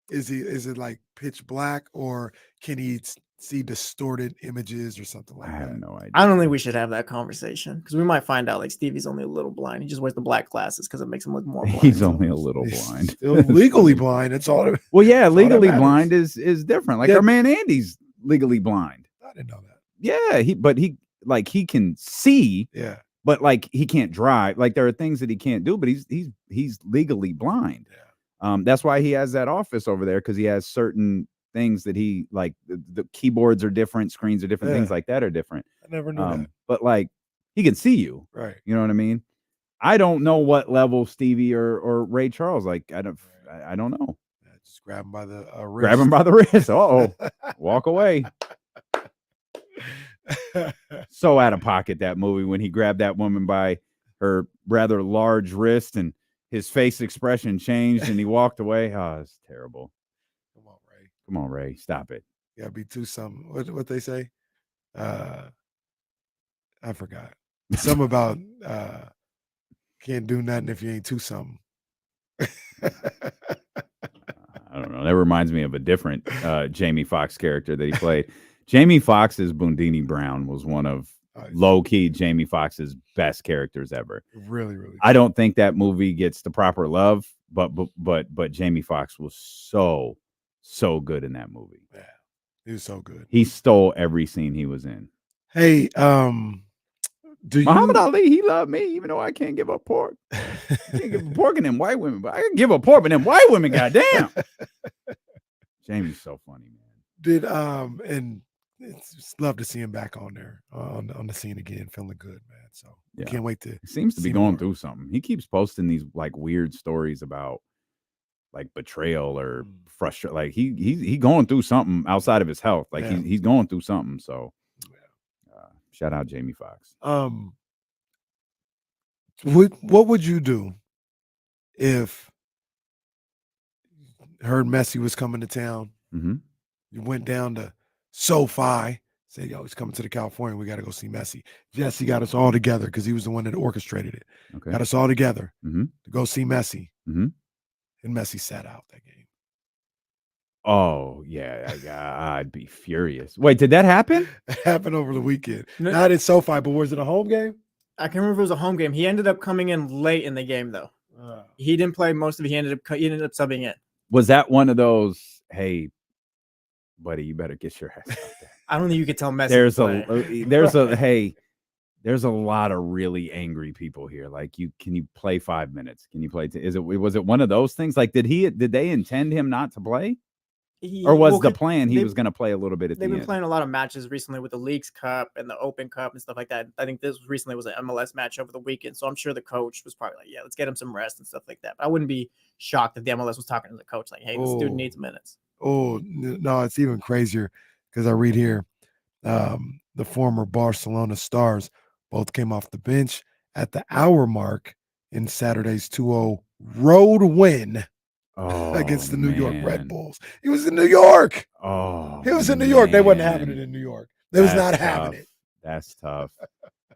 is it like pitch black or can he see distorted images or something like I that? have no idea. I don't think we should have that conversation because we might find out like Stevie's only a little blind. He just wears the black glasses because it makes him look more blind. He's only a little blind. Still legally blind. It's all. Well, yeah, legally matters. blind is different. Like Yeah. our man Andy's legally blind. I didn't know that. Yeah, he can see, Yeah. but like he can't drive. Like there are things that he can't do, but he's legally blind. Yeah. That's why he has that office over there because he has certain things that he like the keyboards are different, screens are different, things Yeah. like that are different. I never knew that. But like he can see you. Right. You know what I mean? I don't know what level Stevie or Ray Charles like. I don't know. Yeah, just grab him by the wrist. Grab him by the wrist. Oh, walk away. So out of pocket that movie when he grabbed that woman by her rather large wrist and his face expression changed and he walked away. Oh, it's terrible. Come on, Ray. Stop it. You gotta be too something. What they say? I forgot. Something about can't do nothing if you ain't too something. I don't know. That reminds me of a different Jamie Foxx character that he played. Jamie Foxx's Boondini Brown was one of low-key Jamie Foxx's best characters ever. Really, really. I don't think that movie gets the proper love, but Jamie Foxx was so good in that movie. Yeah, he was so good. He stole every scene he was in. Hey, do Muhammad you? Ali, he loved me, even though I can't give up pork. I can't give up pork in them white women, but I can give up pork in them white women. Goddamn, Jamie's so funny, man. Did and it's just love to see him back on there on the scene again, feeling good, man. So Yeah. can't wait to. He seems to be see going more. through something. He keeps posting these like weird stories about like betrayal or frustration. Like he going through something outside of his health. Like Yeah. he's going through something. So shout out Jamie Foxx. What would you do if heard Messi was coming to town? Mm-hmm. You went down to SoFi, said, "Yo, he's coming to the California. We got to go see Messi." Jesse got us all together because he was the one that orchestrated it. Okay. Got us all together Mm-hmm. to go see Messi, Mm-hmm. and Messi sat out that game. Oh yeah, I'd be furious. Wait, did that happen? It happened over the weekend. No- Not at SoFi, but was it a home game? I can't remember if it was a home game. He ended up coming in late in the game though. He didn't play most of it. He ended up subbing in. Was that one of those? Hey, buddy, you better get your ass out there. I don't think you could tell Messi. There's a lot of really angry people here. Like, can you play 5 minutes? Can you play? Was it one of those things? Like, did they intend him not to play, or was the plan he was going to play a little bit at the They've end? been playing a lot of matches recently with the Leagues Cup and the Open Cup and stuff like that. I think this recently was an MLS match over the weekend, so I'm sure the coach was probably like, "Yeah, let's get him some rest and stuff like that." But I wouldn't be shocked if the MLS was talking to the coach like, "Hey, this dude needs minutes." Oh no, it's even crazier because I read here the former Barcelona stars both came off the bench at the hour mark in Saturday's 2-0 road win against the New York Red Bulls. He was in New York. Oh, He was in New York. They wasn't having it in New York. They was not having it. That's tough.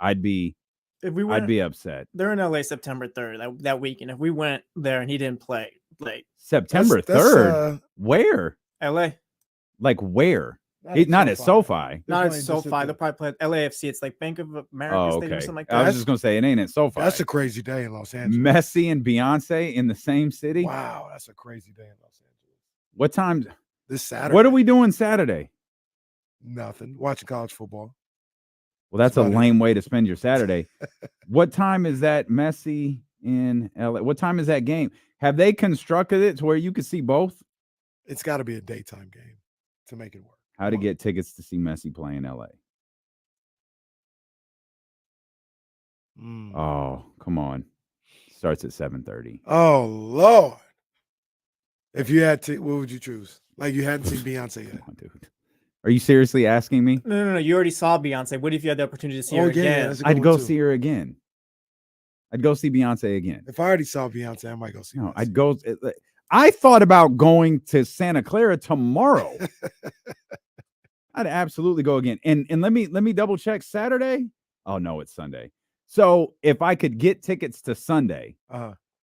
I'd be upset. They're in LA September 3rd that weekend. If we went there and he didn't play, like September That's, 3rd. Where? LA, Like where? Not at SoFi. Not at playing just SoFi. the- They'll probably play at LAFC. It's like Bank of America Oh, Stadium or okay. something like I was that. just gonna say it ain't at SoFi. That's a crazy day in Los Angeles. Messi and Beyonce in the same city. Wow, that's a crazy day in Los Angeles. What time? This Saturday. What are we doing Saturday? Nothing. Watching college football. Well, that's a about it. lame way to spend your Saturday. What time is that Messi in LA? What time is that game? Have they constructed it to where you could see both? It's got to be a daytime game to make it work. How to get tickets to see Messi play in LA? Mm. Oh, come on. Starts at 7:30. Oh Lord! If you had to, what would you choose? Like you hadn't seen Beyonce yet. Come on, dude. Are you seriously asking me? No. You already saw Beyonce. What if you had the opportunity to see Oh, her yeah, again? that's a good I'd one, go too. see her again. I'd go see Beyonce again. If I already saw Beyonce, I might go see. No, Beyonce. I'd go. I thought about going to Santa Clara tomorrow. I'd absolutely go again. And let me double check Saturday. Oh no, it's Sunday. So if I could get tickets to Sunday,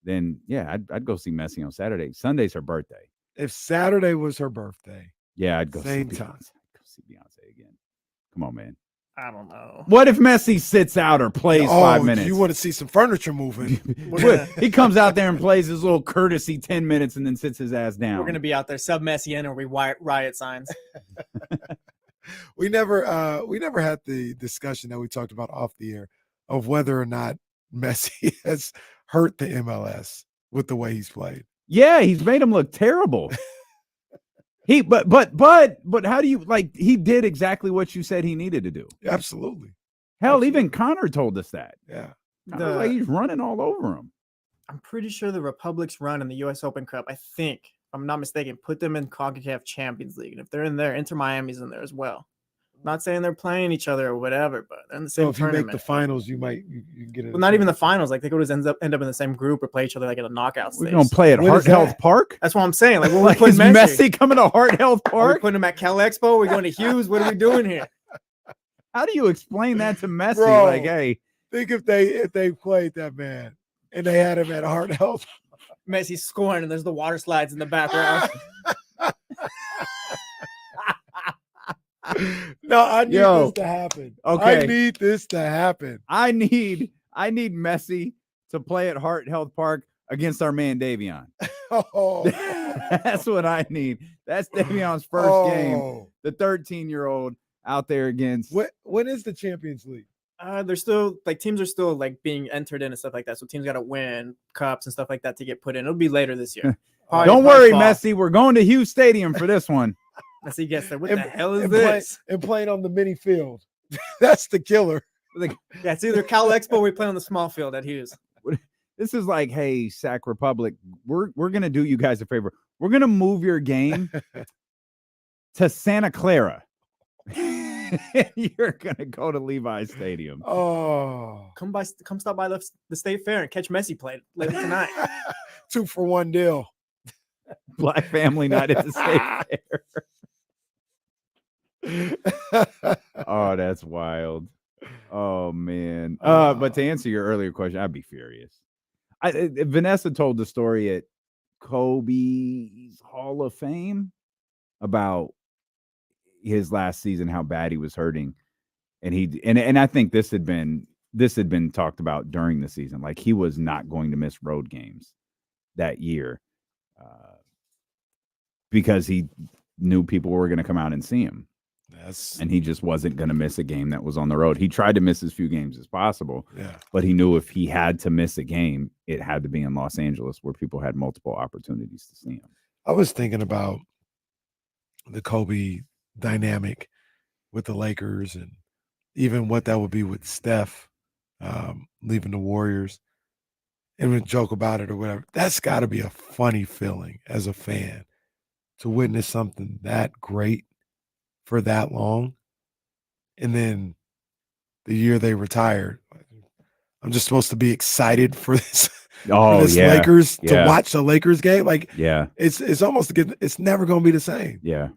then yeah, I'd go see Messi on Saturday. Sunday's her birthday. If Saturday was her birthday, Yeah, I'd go Same see time. Beyonce. I'd go see Beyonce again. Come on, man. I don't know. What if Messi sits out or plays 5 minutes? You want to see some furniture moving? What? He comes out there and plays his little courtesy 10 minutes and then sits his ass down. We're gonna be out there sub Messi in or we riot signs. We never had the discussion that we talked about off the air of whether or not Messi has hurt the MLS with the way he's played. Yeah, he's made him look terrible. But how do you he did exactly what you said he needed to do. Absolutely. Hell, even Connor told us that. Yeah. Connor's like he's running all over him. I'm pretty sure the Republic's run in the U.S. Open Cup, I think, if I'm not mistaken, put them in CONCACAF Champions League. And if they're in there, Inter Miami's in there as well. Not saying they're playing each other or whatever, but they're in the same So if you tournament. make the finals, you can get it. Well, not even the finals. Like they go to end up in the same group or play each other like in a knockout We're stage. gonna play at When Heart is that? Health Park. That's what I'm saying. Like, what Like we is putting Messi coming to Heart Health Are we Park? putting him at Cal Expo? We're going to Hughes. What are we doing here? How do you explain that to Messi? Bro. Like, hey, Think if they played that man and they had him at Heart Health. Messi's scoring and there's the water slides in the background. No, I need Yo. this to happen. Okay. I need this to happen. I need Messi to play at Heart Health Park against our man Davion. Oh, That's what I need. That's Davion's first game. Oh. The 13-year-old out there against. When is the Champions League? They're still teams are still being entered in and stuff like that. So teams got to win cups and stuff like that to get put in. It'll be later this year. Don't worry, Messi. We're going to Hughes Stadium for this one. Messi gets there. What And- the hell is and this? and playing on the mini field. That's the killer. Yeah, it's either Cal Expo or we play on the small field at Hughes. This is like, hey, Sac Republic, we're gonna do you guys a favor. We're gonna move your game to Santa Clara. You're gonna go to Levi's Stadium. Oh, Come stop by the State Fair and catch Messi play later tonight. 2-for-1 deal. Black family night at the State Fair. Oh, that's wild. Oh man. But to answer your earlier question, I'd be furious. Vanessa told the story at Kobe's Hall of Fame about his last season, how bad he was hurting, and I think this had been talked about during the season. Like he was not going to miss road games that year because he knew people were going to come out and see him. And he just wasn't going to miss a game that was on the road. He tried to miss as few games as possible, but he knew if he had to miss a game, it had to be in Los Angeles where people had multiple opportunities to see him. I was thinking about the Kobe dynamic with the Lakers and even what that would be with Steph leaving the Warriors, and we joke about it or whatever. That's got to be a funny feeling as a fan to witness something that great for that long. And then the year they retired, I'm just supposed to be excited for this. Oh, this yeah. Lakers to Yeah. watch the Lakers game. Like, Yeah. it's almost it's never going to be the same. Yeah.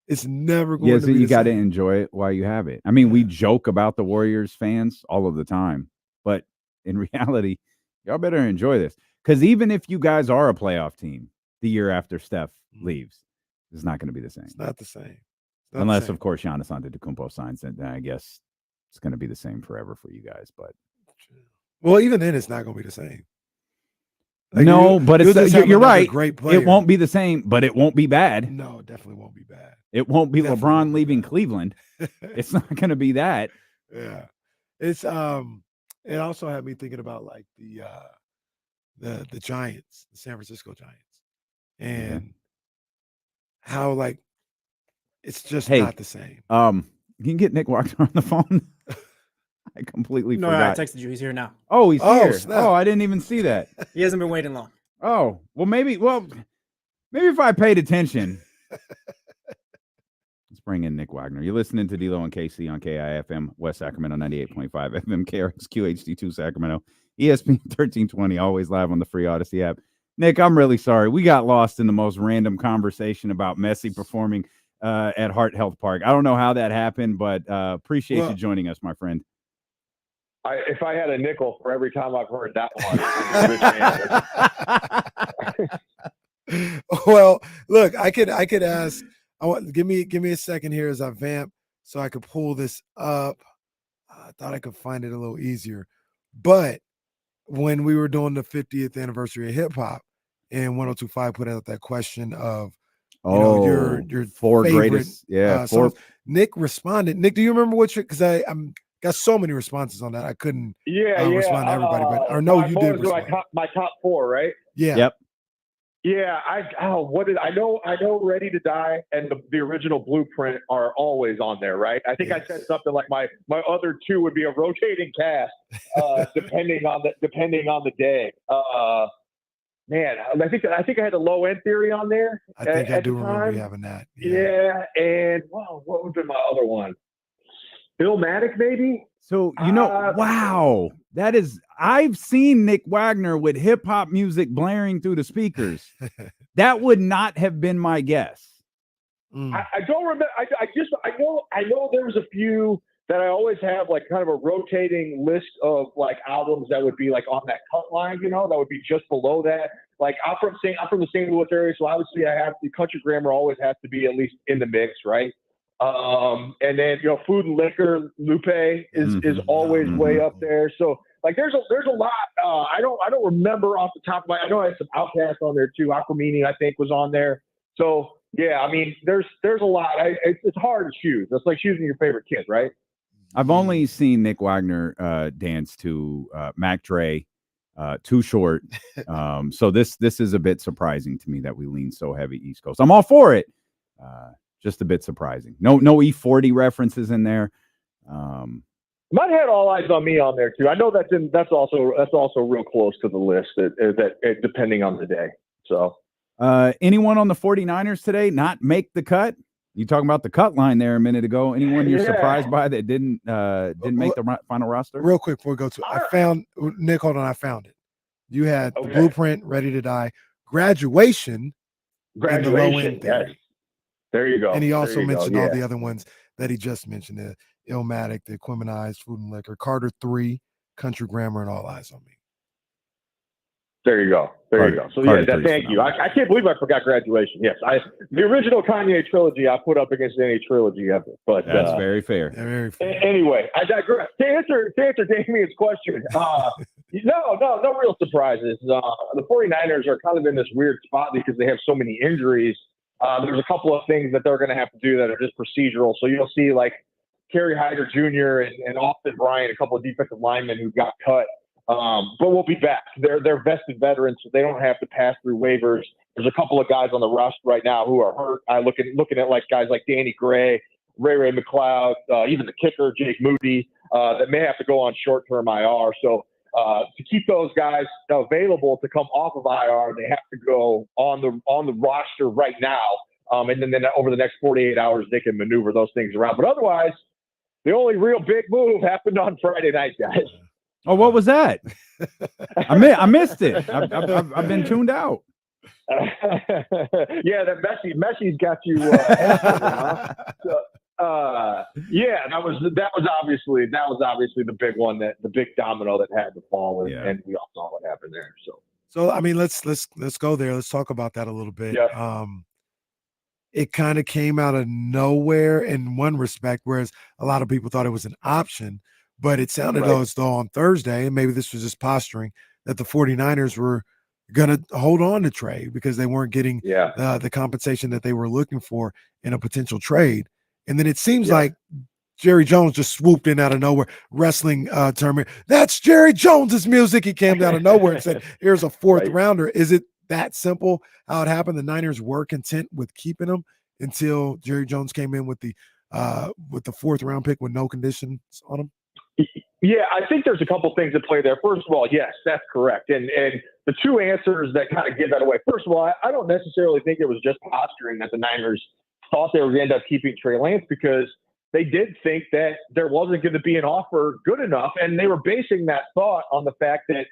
It's never going Yeah. to So be you the got to same. enjoy it while you have it. I mean, we joke about the Warriors fans all of the time, but in reality, y'all better enjoy this. Because even if you guys are a playoff team the year after Steph leaves, it's not going to be the same. It's not the same. Not the Unless, same. of course, Giannis Antetokounmpo signs it, then I guess it's going to be the same forever for you guys. But Well, even then, it's not going to be the same. Like, no, but you'll just have you're another right. Great player. It won't be the same, but it won't be bad. No, it definitely won't be bad. It won't be Definitely LeBron won't be leaving bad. Cleveland. It's not going to be that. Yeah, it's it also had me thinking about like the Giants, the San Francisco Giants, and how like it's just Hey, not the same. You can get Nick Wagner on the phone. I completely No, forgot. I texted you. He's here now. Oh, he's here. Snap. Oh, I didn't even see that. He hasn't been waiting long. Oh, well, maybe if I paid attention. Let's bring in Nick Wagner. You're listening to D'Lo and KC on KIFM, West Sacramento 98.5 FM, KRXQ HD2 Sacramento, ESPN 1320, always live on the free Odyssey app. Nick, I'm really sorry. We got lost in the most random conversation about Messi performing at Hart Health Park. I don't know how that happened, but appreciate you joining us, my friend. If I had a nickel for every time I've heard that one. Well, look, I could ask. Give me a second here as I vamp so I could pull this up. I thought I could find it a little easier, but when we were doing the 50th anniversary of hip hop, and 102.5 put out that question of your four favorite, greatest, four. songs. Nick responded. Nick, do you remember what? Because I'm got so many responses on that. I couldn't respond to everybody, but or no, you did respond. My top four, right? Yeah. Yep. Yeah, I know Ready to Die and the original Blueprint are always on there, right? I think I said something like my other two would be a rotating cast, depending on the day. Man, I think I had the Low End Theory on there. I think I do remember you having that. Yeah, and what would be my other one? Illmatic, maybe. So wow, that is. I've seen Nick Wagner with hip hop music blaring through the speakers. That would not have been my guess. I don't remember. I know there was a few that I always have like kind of a rotating list of like albums that would be like on that cut line, that would be just below that. Like I'm from the St. Louis area, so obviously I have the Country Grammar always has to be at least in the mix, right? And then Food and Liquor, Lupe is always way up there. So like there's a lot. I don't remember off the top of my. I know I had some Outkast on there too. Aquamini I think was on there. So yeah, I mean there's a lot. It's hard to choose. It's like choosing your favorite kid, right? I've only seen Nick Wagner dance to Mac Dre, Too Short. So this is a bit surprising to me that we lean so heavy East Coast. I'm all for it. Just a bit surprising. No E40 references in there. Might have had All Eyes on Me on there too. I know that's also real close to the list. That depending on the day. So anyone on the 49ers today not make the cut? You talking about the cut line there a minute ago. Anyone you're surprised by that didn't make the final roster? Real quick before we go to I found Nick. Hold on, I found it. You had the Blueprint, Ready to Die, Graduation, and the Low End Theory. Yes. There you go. And he also mentioned all the other ones that he just mentioned: the Illmatic, the Equimized, Food and Liquor, Carter 3, Country Grammar, and All Eyes on Me. There you go. So thank you. I can't believe I forgot Graduation. Yes, the original Kanye trilogy I put up against any trilogy ever. But that's very fair. Very fair. Anyway, I digress. To answer Damien's question, no real surprises. The 49ers are kind of in this weird spot because they have so many injuries. There's a couple of things that they're going to have to do that are just procedural. So you'll see like Kerry Hyder Jr. and Austin Bryant, a couple of defensive linemen who got cut. But we'll be back. They're vested veterans, so they don't have to pass through waivers. There's a couple of guys on the roster right now who are hurt. Looking at like guys like Danny Gray, Ray McLeod, even the kicker Jake Moody that may have to go on short-term IR. So to keep those guys available to come off of IR, they have to go on the roster right now. And then over the next 48 hours, they can maneuver those things around. But otherwise, the only real big move happened on Friday night, guys. Oh, what was that? I missed it. I've been tuned out. Yeah, that Messi's got you. That was obviously the big one, the big domino that had to fall, and we all saw what happened there. So I mean, let's go there. Let's talk about that a little bit. Yeah. it kind of came out of nowhere in one respect, whereas a lot of people thought it was an option. But it sounded as though on Thursday, and maybe this was just posturing, that the 49ers were going to hold on to Trey because they weren't getting the compensation that they were looking for in a potential trade. And then it seems like Jerry Jones just swooped in out of nowhere, wrestling term. That's Jerry Jones's music. He came out of nowhere and said, here's a fourth rounder. Is it that simple how it happened? The Niners were content with keeping him until Jerry Jones came in with the fourth round pick with no conditions on him. Yeah, I think there's a couple things at play there. First of all, yes, that's correct. And the two answers that kind of give that away. First of all, I don't necessarily think it was just posturing that the Niners thought they were going to end up keeping Trey Lance, because they did think that there wasn't going to be an offer good enough. And they were basing that thought on the fact that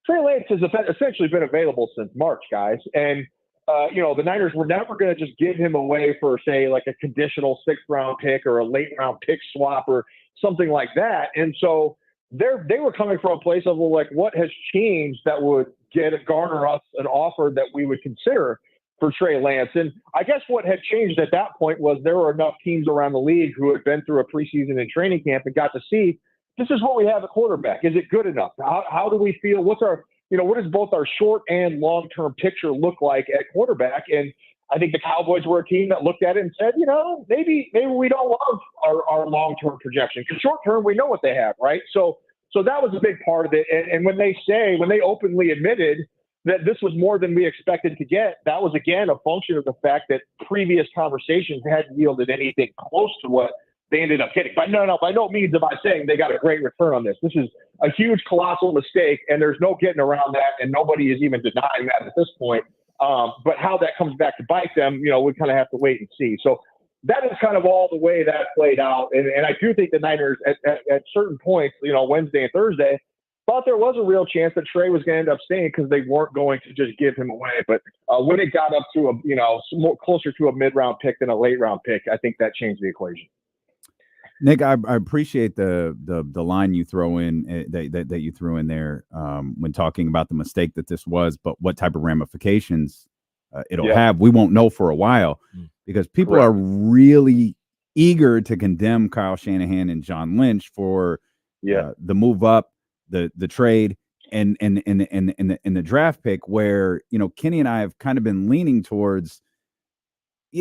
Trey Lance has essentially been available since March, guys. And, the Niners were never going to just give him away for, say, like a conditional 6th round pick or a late round pick swap or something like that. And so they were coming from a place of, well, like, what has changed that would garner us an offer that we would consider for Trey Lance? And I guess what had changed at that point was there were enough teams around the league who had been through a preseason and training camp and got to see, this is what we have at quarterback. Is it good enough? How do we feel? What's our, what does both our short and long-term picture look like at quarterback? And I think the Cowboys were a team that looked at it and said, maybe we don't love our long-term projection, because short-term, we know what they have, right? So that was a big part of it. And when they openly admitted that this was more than we expected to get, that was, again, a function of the fact that previous conversations hadn't yielded anything close to what they ended up getting. By no means am I saying they got a great return on this. This is a huge, colossal mistake, and there's no getting around that, and nobody is even denying that at this point. But how that comes back to bite them, we kind of have to wait and see. So that is kind of all the way that played out. And I do think the Niners at certain points, Wednesday and Thursday, thought there was a real chance that Trey was going to end up staying because they weren't going to just give him away. But when it got up to more closer to a mid-round pick than a late-round pick, I think that changed the equation. Nick, I appreciate the line you throw in that you threw in there when talking about the mistake that this was, but what type of ramifications it'll have, we won't know for a while, because people are really eager to condemn Kyle Shanahan and John Lynch for the move up, the trade, and the draft pick, where Kenny and I have kind of been leaning towards.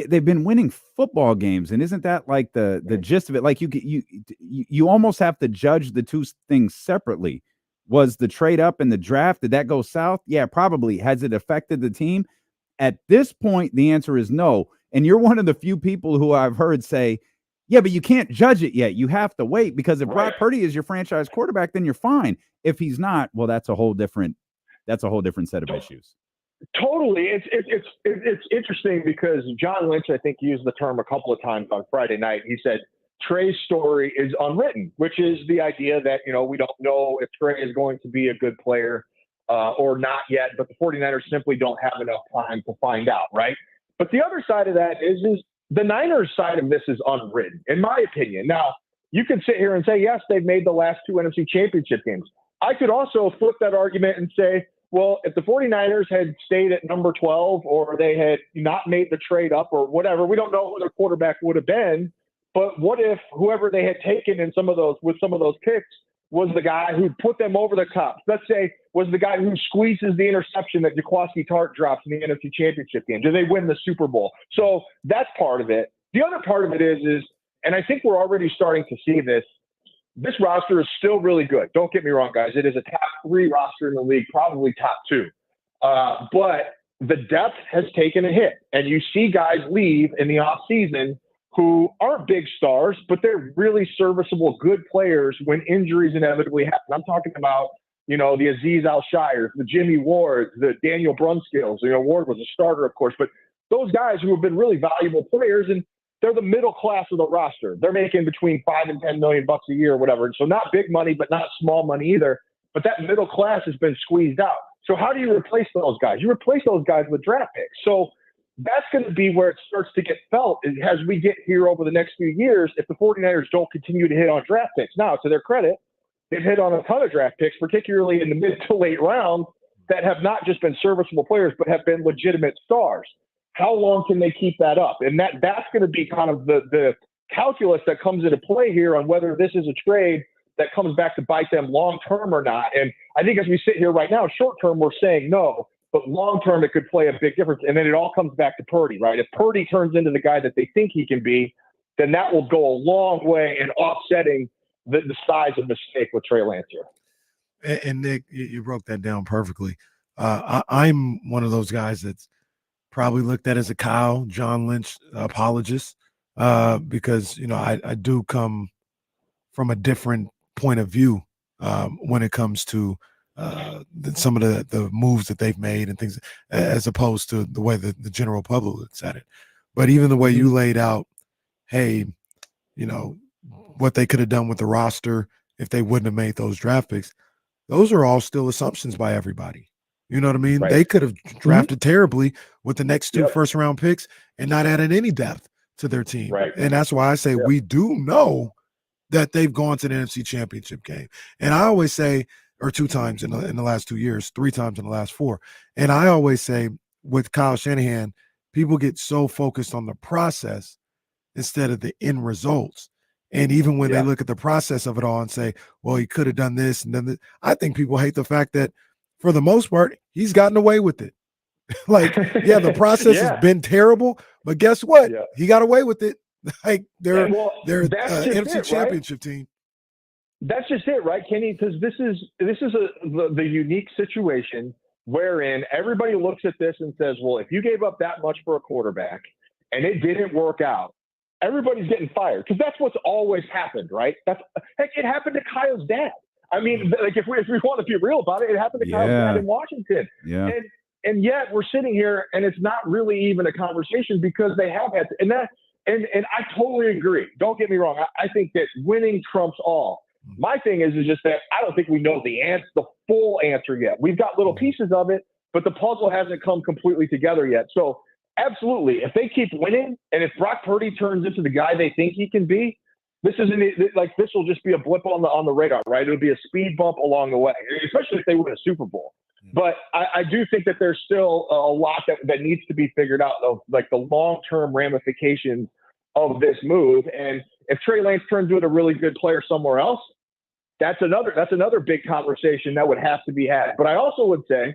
They've been winning football games, and isn't that like the gist of it? Like you almost have to judge the two things separately. Was the trade up in the draft, did that go south? Yeah, probably. Has it affected the team? At this point, the answer is no. And you're one of the few people who I've heard say, yeah, but you can't judge it yet. You have to wait, because if Brock Purdy is your franchise quarterback, then you're fine. If he's not, well, that's a whole different set of issues. Totally. It's interesting because John Lynch, I think, used the term a couple of times on Friday night. He said Trey's story is unwritten, which is the idea that, we don't know if Trey is going to be a good player or not yet, but the 49ers simply don't have enough time to find out, right? But the other side of that is the Niners side of this is unwritten, in my opinion. Now, you can sit here and say, yes, they've made the last 2 NFC championship games. I could also flip that argument and say, well, if the 49ers had stayed at number 12, or they had not made the trade up or whatever, we don't know who their quarterback would have been. But what if whoever they had taken with some of those picks was the guy who put them over the top? Let's say was the guy who squeezes the interception that Jaquiski Tartt drops in the NFC Championship game. Do they win the Super Bowl? So that's part of it. The other part of it is, and I think we're already starting to see this roster is still really good. Don't get me wrong, guys. It is a top 3 roster in the league, probably top 2. But the depth has taken a hit. And you see guys leave in the offseason who aren't big stars, but they're really serviceable, good players when injuries inevitably happen. I'm talking about, the Aziz Al-Shires, the Jimmy Wards, the Daniel Brunskills. Ward was a starter, of course. But those guys who have been really valuable players, and they're the middle class of the roster. They're making between $5 and $10 million a year or whatever. So not big money, but not small money either. But that middle class has been squeezed out. So how do you replace those guys? You replace those guys with draft picks. So that's going to be where it starts to get felt as we get here over the next few years. If the 49ers don't continue to hit on draft picks. Now, to their credit, they've hit on a ton of draft picks, particularly in the mid to late round, that have not just been serviceable players, but have been legitimate stars. how long can they keep that up? And that's going to be kind of the calculus that comes into play here on whether this is a trade that comes back to bite them long term or not. And I think as we sit here right now, short term, we're saying no, but long term, it could play a big difference. And then it all comes back to Purdy, right? If Purdy turns into the guy that they think he can be, then that will go a long way in offsetting the size of mistake with Trey Lance here. And Nick, you broke that down perfectly. I'm one of those guys that's probably looked at as a Kyle John Lynch apologist because, you know, I do come from a different point of view when it comes to some of the moves that they've made and things, as opposed to the way the general public looks at it. But even the way you laid out, hey, you know, what they could have done with the roster if they wouldn't have made those draft picks, those are all still assumptions by everybody. You know what I mean? Right. They could have drafted terribly with the next two Yep. first-round picks and not added any depth to their team. Right. And that's why I say we do know that they've gone to the NFC Championship game. And I always say, or 2 times in the last 2 years, 3 times in the last 4. And I always say with Kyle Shanahan, people get so focused on the process instead of the end results. And even when they look at the process of it all and say, well, he could have done this and done this, I think people hate the fact that for the most part, he's gotten away with it. Like, yeah, the process has been terrible, but guess what? Yeah. He got away with it. Like they're that's just NFC it, Championship team. That's just it, right, Kenny? Because this is the unique situation wherein everybody looks at this and says, well, if you gave up that much for a quarterback and it didn't work out, everybody's getting fired, because that's what's always happened, right? Heck, it happened to Kyle's dad. I mean, like if we want to be real about it, it happened to Kyle's dad in Washington. Yeah. And yet we're sitting here and it's not really even a conversation because they have had to, and I totally agree. Don't get me wrong. I think that winning trumps all. My thing is just that I don't think we know the full answer yet. We've got little pieces of it, but the puzzle hasn't come completely together yet. So absolutely, if they keep winning and if Brock Purdy turns into the guy they think he can be, this will just be a blip on the radar, right? It'll be a speed bump along the way, especially if they win a Super Bowl. But I do think that there's still a lot that needs to be figured out, of like the long-term ramifications of this move. And if Trey Lance turns into a really good player somewhere else, that's another big conversation that would have to be had. But I also would say,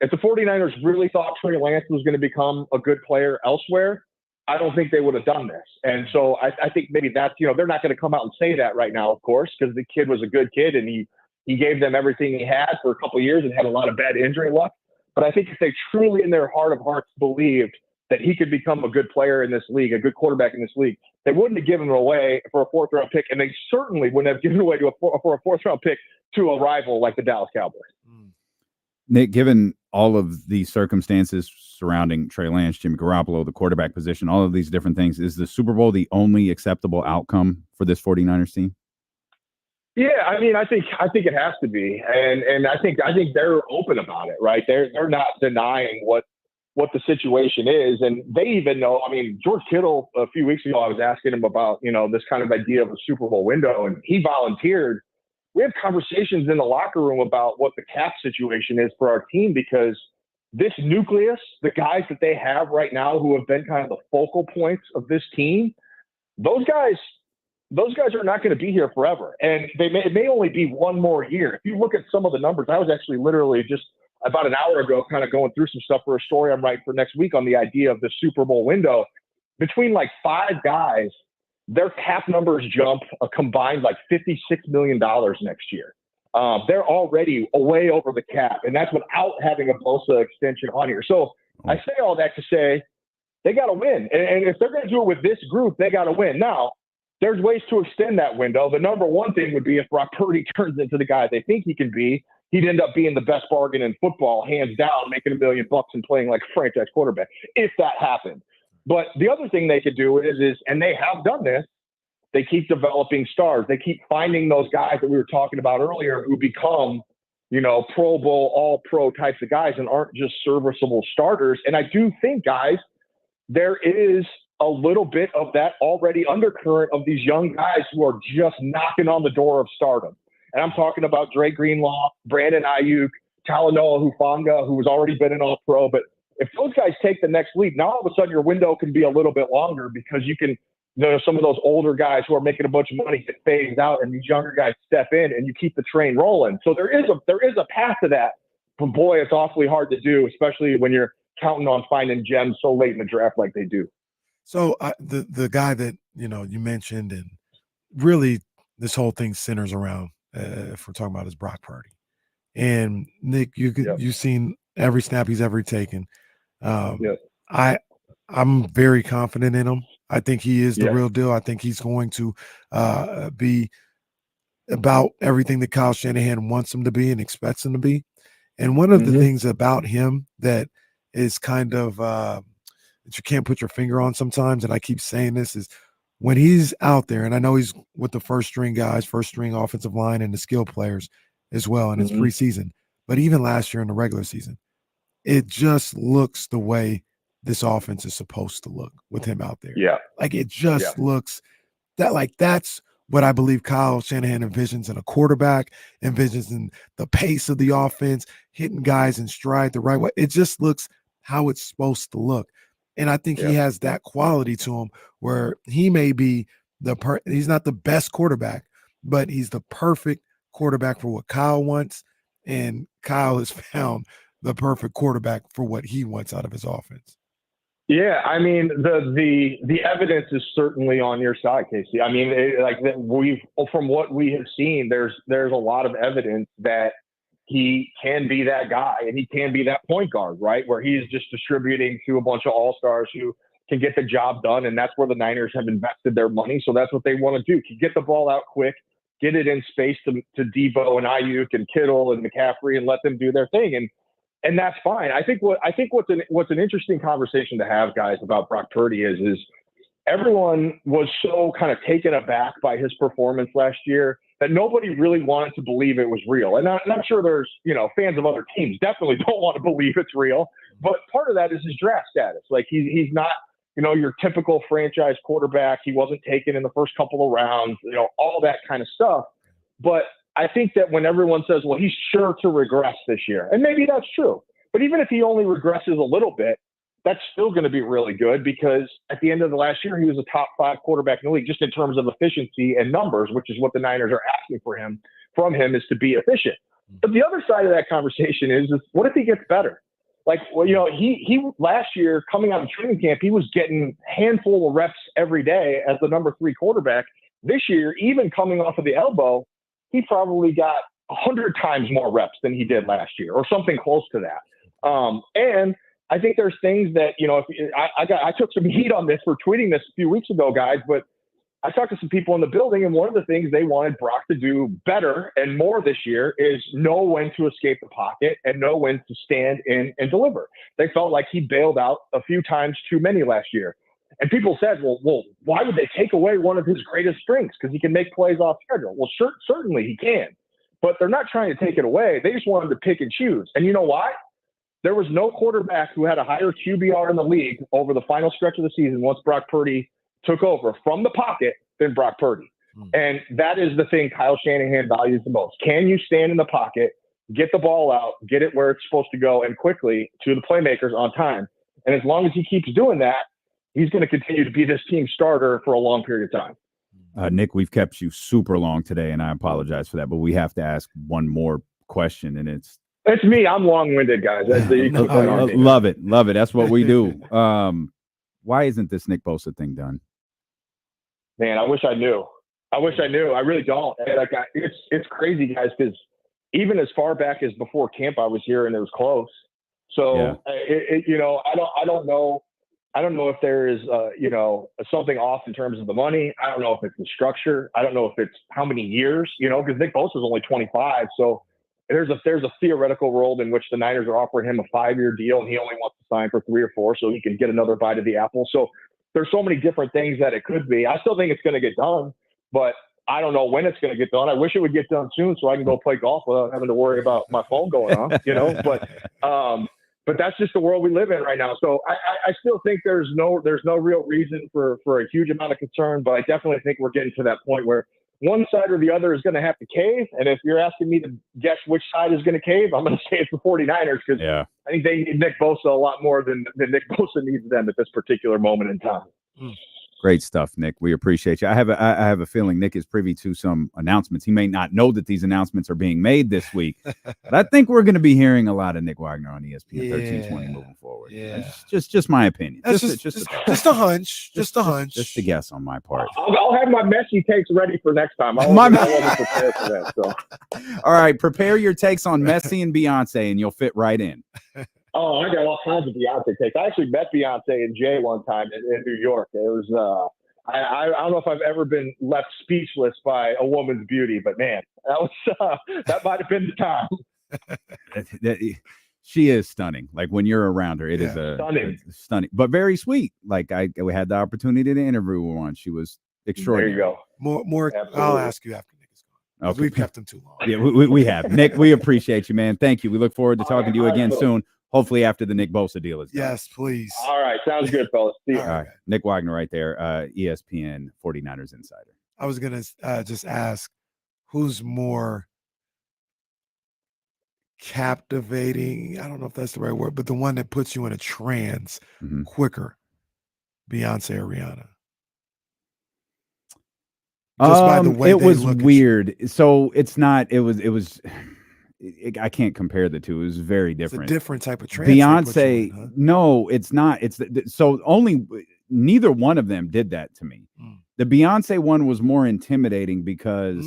if the 49ers really thought Trey Lance was going to become a good player elsewhere, I don't think they would have done this. And so I think maybe that's, they're not going to come out and say that right now, of course, because the kid was a good kid and he gave them everything he had for a couple of years and had a lot of bad injury luck. But I think if they truly in their heart of hearts believed that he could become a good player in this league, a good quarterback in this league, they wouldn't have given him away for a 4th-round pick, and they certainly wouldn't have given it away for a 4th-round pick to a rival like the Dallas Cowboys. Nick, given all of the circumstances surrounding Trey Lance, Jimmy Garoppolo, the quarterback position, all of these different things, is the Super Bowl the only acceptable outcome for this 49ers team? Yeah, I mean, I think it has to be, and I think they're open about it, right? They're not denying what the situation is, and they even know. I mean, George Kittle a few weeks ago, I was asking him about this kind of idea of a Super Bowl window, and he volunteered. We have conversations in the locker room about what the cap situation is for our team, because this nucleus, the guys that they have right now who have been kind of the focal points of this team, those guys are not going to be here forever. And it may only be one more year. If you look at some of the numbers, I was actually literally just about an hour ago kind of going through some stuff for a story I'm writing for next week on the idea of the Super Bowl window. Between like 5 guys, their cap numbers jump a combined like $56 million next year. They're already way over the cap, and that's without having a Bosa extension on here. So I say all that to say they got to win. And if they're going to do it with this group, they got to win. Now, there's ways to extend that window. The number one thing would be if Brock Purdy turns into the guy they think he can be, he'd end up being the best bargain in football, hands down, making $1 million and playing like a franchise quarterback, if that happened. But the other thing they could do is, and they have done this, they keep developing stars. They keep finding those guys that we were talking about earlier who become, Pro Bowl, all-pro types of guys and aren't just serviceable starters. And I do think, guys, there is a little bit of that already undercurrent of these young guys who are just knocking on the door of stardom. And I'm talking about Dre Greenlaw, Brandon Ayuk, Talanoa Hufanga, who's already been an all-pro, but if those guys take the next leap, now all of a sudden your window can be a little bit longer because you can, some of those older guys who are making a bunch of money get phased out, and these younger guys step in, and you keep the train rolling. So there is a path to that. But boy, it's awfully hard to do, especially when you're counting on finding gems so late in the draft like they do. So the guy that you mentioned, and really this whole thing centers around, if we're talking about, is Brock Purdy. And Nick, you've seen every snap he's ever taken. I'm very confident in him. I think he is the real deal. I think he's going to be about everything that Kyle Shanahan wants him to be and expects him to be. And one of the things about him that is kind of that you can't put your finger on sometimes, and I keep saying this, is when he's out there, and I know he's with the first string guys, first string offensive line, and the skill players as well in his preseason, but even last year in the regular season, it just looks the way this offense is supposed to look with him out there. Yeah. Like it just looks that's what I believe Kyle Shanahan envisions in a quarterback, envisions in the pace of the offense, hitting guys in stride the right way. It just looks how it's supposed to look. And I think he has that quality to him where he may be he's not the best quarterback, but he's the perfect quarterback for what Kyle wants. And Kyle has found the perfect quarterback for what he wants out of his offense. Yeah, I mean, the evidence is certainly on your side, Casey. I mean, from what we have seen, there's a lot of evidence that he can be that guy, and he can be that point guard, right? Where he's just distributing to a bunch of all-stars who can get the job done, and that's where the Niners have invested their money. So that's what they want to do: can get the ball out quick, get it in space to Debo and Ayuk and Kittle and McCaffrey, and let them do their thing. And that's fine. I think what's an interesting conversation to have, guys, about Brock Purdy is everyone was so kind of taken aback by his performance last year that nobody really wanted to believe it was real. And I'm sure there's, fans of other teams definitely don't want to believe it's real. But part of that is his draft status. Like he's not, your typical franchise quarterback. He wasn't taken in the first couple of rounds, all that kind of stuff. But I think that when everyone says, well, he's sure to regress this year, and maybe that's true, but even if he only regresses a little bit, that's still going to be really good, because at the end of the last year, he was a top 5 quarterback in the league, just in terms of efficiency and numbers, which is what the Niners are asking from him is to be efficient. But the other side of that conversation is what if he gets better? Like, well, he last year coming out of training camp, he was getting a handful of reps every day as the number 3 quarterback. This year, even coming off of the elbow, he probably got 100 times more reps than he did last year, or something close to that. And I think there's things that, I took some heat on this for tweeting this a few weeks ago, guys, but I talked to some people in the building, and one of the things they wanted Brock to do better and more this year is know when to escape the pocket and know when to stand in and deliver. They felt like he bailed out a few times too many last year. And people said, well, why would they take away one of his greatest strengths? Because he can make plays off schedule. Well, certainly he can. But they're not trying to take it away. They just want him to pick and choose. And you know why? There was no quarterback who had a higher QBR in the league over the final stretch of the season once Brock Purdy took over from the pocket than Brock Purdy. And that is the thing Kyle Shanahan values the most. Can you stand in the pocket, get the ball out, get it where it's supposed to go, and quickly to the playmakers on time? And as long as he keeps doing that, he's going to continue to be this team's starter for a long period of time. Nick, we've kept you super long today, and I apologize for that, but we have to ask one more question, and it's me. I'm long-winded, guys. Love it. That's what we do. Why isn't this Nick Bosa thing done? Man, I wish I knew. I really don't. Like, it's crazy, guys, because even as far back as before camp, I was here and it was close. So, I don't know. I don't know if there is, something off in terms of the money. I don't know if it's the structure. I don't know if it's how many years, because Nick Bosa is only 25. So there's a theoretical world in which the Niners are offering him a 5-year deal, and he only wants to sign for 3 or 4 so he can get another bite of the apple. So there's so many different things that it could be. I still think it's going to get done, but I don't know when it's going to get done. I wish it would get done soon so I can go play golf without having to worry about my phone going off, but that's just the world we live in right now. So I still think there's no real reason for a huge amount of concern, but I definitely think we're getting to that point where one side or the other is going to have to cave. And if you're asking me to guess which side is going to cave, I'm going to say it's the 49ers because I think they need Nick Bosa a lot more than Nick Bosa needs them at this particular moment in time. Great stuff, Nick. We appreciate you. I have a feeling Nick is privy to some announcements. He may not know that these announcements are being made this week, but I think we're going to be hearing a lot of Nick Wagoner on ESPN 1320 moving forward. Yeah. Just my opinion. That's just a hunch. Just a hunch. Just a guess on my part. I'll have my Messi takes ready for next time. I wasn't prepared for that. So. All right, prepare your takes on Messi and Beyonce, and you'll fit right in. Oh, I got all kinds of Beyonce takes. I actually met Beyonce and Jay one time in New York. It was I don't know if I've ever been left speechless by a woman's beauty, but man, that might have been the time. She is stunning. Like when you're around her, it is stunning, but very sweet. Like we had the opportunity to interview her once. She was extraordinary. There you go. More. Absolutely. I'll ask you after Nick is gone. Okay. We've kept him too long. Yeah, we have. Nick, we appreciate you, man. Thank you. We look forward to talking to you again soon. Hopefully after the Nick Bosa deal is done. Yes, please. All right. Sounds good, fellas. See you. All right. Nick Wagoner right there, ESPN 49ers insider. I was going to just ask, who's more captivating? I don't know if that's the right word, but the one that puts you in a trance quicker, Beyonce or Rihanna? Just by the way it was weird. So it's not, it was I can't compare the two. It was very different. It's a different type of trance. Beyonce, no, it's not. It's so only neither one of them did that to me. The Beyonce one was more intimidating because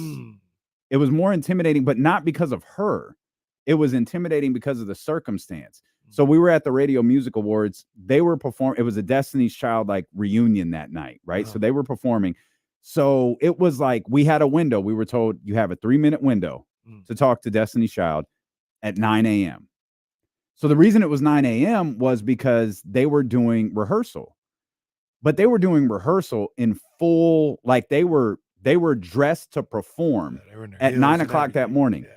it was more intimidating, but not because of her. It was intimidating because of the circumstance. So we were at the Radio Music Awards. They were performing. It was a Destiny's Child like reunion that night, right? So they were performing. So it was like we had a window. We were told you have a 3-minute window to talk to Destiny's Child at 9 a.m. So the reason it was 9 a.m. was because they were doing rehearsal, but they were doing rehearsal in full, like they were dressed to perform at 9 o'clock that morning. Yeah.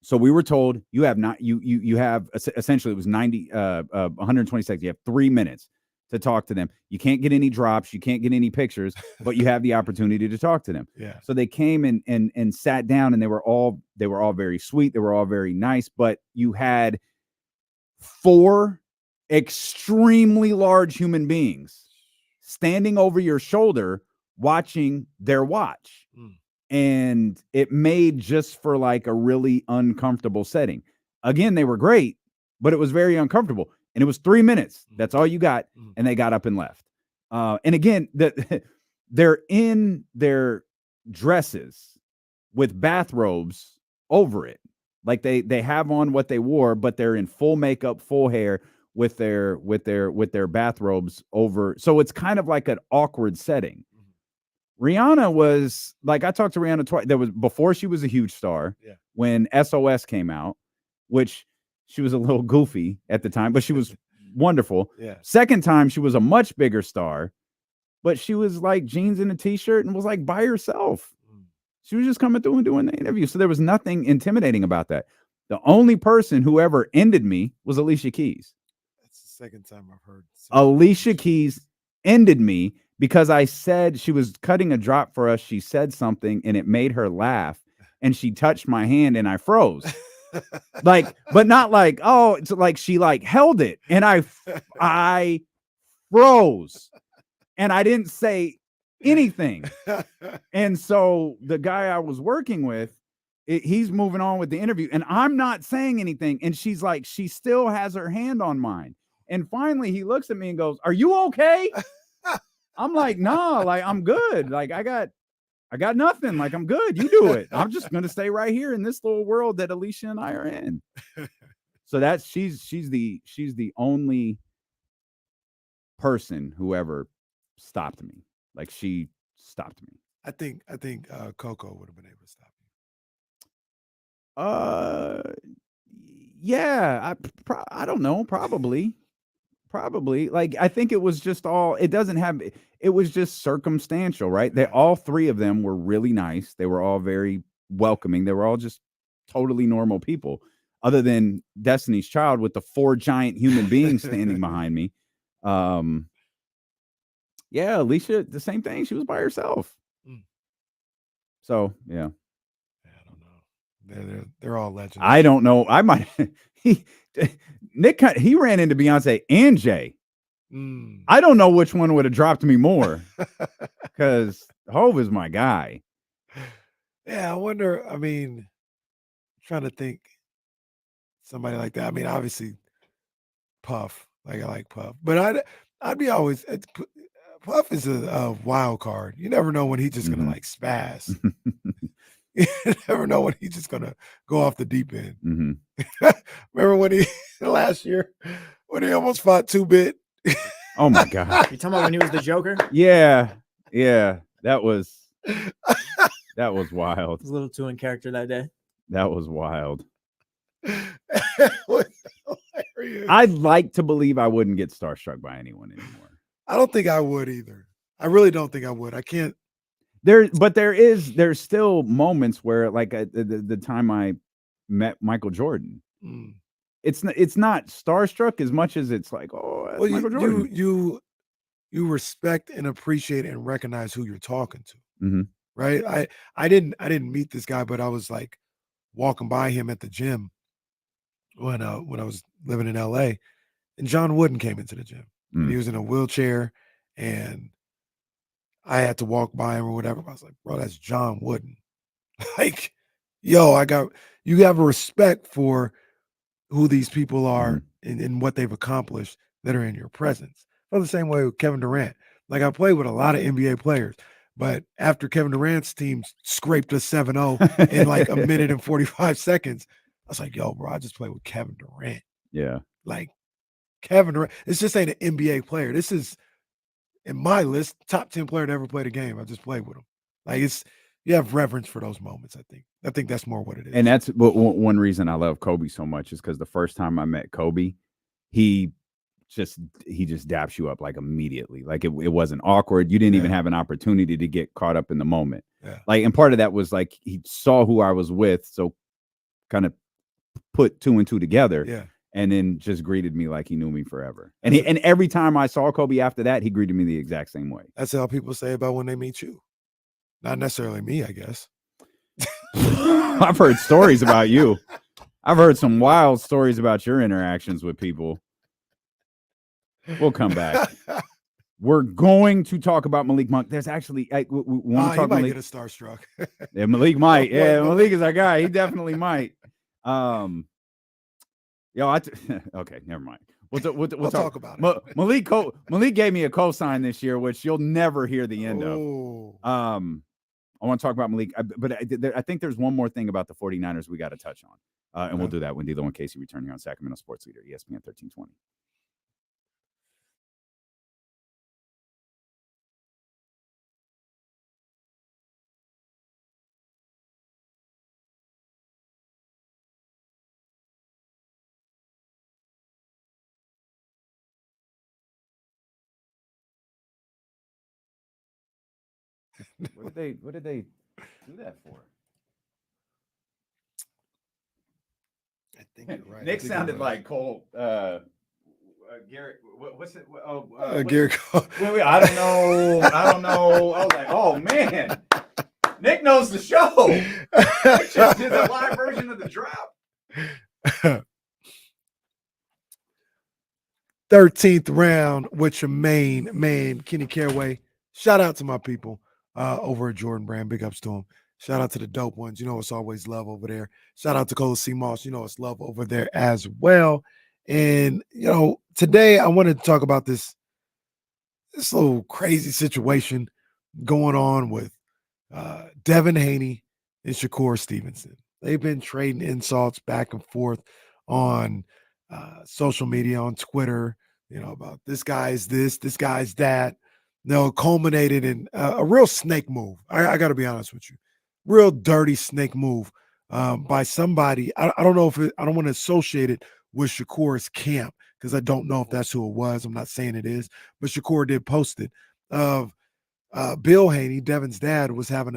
So we were told you have essentially it was 120 seconds. You have 3 minutes to talk to them. You can't get any drops. You can't get any pictures, but you have the opportunity to talk to them. Yeah. So they came and sat down, and they were all very sweet. They were all very nice, but you had 4 extremely large human beings standing over your shoulder watching their watch. And it made just for like a really uncomfortable setting. Again, they were great, but it was very uncomfortable. And it was 3 minutes. That's all you got. And they got up and left. And again, they're in their dresses with bathrobes over it. Like they have on what they wore, but they're in full makeup, full hair with their bathrobes over. So it's kind of like an awkward setting. Rihanna was like, I talked to Rihanna twice. There was before she was a huge star when SOS came out, which she was a little goofy at the time, but she was wonderful. Yeah. Second time, she was a much bigger star, but she was like jeans and a t-shirt and was like by herself. She was just coming through and doing the interview. So there was nothing intimidating about that. The only person who ever ended me was Alicia Keys. That's the second time I've heard. Alicia Keys ended me because I said she was cutting a drop for us. She said something and it made her laugh and she touched my hand and I froze. Like, but not like, oh, it's like she like held it and I froze and I didn't say anything. And so the guy I was working with, he's moving on with the interview and I'm not saying anything. And she's like, she still has her hand on mine. And finally he looks at me and goes, "Are you okay?" I'm like, "Nah, like I'm good. Like I got nothing. Like I'm good. You do it. I'm just going to stay right here in this little world that Alicia and I are in." So that's, she's the only person who ever stopped me. Like she stopped me. I think Coco would have been able to stop you. Yeah, I don't know. Probably. Like, I think it was just it was just circumstantial, right? All 3 of them were really nice. They were all very welcoming. They were all just totally normal people, other than Destiny's Child with the 4 giant human beings standing behind me. Yeah, Alicia, the same thing. She was by herself. So yeah. I don't know. They're all legends. I don't know. I might Nick he ran into Beyonce and Jay. I don't know which one would have dropped me more because Hove is my guy. Yeah, I wonder. I mean, trying to think somebody like that. I mean, obviously Puff. Like I like Puff, but I'd be always Puff is a wild card. You never know when he's just gonna like spaz. You never know when he's just gonna go off the deep end. Remember when he last year when he almost fought 2-Bit? Oh my God! You talking about when he was the Joker? Yeah, that was wild. He was a little too in character that day. That was wild. Was hilarious. I'd like to believe I wouldn't get starstruck by anyone anymore. I don't think I would either. I really don't think I would. I can't. There's still moments where, like the time I met Michael Jordan, it's not starstruck as much as it's like, oh, that's Michael Jordan. You respect and appreciate and recognize who you're talking to, right? I didn't meet this guy, but I was like walking by him at the gym when I was living in LA, and John Wooden came into the gym. And he was in a wheelchair, and I had to walk by him or whatever. I was like, bro, that's John Wooden. Like, yo, you have a respect for who these people are and what they've accomplished that are in your presence. I feel the same way with Kevin Durant. Like, I played with a lot of NBA players, but after Kevin Durant's team scraped a 7-0 in like a minute and 45 seconds, I was like, yo, bro, I just played with Kevin Durant. Yeah. Like, Kevin Durant, it's just ain't an NBA player. This is, in my list, top 10 player to ever play the game. I just played with him. Like, you have reverence for those moments, I think. I think that's more what it is. And that's one reason I love Kobe so much is because the first time I met Kobe, he just daps you up like immediately. Like it wasn't awkward. You didn't even have an opportunity to get caught up in the moment. Yeah. Like, and part of that was like he saw who I was with, so kind of put 2 and 2 together. Yeah. And then just greeted me like he knew me forever. And and every time I saw Kobe after that, he greeted me the exact same way. That's how people say about when they meet you. Not necessarily me, I guess. I've heard stories about you. I've heard some wild stories about your interactions with people. We'll come back. We're going to talk about Malik Monk. There's actually, we want to talk might Malik. get a starstruck. Yeah, Malik might. Yeah, Malik is our guy. He definitely might. Okay, never mind. We'll talk about it. Malik gave me a cosign this year, which you'll never hear the end of. I want to talk about Malik, but I think there's one more thing about the 49ers we got to touch on, and we'll do that when D'Lo and Casey return here on Sacramento Sports Leader, ESPN 1320. What did they do that for? I think you're right. Nick sounded like Cole. Garrett, what's it? Garrett Cole. Wait, I don't know. I was like, oh man, Nick knows the show. Nick just did the live version of the drop. 13th round with your main man, Kenny Caraway. Shout out to my people over at Jordan Brand. Big ups to them. Shout out to the dope ones. You know, it's always love over there. Shout out to Cola C. Moss. You know, it's love over there as well. And, you know, today I wanted to talk about this little crazy situation going on with Devin Haney and Shakur Stevenson. They've been trading insults back and forth on social media, on Twitter, you know, about this guy's this guy's that. No, culminated in a real snake move. I got to be honest with you. Real dirty snake move by somebody. I don't know if I don't want to associate it with Shakur's camp because I don't know if that's who it was. I'm not saying it is, but Shakur did post it of Bill Haney, Devin's dad, was having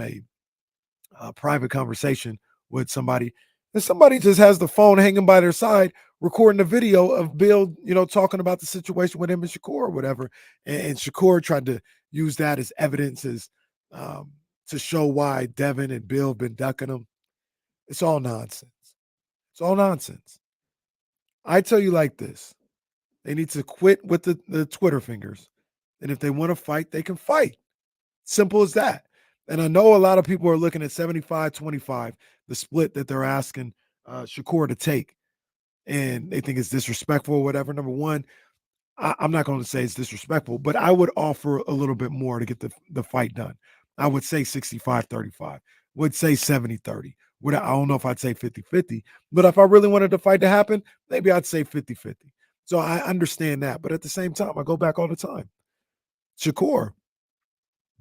a private conversation with somebody, and somebody just has the phone hanging by their side, recording the video of Bill, you know, talking about the situation with him and Shakur or whatever. And Shakur tried to use that as evidence as to show why Devin and Bill have been ducking him. It's all nonsense. It's all nonsense. I tell you like this. They need to quit with the Twitter fingers. And if they want to fight, they can fight. Simple as that. And I know a lot of people are looking at 75-25, the split that they're asking Shakur to take. And they think it's disrespectful or whatever. Number one, I'm not going to say it's disrespectful, but I would offer a little bit more to get the fight done. I would say 65-35. Would say 70-30. I don't know if I'd say 50-50, but if I really wanted the fight to happen, maybe I'd say 50-50. So I understand that. But at the same time, I go back all the time. Shakur,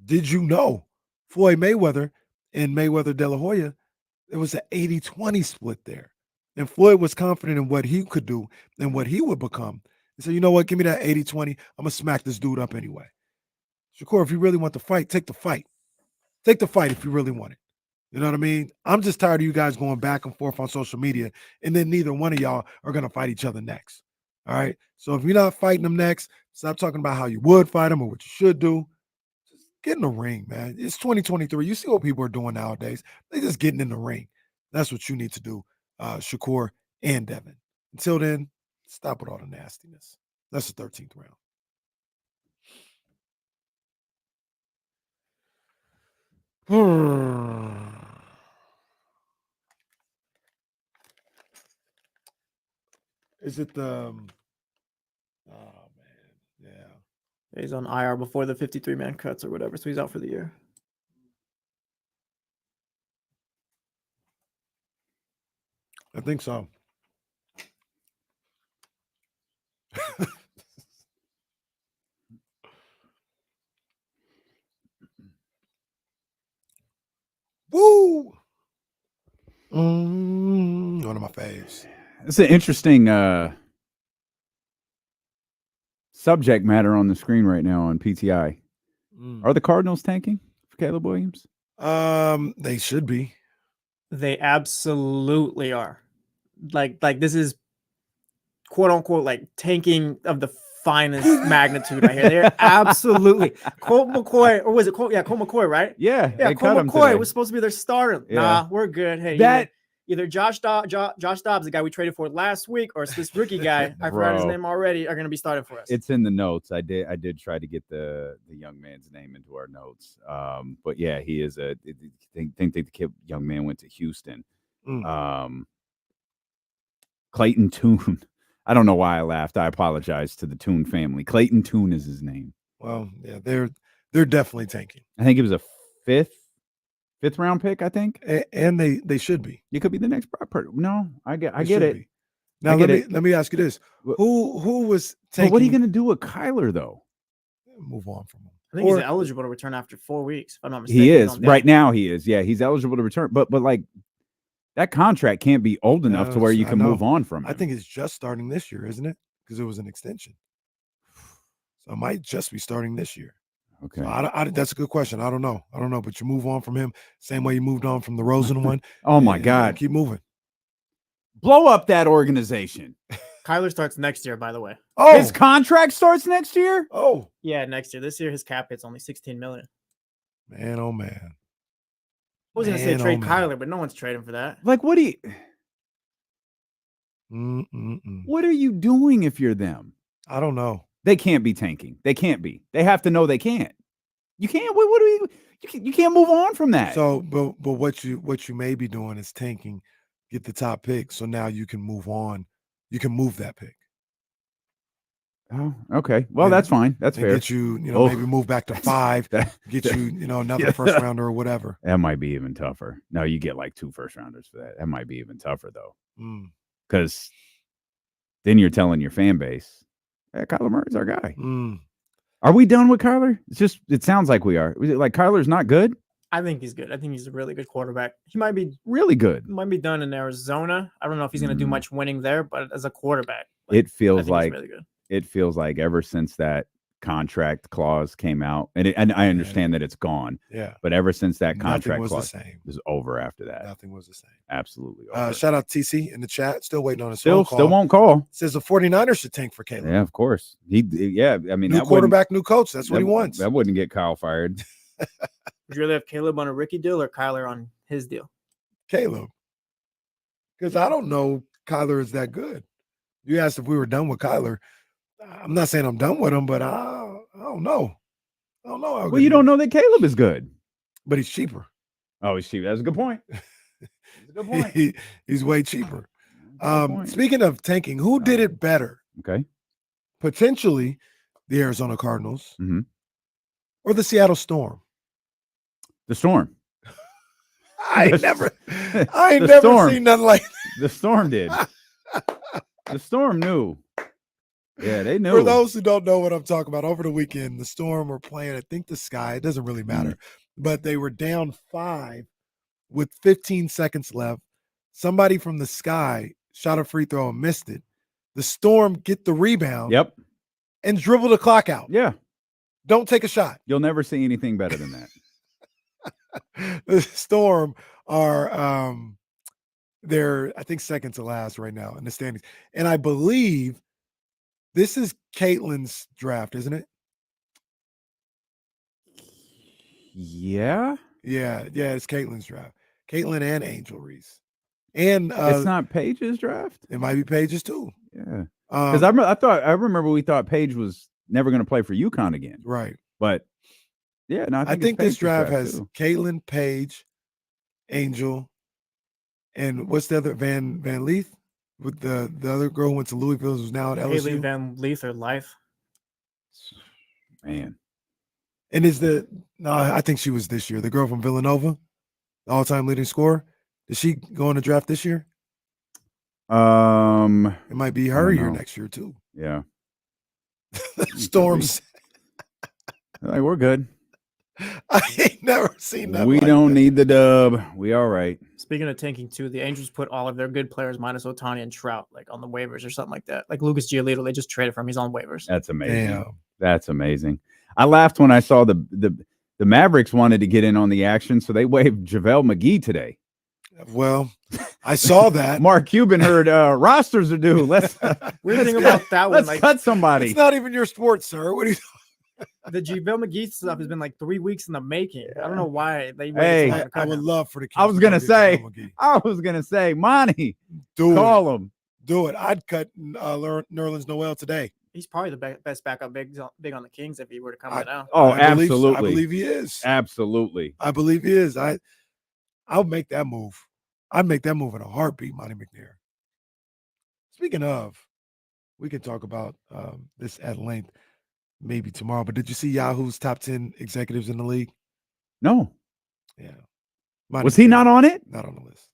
did you know Floyd Mayweather and Mayweather De La Hoya, it was an 80-20 split there. And Floyd was confident in what he could do and what he would become. He said, you know what, give me that 80-20. I'm going to smack this dude up anyway. Shakur, if you really want the fight, take the fight. Take the fight if you really want it. You know what I mean? I'm just tired of you guys going back and forth on social media, and then neither one of y'all are going to fight each other next. All right? So if you're not fighting them next, stop talking about how you would fight them or what you should do. Just get in the ring, man. It's 2023. You see what people are doing nowadays. They're just getting in the ring. That's what you need to do, Shakur and Devin. Until then, stop with all the nastiness. That's the 13th round. Is it the oh man, yeah. He's on IR before the 53-man cuts or whatever, so he's out for the year. I think so. Woo! One of my faves. It's an interesting subject matter on the screen right now on PTI. Are the Cardinals tanking for Caleb Williams? They should be. They absolutely are. Like this is quote unquote like tanking of the finest magnitude right here. They're absolutely Colt McCoy, or was it Colt? Yeah, Colt McCoy, right? Yeah, Yeah, Colt McCoy was supposed to be their starter. Yeah. Nah, we're good. Hey, either Josh Dobbs, the guy we traded for last week, or this rookie guy, I forgot his name already, are going to be starting for us. It's in the notes. I did try to get the young man's name into our notes. But yeah, he is think the kid, young man went to Houston. Clayton Tune. I don't know why I laughed. I apologize to the Tune family. Clayton Tune is his name. Well, yeah, they're definitely tanking. I think it was a fifth round pick, I think. And they should be. You could be the next Brock Purdy. No, I get it. Be. Now let me ask you this. Who was tanking? But what are you going to do with Kyler though? Move on from him. I think he's eligible to return after 4 weeks, if I'm not mistaken. He is. Right now he is. Yeah, he's eligible to return. But like that contract can't be old enough to where you can move on from it. I think it's just starting this year, isn't it? Because it was an extension. So it might just be starting this year. Okay. So that's a good question. I don't know. But you move on from him same way you moved on from the Rosen one. Oh my God. Keep moving. Blow up that organization. Kyler starts next year, by the way. Oh, his contract starts next year? Oh. Yeah, next year. This year his cap hit's only $16 million. Man, oh man. I was going to say trade Kyler, but no one's trading for that. Like, what are you doing if you're them? I don't know. They can't be tanking. They can't be. They have to know they can't. You can't. What do you can't move on from that. So, but what you may be doing is tanking, get the top pick, so now you can move on. You can move that pick. Oh, okay. Well, that's fine. That's fair. Get you, maybe move back to 5. Get you, another first rounder or whatever. That might be even tougher. No, you get like 2 first rounders for that. That might be even tougher though, because then you're telling your fan base, "Hey, Kyler Murray's our guy." Are we done with Kyler? It sounds like we are. Like Kyler's not good? I think he's good. I think he's a really good quarterback. He might be really good. Might be done in Arizona. I don't know if he's going to do much winning there, but as a quarterback, it feels like really good. It feels like ever since that contract clause came out, and I understand that it's gone. Yeah. But ever since that contract clause was over after that. Nothing was the same. Absolutely over. Shout out to TC in the chat. Still waiting on a still won't call. Says the 49ers should tank for Caleb. Yeah, of course. I mean, new quarterback, new coach. That's what he wants. That wouldn't get Kyle fired. Would you rather have Caleb on a rookie deal or Kyler on his deal? Caleb. Because I don't know Kyler is that good. You asked if we were done with Kyler. I'm not saying I'm done with him, but I don't know. I don't know. Well, you don't know that Caleb is good. But he's cheaper. Oh, he's cheap. That's a good point. That's a good point. He's way cheaper. Point. Speaking of tanking, who did it better? Okay. Potentially the Arizona Cardinals Mhm. or the Seattle Storm. The Storm. I ain't The never Storm. seen nothing like that. The Storm did. The Storm knew. Yeah, they knew. For those who don't know what I'm talking about, over the weekend, the Storm were playing, I think, the Sky. It doesn't really matter. But they were down 5 with 15 seconds left. Somebody from the Sky shot a free throw and missed it. The Storm get the rebound. Yep. And dribble the clock out. Yeah. Don't take a shot. You'll never see anything better than that. The Storm are they're, I think, second to last right now in the standings. And I believe this is Caitlin's draft, isn't it? Yeah. Yeah, it's Caitlin's draft. Caitlin and Angel Reese. And It's not Paige's draft. it might be Paige's too. Yeah. Because I remember we thought Paige was never going to play for UConn again. Right. But yeah, no, I think this draft has Caitlin, Paige, Angel, and what's the other Van Leith with the other girl who went to Louisville who's now at LSU. Haley Van Leith or Life. Man. And I think she was this year. The girl from Villanova, the all-time leading scorer. Did she go in the draft this year? It might be her year next year too. Yeah. Storms. Like, we're good. I ain't never seen that. We don't need the dub. We all right. Speaking of tanking too, the Angels put all of their good players minus Ohtani and Trout like on the waivers or something like that. Like Lucas Giolito, they just traded for him. He's on waivers. That's amazing. Damn. That's amazing. I laughed when I saw the Mavericks wanted to get in on the action, so they waived JaVale McGee today. Well, I saw that. Mark Cuban heard rosters are due. Let's Weird thing about that one, let's like cut somebody. It's not even your sport, sir. What are you? the JaVale McGee stuff has been like 3 weeks in the making. I don't know why they. Hey, waited so long to cut I would him. love for the. I was Kings gonna to say, get JaVale McGee. I was gonna say, Monty, Do call him. Do it. I'd cut Nerlens Noel today. He's probably the best backup big on the Kings if he were to come now. Oh, I believe absolutely. he is. Absolutely. I believe he is. I'll make that move. I'd make that move in a heartbeat, Monte McNair. Speaking of, we can talk about this at length maybe tomorrow. But did you see Yahoo's top 10 executives in the league? No. Yeah. Was he not on it? Not on the list.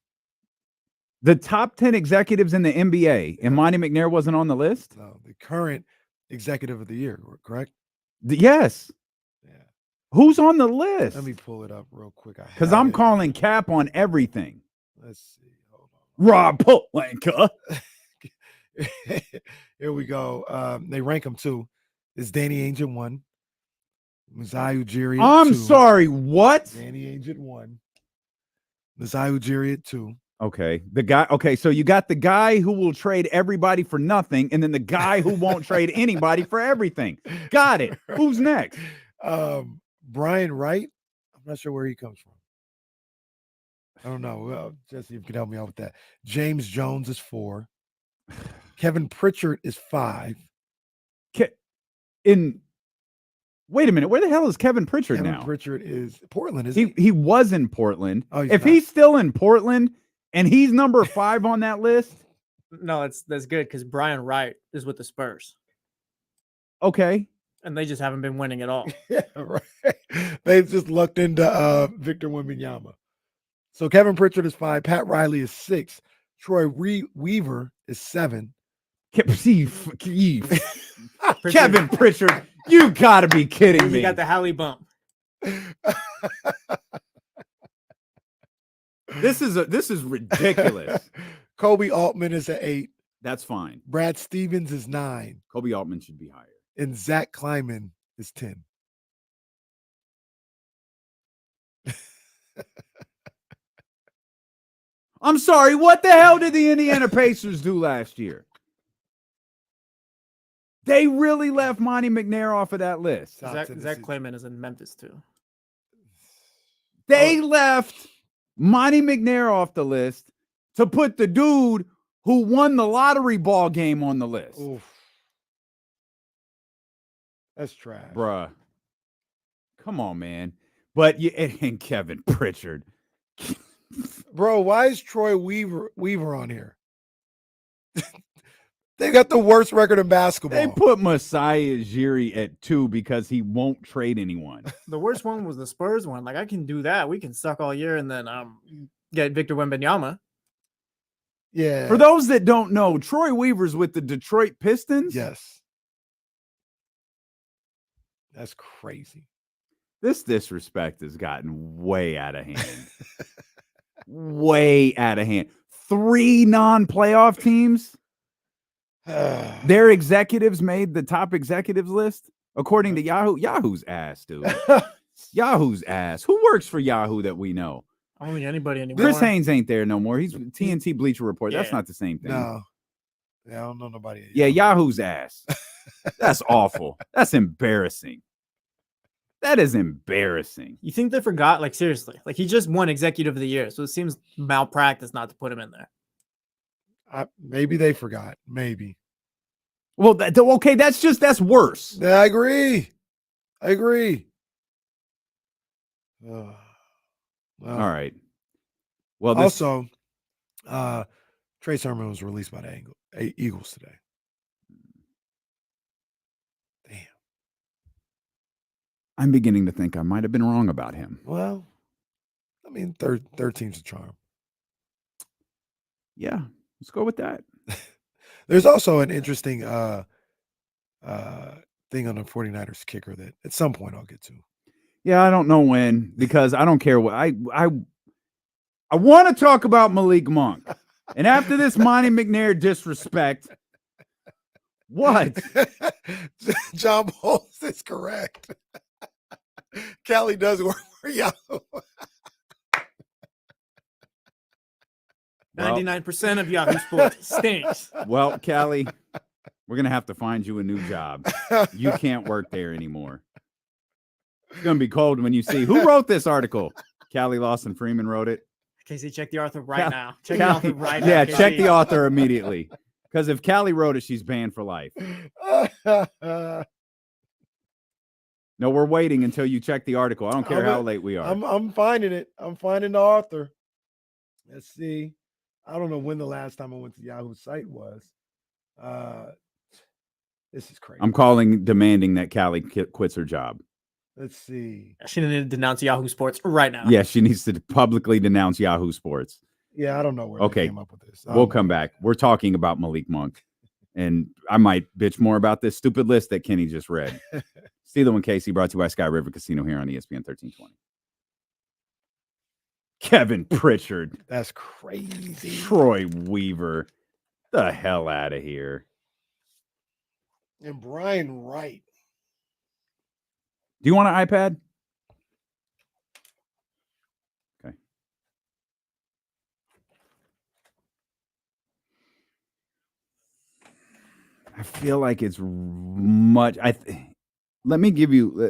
The top 10 executives in the NBA, and Monte McNair wasn't on the list? No, the current executive of the year, correct? Yes. Yeah. Who's on the list? Let me pull it up real quick. Because I'm calling cap on everything. Let's see. Hold on. Rob Pelinka. Here we go. They rank them too. It's Danny Ainge at 1. Masai Ujiri at I'm 2. sorry, what? Danny Ainge at 1. Masai Ujiri at 2. Okay. The guy, okay, so you got the guy who will trade everybody for nothing, and then the guy who won't trade anybody for everything. Got it. Who's next? Brian Wright. I'm not sure where he comes from. I don't know. Well, Jesse, if you can help me out with that. James Jones is 4. Kevin Pritchard is 5. Wait a minute. Where the hell is Kevin Pritchard Kevin now? Pritchard is Portland, isn't He was in Portland. Oh, he's if not. he's still in Portland and he's number 5 on that list, No, that's good because Brian Wright is with the Spurs, okay. and they just haven't been winning at all. Yeah, right. They've just lucked into Victor Wembanyama. So Kevin Pritchard is 5. Pat Riley is 6. Troy Weaver is 7. Kevin Pritchard, you gotta be kidding me. He got the Hallie bump. This is ridiculous. Kobe Altman is at 8. That's fine. Brad Stevens is 9. Kobe Altman should be higher. And Zach Kleiman is 10. I'm sorry, what the hell did the Indiana Pacers do last year? They really left Monte McNair off of that list. Top Zach 10 Zach decision. Klayman is in Memphis too. They left Monte McNair off the list to put the dude who won the lottery ball game on the list. Oof. That's trash. Bruh. Come on, man. But and Kevin Pritchard. Bro, why is Troy Weaver on here? They got the worst record in basketball. They put Masai Ujiri at 2 because he won't trade anyone. The worst one was the Spurs one. Like, I can do that. We can suck all year and then get Victor Wembanyama. Yeah. For those that don't know, Troy Weaver's with the Detroit Pistons. Yes. That's crazy. This disrespect has gotten way out of hand. Way out of hand. 3 non-playoff teams. Their executives made the top executives list, according to Yahoo. Yahoo's ass, dude. Yahoo's ass. Who works for Yahoo that we know? I don't think anybody anymore. Chris Haynes ain't there no more. He's TNT Bleacher Report. That's Yeah. not the same thing. No. Yeah, I don't know nobody. at Yeah, Yahoo. Yahoo's ass. That's awful. That's embarrassing. That is embarrassing. You think they forgot? Like, seriously. Like, he just won Executive of the Year, so it seems malpractice not to put him in there. Maybe they forgot. Maybe. Well, okay, that's worse. Yeah, I agree. Well, All right. Well, also, Trey Sermon was released by the Eagles today. Damn. I'm beginning to think I might have been wrong about him. Well, I mean, third team's a charm. Yeah, let's go with that. There's also an interesting thing on the 49ers kicker that at some point I'll get to. Yeah, I don't know when, because I don't care what I want to talk about Malik Monk. And after this Monte McNair disrespect, what? John Bowles is correct. Callie does work for Yahoo. 99% of Yahoo Sports stinks. Well, Callie, we're gonna have to find you a new job. You can't work there anymore. It's gonna be cold when you see who wrote this article. Callie Lawson Freeman wrote it. Casey, check the author right now. Check Callie, the author right now. yeah, Casey. check the author immediately. Because if Callie wrote it, she's banned for life. No, we're waiting until you check the article. I don't care how late we are. I'm finding it. I'm finding the author. Let's see. I don't know when the last time I went to Yahoo site was. This is crazy. I'm demanding that Callie quits her job. Let's see. She needed to denounce Yahoo Sports right now. Yeah, she needs to publicly denounce Yahoo Sports. Yeah, I don't know where Okay, they came up with this. We'll come back. We're talking about Malik Monk. And I might bitch more about this stupid list that Kenny just read. Steeler and Casey, brought to you by Sky River Casino here on ESPN 1320. Kevin Pritchard. That's crazy. Troy Weaver. The hell out of here. And Brian Wright. Do you want an iPad? Okay. I feel like it's much. Let me give you.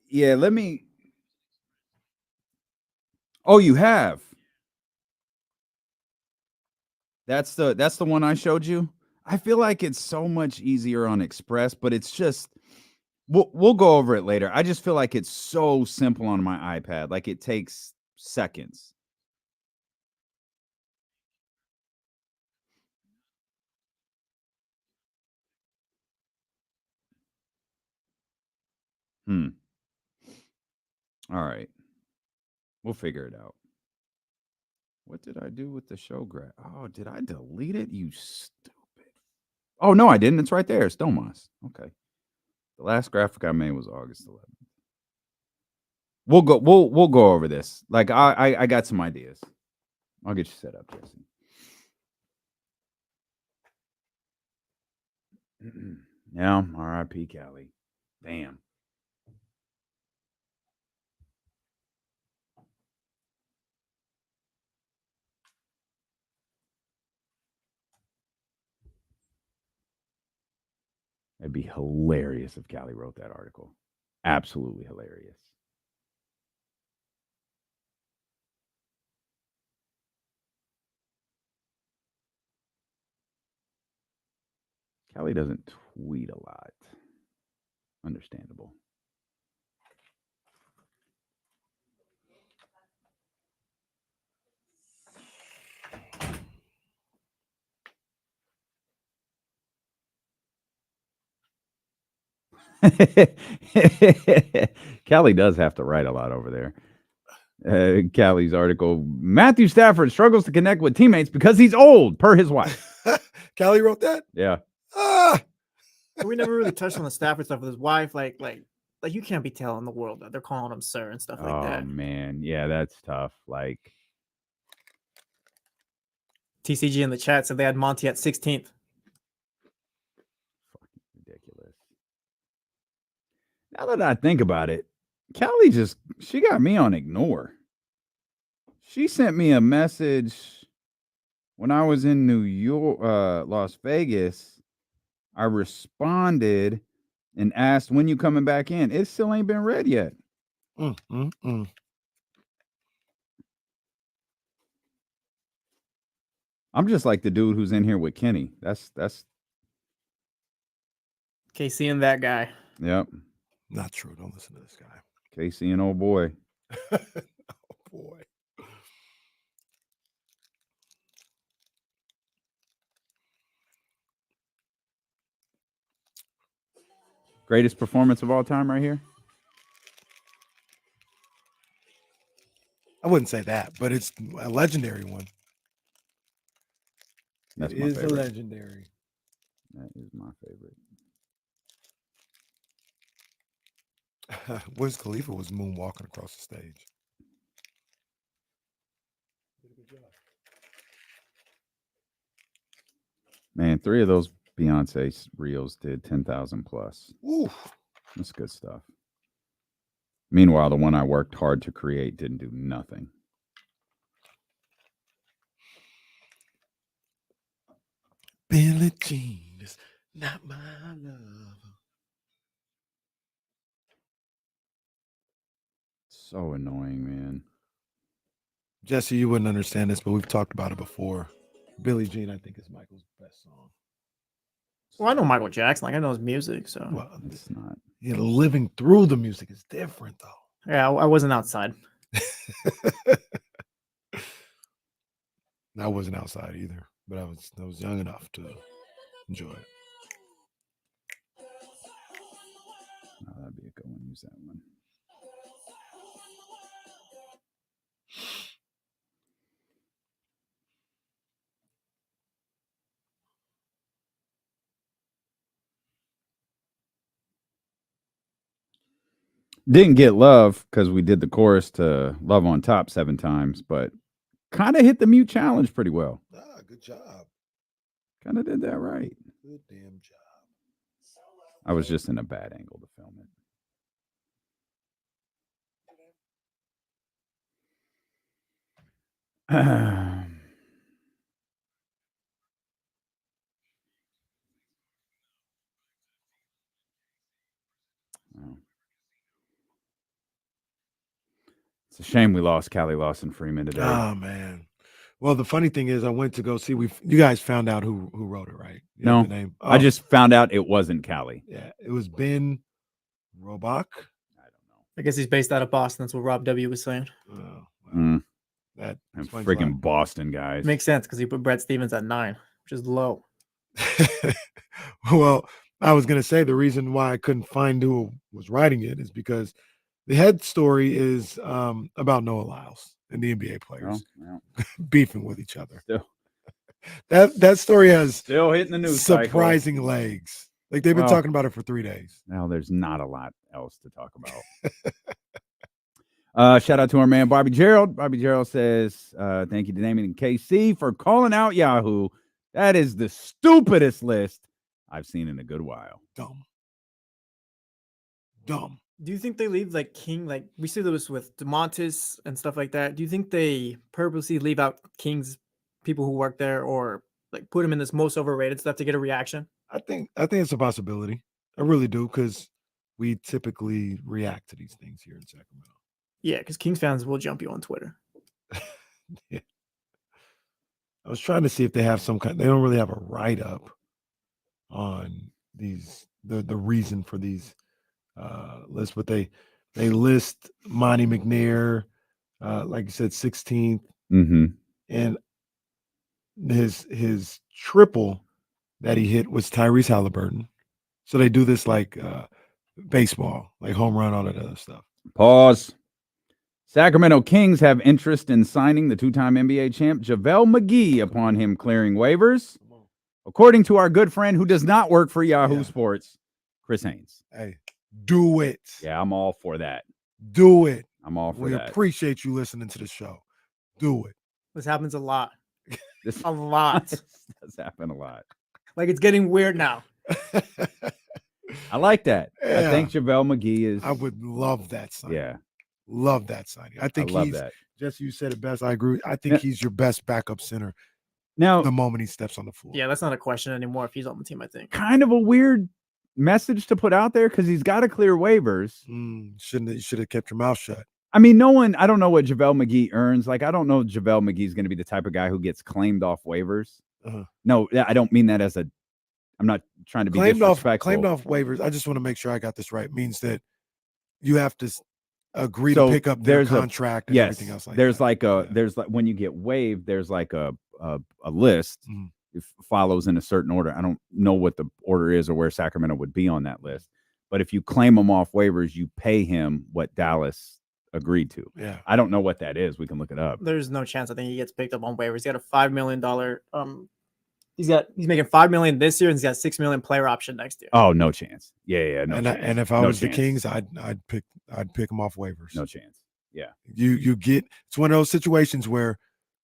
Yeah, let me. Oh, you have. That's the one I showed you. I feel like it's so much easier on Express, but it's just we'll go over it later. I just feel like it's so simple on my iPad. Like it takes seconds. All right. We'll figure it out. What did I do with the show graph? Oh, did I delete it? You stupid. Oh, no, I didn't. It's right there. It's Domas. Okay. The last graphic I made was August 11th. We'll go over this. Like I got some ideas. I'll get you set up, Jesse. Yeah, R.I.P. Callie. Damn. It'd be hilarious if Callie wrote that article. Absolutely hilarious. Callie doesn't tweet a lot. Understandable. Callie does have to write a lot over there. Callie's article, Matthew Stafford struggles to connect with teammates because he's old, per his wife. Callie wrote that? Yeah. We never really touched on the Stafford stuff with his wife. Like you can't be telling the world that they're calling him sir and stuff like that. Oh, man. Yeah, that's tough. Like, TCG in the chat said they had Monty at 16th. fucking ridiculous. Now that I think about it, Callie she got me on ignore. She sent me a message when I was in New York, Las Vegas. I responded and asked, when you coming back in? It still ain't been read yet. I'm just like the dude who's in here with Kenny. That's KC and that guy. Yep. not true. Don't listen to this guy. Casey and old boy. Oh boy. Greatest performance of all time right here? I wouldn't say that, but it's a legendary one. That's It my is a favorite. legendary. That is my favorite. Wiz Khalifa was moonwalking across the stage. Man, 3 of those Beyonce reels did 10,000 plus. Ooh. That's good stuff. Meanwhile, the one I worked hard to create didn't do nothing. Billie Jean is not my love. So annoying, man. Jesse, you wouldn't understand this, but we've talked about it before. Billie Jean, I think, is Michael's best song. Well, I know Michael Jackson. Like I know his music. So Well, It's not. yeah, living through the music is different, though. yeah, I wasn't outside. I wasn't outside either, but I was young enough to enjoy it. Oh, that'd be a good one. Use that one. Didn't get love because we did the chorus to Love on Top 7 times, but kind of hit the mute challenge pretty well. Good job. Kind of did that right. Good damn job. I was just in a bad angle to film it. Oh. It's a shame we lost Callie Lawson Freeman today. Oh man. Well, the funny thing is, I went to go see. You guys found out who wrote it, right? You No, know the name. I just found out it wasn't Callie. Yeah, it was Ben Robach. I don't know. I guess he's based out of Boston. That's what Rob W was saying. Oh, well, Mm, that them explains freaking Boston guys. Makes sense because he put Brett Stevens at 9, which is low. a lot. Well, I was gonna say the reason why I couldn't find who was writing it is because the head story is about Noah Lyles and the NBA players Well, beefing with each other. Still. That story has Still hitting the news. surprising legs. Like they've been Well, talking about it for 3 days. Now there's not a lot else to talk about. Shout out to our man Bobby Gerald. Bobby Gerald says, thank you to Damien and KC for calling out Yahoo. That is the stupidest list I've seen in a good while. Dumb. Do you think they leave like King? Like we see this with DeMontis and stuff like that. Do you think they purposely leave out King's people who work there, or like put him in this most overrated stuff to get a reaction? I think it's a possibility. I really do, because we typically react to these things here in Sacramento. Yeah, because Kings fans will jump you on Twitter. Yeah. I was trying to see if they have some kind. They don't really have a write-up on these the reason for these lists, but they list Monte McNair, like you said, 16th, Mm-hmm. and his triple that he hit was Tyrese Halliburton. So they do this like baseball, like home run, all that other stuff. Pause. Sacramento Kings have interest in signing the two-time NBA champ JaVale McGee upon him clearing waivers, according to our good friend who does not work for Yahoo Sports, Chris Haynes. Hey, do it. Yeah, I'm all for that. Do it. I'm all for We that. appreciate you listening to the show. Do it. This happens a lot. This A lot. does happen a lot. Like, it's getting weird now. I like that. I Yeah. think JaVale McGee is. I would love that signing. Yeah, Love that signing. I think love he's that. Jesse, you said it best. I agree. I think he's your best backup center Now, the moment he steps on the floor. Yeah, that's not a question anymore if he's on the team, I think. kind of a weird message to put out there because he's got to clear waivers. You should have kept your mouth shut. I mean, I don't know what JaVale McGee earns. Like, I don't know if JaVale McGee's going to be the type of guy who gets claimed off waivers. Uh-huh. No, I don't mean that as a, I'm not trying to be disrespectful. Claimed off waivers. I just want to make sure I got this right. Means that you have to agree So to pick up their there's contract and everything else like there's that. like there's like when you get waived, there's like a list. Mhm. It follows in a certain order. I don't know what the order is or where Sacramento would be on that list. But if you claim him off waivers, you pay him what Dallas agreed to. Yeah. I don't know what that is. We can look it up. There's no chance I think he gets picked up on waivers. He's got a $5 million he's making $5 million this year and he's got $6 million player option next year. Oh, no chance. Yeah, no chance. And if I No was chance. the Kings, I'd pick him off waivers. No chance. Yeah. You get, it's one of those situations where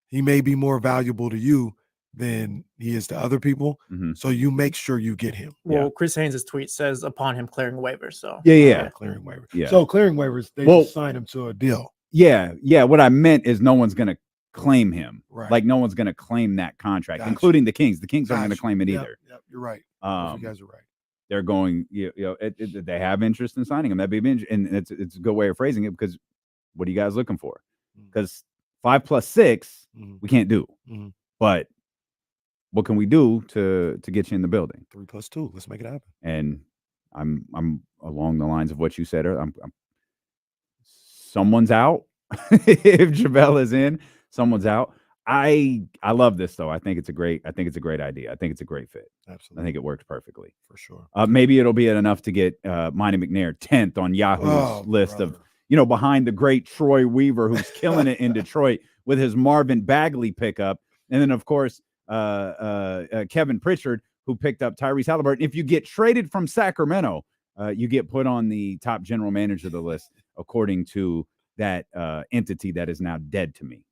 he may be more valuable to you than he is to other people. Mhm. So you make sure you get him. Well, Chris Haynes' tweet says upon him clearing waivers. So Yeah. Clearing waivers. Yeah. So clearing waivers, they just sign him to a deal. Yeah. What I meant is no one's going to claim him. Right. Like no one's going to claim that contract, Gotcha. including the Kings. The Kings aren't going to Gotcha. claim it Yep, either. Yep, you're right. You guys are right. They're going, they have interest in signing him. That'd be, and it's a good way of phrasing it because what are you guys looking for? Because 5 + 6, we can't do. Mhm. But what can we do to get you in the building? 3 + 2. Let's make it happen. And I'm along the lines of what you said. I'm someone's out. If JaVale is in, someone's out. I love this though. I think it's a great idea. I think it's a great fit. Absolutely. I think it works perfectly. For sure. Maybe it'll be enough to get Monte McNair 10th on Yahoo's list of, behind the great Troy Weaver, who's killing it in Detroit with his Marvin Bagley pickup. And then, of course, Kevin Pritchard, who picked up Tyrese Halliburton. If you get traded from Sacramento, you get put on the top general manager of the list, according to that entity that is now dead to me.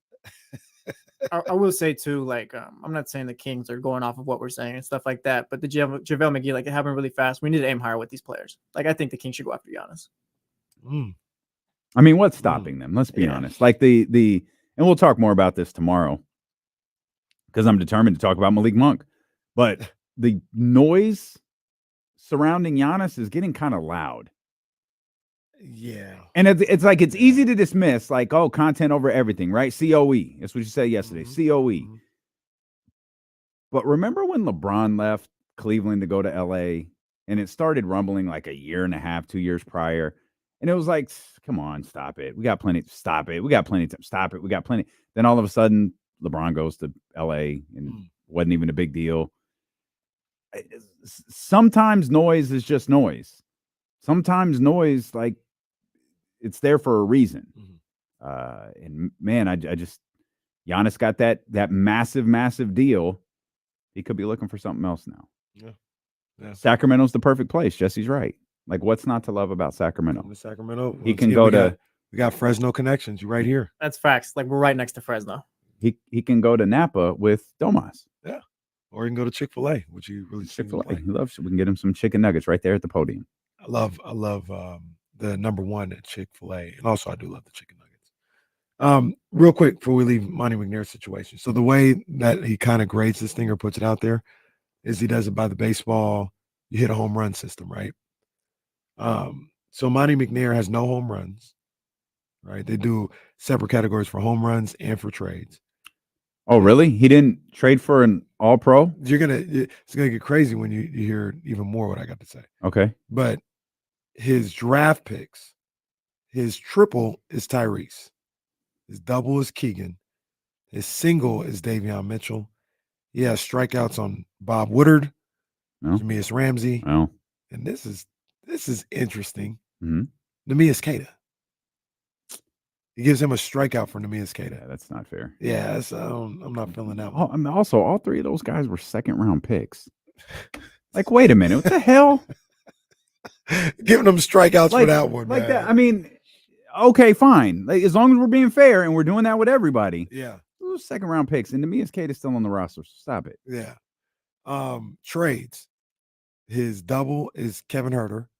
I will say too, like I'm not saying the Kings are going off of what we're saying and stuff like that, but the JaVale McGee, like it happened really fast. We need to aim higher with these players. Like I think the Kings should go after Giannis. I mean, what's stopping them? Let's be honest. Like and we'll talk more about this tomorrow because I'm determined to talk about Malik Monk. But the noise surrounding Giannis is getting kind of loud. Yeah. And it's like it's easy to dismiss, like, oh, content over everything, right? COE. That's what you said yesterday. COE. But remember when LeBron left Cleveland to go to LA and it started rumbling like a year and a half, 2 years prior. And it was like, come on, stop it. We got plenty. Stop it. We got plenty of time. Stop it. We got plenty. Then all of a sudden, LeBron goes to LA and it wasn't even a big deal. Sometimes noise is just noise. Sometimes noise, like, it's there for a reason. And man, I just Giannis got that massive deal. He could be looking for something else now. Yeah. Sacramento's the perfect place. Jesse's right. Like, what's not to love about Sacramento? Sacramento. He can go to. We got Fresno connections. You right here. That's facts. Like we're right next to Fresno. He can go to Napa with Domas. Yeah. Or you can go to Chick-fil-A, which you really Chick-fil-A. He loves. We can get him some chicken nuggets right there at the podium. I love the number one at Chick-fil-A. And also I do love the chicken nuggets. Real quick before we leave Monte McNair's situation. So the way that he kind of grades this thing or puts it out there is he does it by the baseball, you hit a home run system, right? So Monte McNair has no home runs, right? They do separate categories for home runs and for trades. Oh, really? He didn't trade for an All-Pro? It's gonna get crazy when you hear even more what I got to say. Okay. But his draft picks, his triple is Tyrese, his double is Keegan, his single is Davion Mitchell. He has strikeouts on Bob Woodard, Jameis Ramsey, and this is interesting. Neemias Queta. He gives him a strikeout for Neemias Queta. Yeah, that's not fair. Yeah, I'm not feeling that one. I mean, also, all three of those guys were second-round picks. Like, wait a minute, what the hell? Giving them strikeouts for that one, like man. that. I mean, okay, fine. Like, as long as we're being fair and we're doing that with everybody. Yeah, those second-round picks, and Neemias Queta is still on the roster. So stop it. Yeah. Trades. His double is Kevin Herter.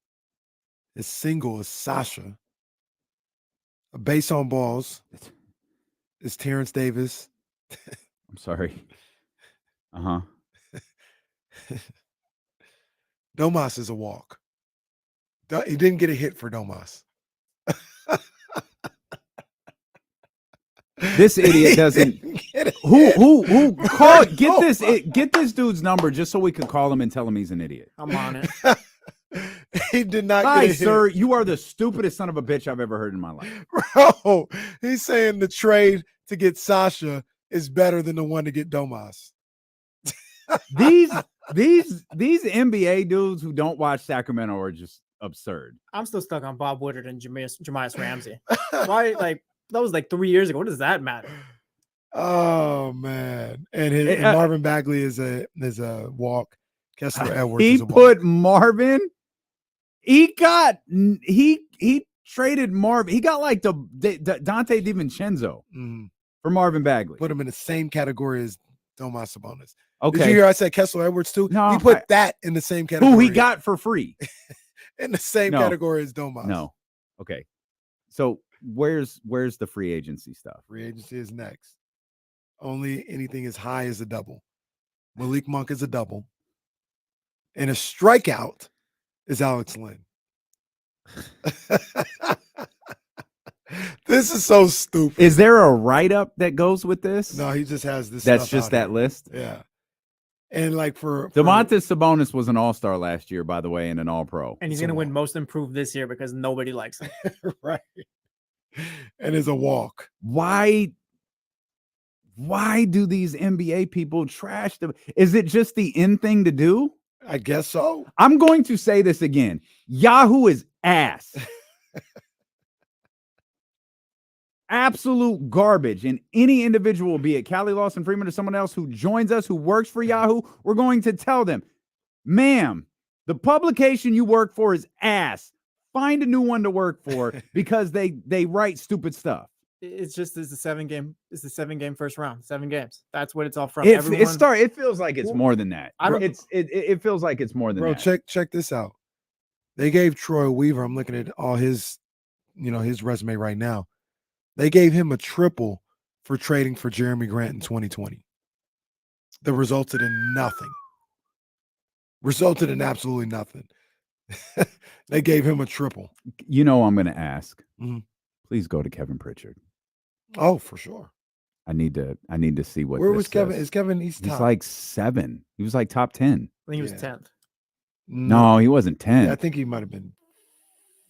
His single is Sasha. A base on balls is Terrence Davis. I'm sorry. Domas is a walk. He didn't get a hit for Domas. This idiot doesn't. Who get this dude's number just so we could call him and tell him he's an idiot. I'm on it. He did not. Hi, get a sir. hit. You are the stupidest son of a bitch I've ever heard in my life. Bro, he's saying the trade to get Sasha is better than the one to get Domas. These NBA dudes who don't watch Sacramento are just absurd. I'm still stuck on Bob Woodard and Jameis Ramsey. Why? Like, that was like 3 years ago. What does that matter? Oh man! And Marvin Bagley is a walk. Kessler Edwards. He is a walk. put Marvin. He traded Marvin. He got like the Dante DiVincenzo for Marvin Bagley. Put him in the same category as Domas Sabonis. Okay. Did you hear I said Kessler Edwards too? No, he put that in the same category. Who he got for free. In the same category as Domas. No. Okay. So where's the free agency stuff? Free agency is next. Only anything as high as a double. Malik Monk is a double. And a strikeout is Alex Lynn. This is so stupid. Is there a write-up that goes with this? No, he just has this. That's stuff just out that here. list? Yeah. And like for Domantas Sabonis was an all-star last year, by the way, and an all-pro. And he's going to win most improved this year because nobody likes him. Right. And it's a walk. Why do these NBA people trash them? Is it just the in thing to do? I guess so. I'm going to say this again. Yahoo is ass. Absolute garbage. And any individual, be it Callie Lawson Freeman or someone else who joins us, who works for Yahoo, we're going to tell them, ma'am, the publication you work for is ass. Find a new one to work for because they write stupid stuff. It's the 7-game first round. 7 games. That's what it's all from. It feels like it's more than that. It feels like it's more than Bro, that. check this out. They gave Troy Weaver, I'm looking at all his resume right now. They gave him a triple for trading for Jeremy Grant in 2020. That resulted in nothing. Resulted in absolutely nothing. They gave him a triple. You know I'm going to ask. Please go to Kevin Pritchard. Oh, for sure. I need to see what. Where this was Kevin? says. Is Kevin? He's like 7. He was like top 10. I think he was 10th. No, he wasn't 10. Yeah, I think he might have been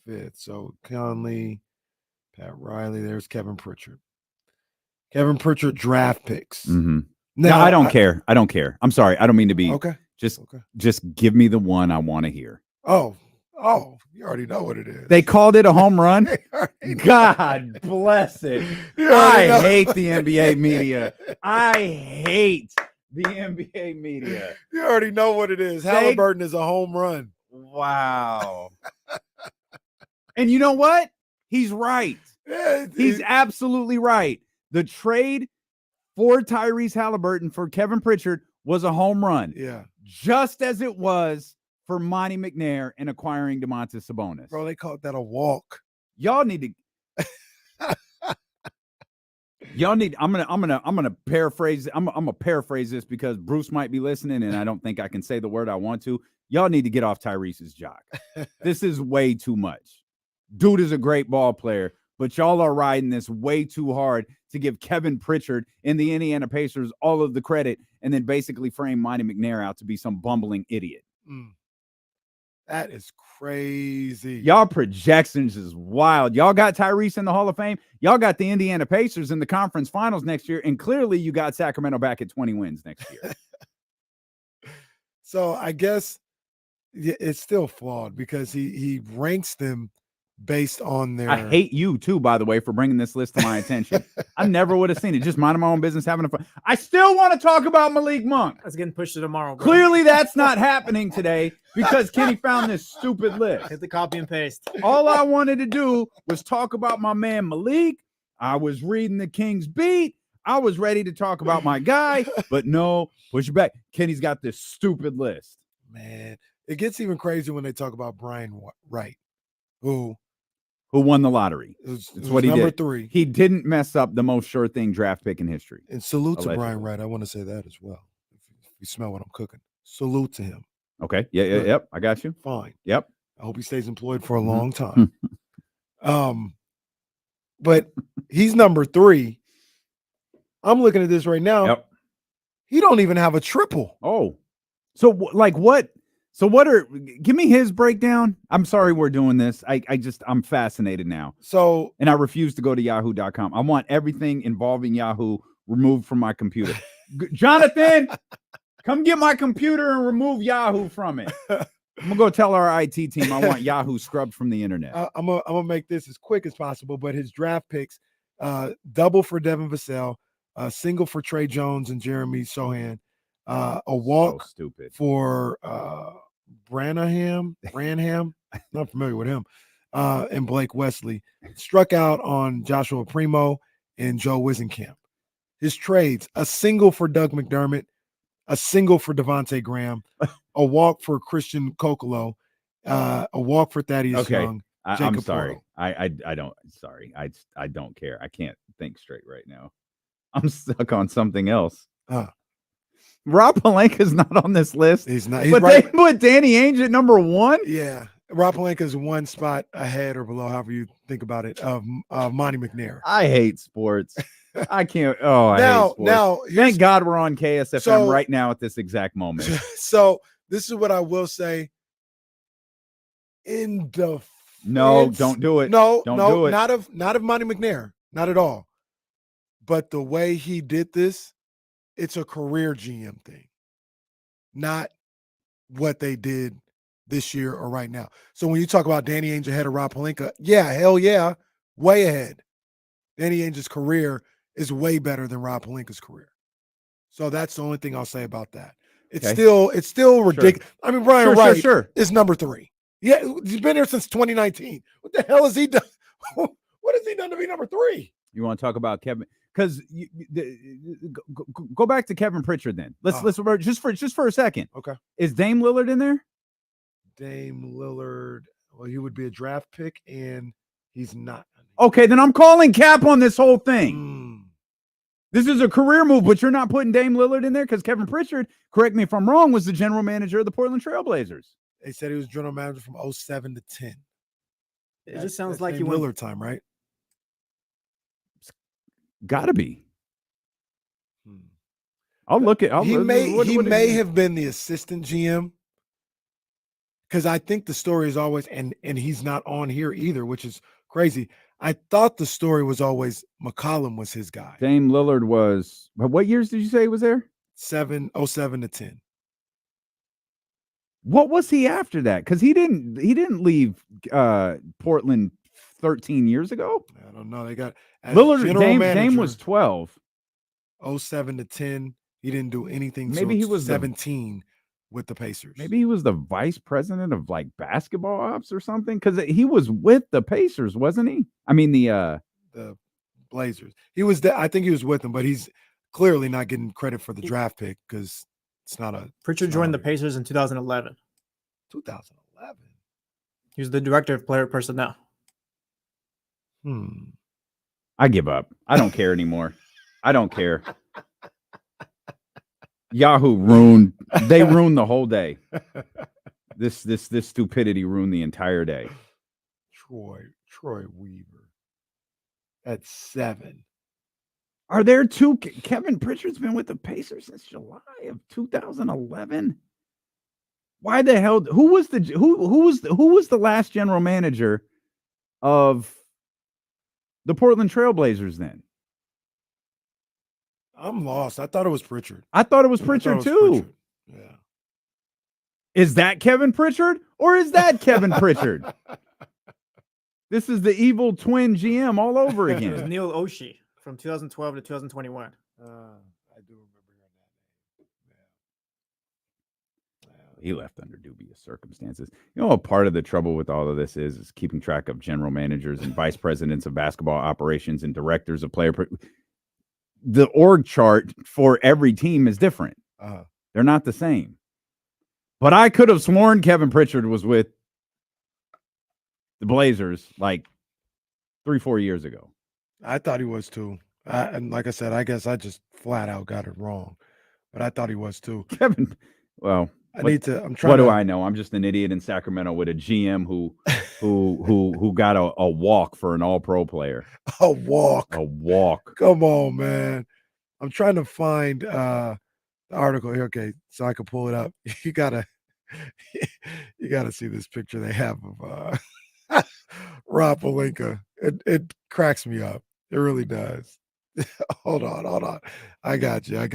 5th. So Conley, Pat Riley. There's Kevin Pritchard. Kevin Pritchard draft picks. No, I don't care. I don't care. I'm sorry. I don't mean to be. Okay. Just give me the one I want to hear. Oh, you already know what it is. They called it a home run. God bless it. I hate the NBA media. I hate the NBA media. You already know what it is. Halliburton is a home run. Wow. And you know what? He's right. He's absolutely right. The trade for Tyrese Halliburton for Kevin Pritchard was a home run. Yeah. Just as it was for Monte McNair and acquiring Domantas Sabonis. Bro, they called that a walk. Y'all need to Y'all need. I'm gonna paraphrase. I'm gonna paraphrase this because Bruce might be listening, and I don't think I can say the word I want to. Y'all need to get off Tyrese's jock. This is way too much. Dude is a great ball player, but y'all are riding this way too hard to give Kevin Pritchard and the Indiana Pacers all of the credit, and then basically frame Monte McNair out to be some bumbling idiot. That is crazy. Y'all projections is wild. Y'all got Tyrese in the Hall of Fame. Y'all got the Indiana Pacers in the conference finals next year. And clearly you got Sacramento back at 20 wins next year. So I guess it's still flawed because he ranks them based on their. I hate you too, by the way, for bringing this list to my attention. I never would have seen it. Just minding my own business, having fun. I still want to talk about Malik Monk. That's getting pushed to tomorrow. Bro. Clearly that's not happening today because Kenny found this stupid list. Hit the copy and paste. All I wanted to do was talk about my man Malik. I was reading the Kings beat. I was ready to talk about my guy, but no, push it back. Kenny's got this stupid list. Man, it gets even crazier when they talk about Brian Wright, who won the lottery. It's what he number did. 3. He didn't mess up the most sure thing draft pick in history. And salute allegedly. to Brian Wright. I want to say that as well. If you smell what I'm cooking, salute to him. Okay. Yep. I got you. Fine. Yep. I hope he stays employed for a long time. But he's number 3. I'm looking at this right now. Yep. He don't even have a triple. Oh, so like what? So what are? Give me his breakdown. I'm sorry we're doing this. I'm fascinated now. So, and I refuse to go to yahoo.com. I want everything involving Yahoo removed from my computer. Jonathan, come get my computer and remove Yahoo from it. I'm gonna go tell our IT team I want Yahoo scrubbed from the internet. I'm gonna make this as quick as possible. But his draft picks, double for Devin Vassell, single for Trey Jones and Jeremy Sohan, a walk for Branham, not familiar with him, and Blake Wesley. Struck out on Joshua Primo and Joe Wisenkamp. His trades: a single for Doug McDermott, a single for Devontae Graham, a walk for Christian Kokolo, a walk for Thaddeus Young. I'm sorry. I don't care. I can't think straight right now. I'm stuck on something else. Rob Pelinka's not on this list. He's not. But right. They put Danny Ainge at number 1? Yeah. Rob Pelinka's one spot ahead or below, however you think about it, of Monte McNair. I hate sports. I can't. Oh, I hate sports. Now, thank God we're on KSFM right now at this exact moment. So this is what I will say. In the no, don't do it. No, don't do it. Not of Monte McNair. Not at all. But the way he did this, it's a career GM thing, not what they did this year or right now. So when you talk about Danny Ainge ahead of Rob Pelinka, yeah, hell yeah, way ahead. Danny Ainge's career is way better than Rob Pelinka's career. So that's the only thing I'll say about that. It's still ridiculous. Sure. I mean, Brian Wright is number 3. Yeah, he's been here since 2019. What the hell has he done? What has he done to be number 3? You want to talk about Kevin? Because go back to Kevin Pritchard then. Let's just for a second. Okay. Is Dame Lillard in there? Dame Lillard. Well, he would be a draft pick, and he's not. Okay, then I'm calling cap on this whole thing. This is a career move, but you're not putting Dame Lillard in there because Kevin Pritchard, correct me if I'm wrong, was the general manager of the Portland Trailblazers. They said he was general manager from 07 to 10. It just sounds like you Lillard time, right? Gotta be. I'll look at. He may have been the assistant GM because I think the story is always and he's not on here either, which is crazy. I thought the story was always McCollum was his guy. Dame Lillard was. What years did you say he was there? 07 to 10. What was he after that? Because he didn't leave Portland 13 years ago. I don't know. They got Lillard. Dame was 12. 07 to 10. He didn't do anything. Maybe he was 17 with the Pacers. Maybe he was the vice president of like basketball ops or something. Because he was with the Pacers, wasn't he? I mean the Blazers. He was. I think he was with them, but he's clearly not getting credit for the draft pick because it's not a. Pritchard joined the Pacers in 2011. 2011. He was the director of player personnel. I give up. I don't care anymore. I don't care. Yahoo ruined the whole day. This stupidity ruined the entire day. Troy Weaver at 7. Are there two? Kevin Pritchard's been with the Pacers since July of 2011. Why the hell? Who was the last general manager of the Portland Trailblazers then? I'm lost. I thought it was Pritchard. I thought it was Pritchard too. Pritchard. Yeah. Is that Kevin Pritchard or is that Kevin Pritchard? This is the evil twin GM all over It was again. Neil Oshie from 2012 to 2021. I do remember that. He left under dubious circumstances. You know, a part of the trouble with all of this is keeping track of general managers and vice presidents of basketball operations and directors of player. The org chart for every team is different. They're not the same. But I could have sworn Kevin Pritchard was with the Blazers like 3-4 years ago. I thought he was too. And like I said, I guess I just flat out got it wrong. But I thought he was too. Kevin, well, I'm trying. What do I know? I'm just an idiot in Sacramento with a GM who got a walk for an all-pro player. A walk. A walk. Come on, man. I'm trying to find the article here. Okay, so I can pull it up. You gotta see this picture they have of Rob Pelinka. It cracks me up. It really does. Hold on. I got you.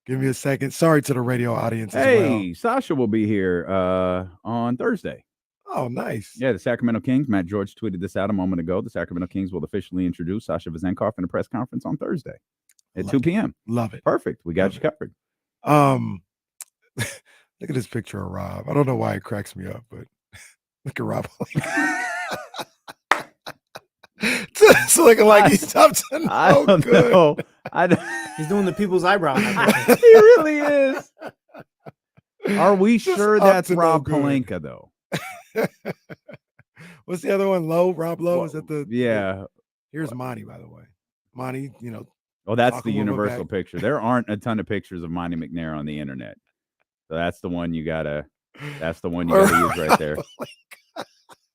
Give me a second. Sorry to the radio audience as well. Sasha will be here on Thursday. Oh, nice. Yeah, the Sacramento Kings. Matt George tweeted this out a moment ago. The Sacramento Kings will officially introduce Sasha Vezenkov in a press conference on Thursday at 2 p.m. Love it. Perfect. We got you covered. Look at this picture of Rob. I don't know why it cracks me up, but look at Rob. It's looking like he's up to no good. Know. He's doing the people's eyebrow. He really is. Are we sure that's Rob Pelinka, though? What's the other one? Rob Lowe? Is that the? Yeah. Here's Monty, by the way. Monty, Oh, that's the universal picture. There aren't a ton of pictures of Monte McNair on the internet. So that's the one you gotta use right there.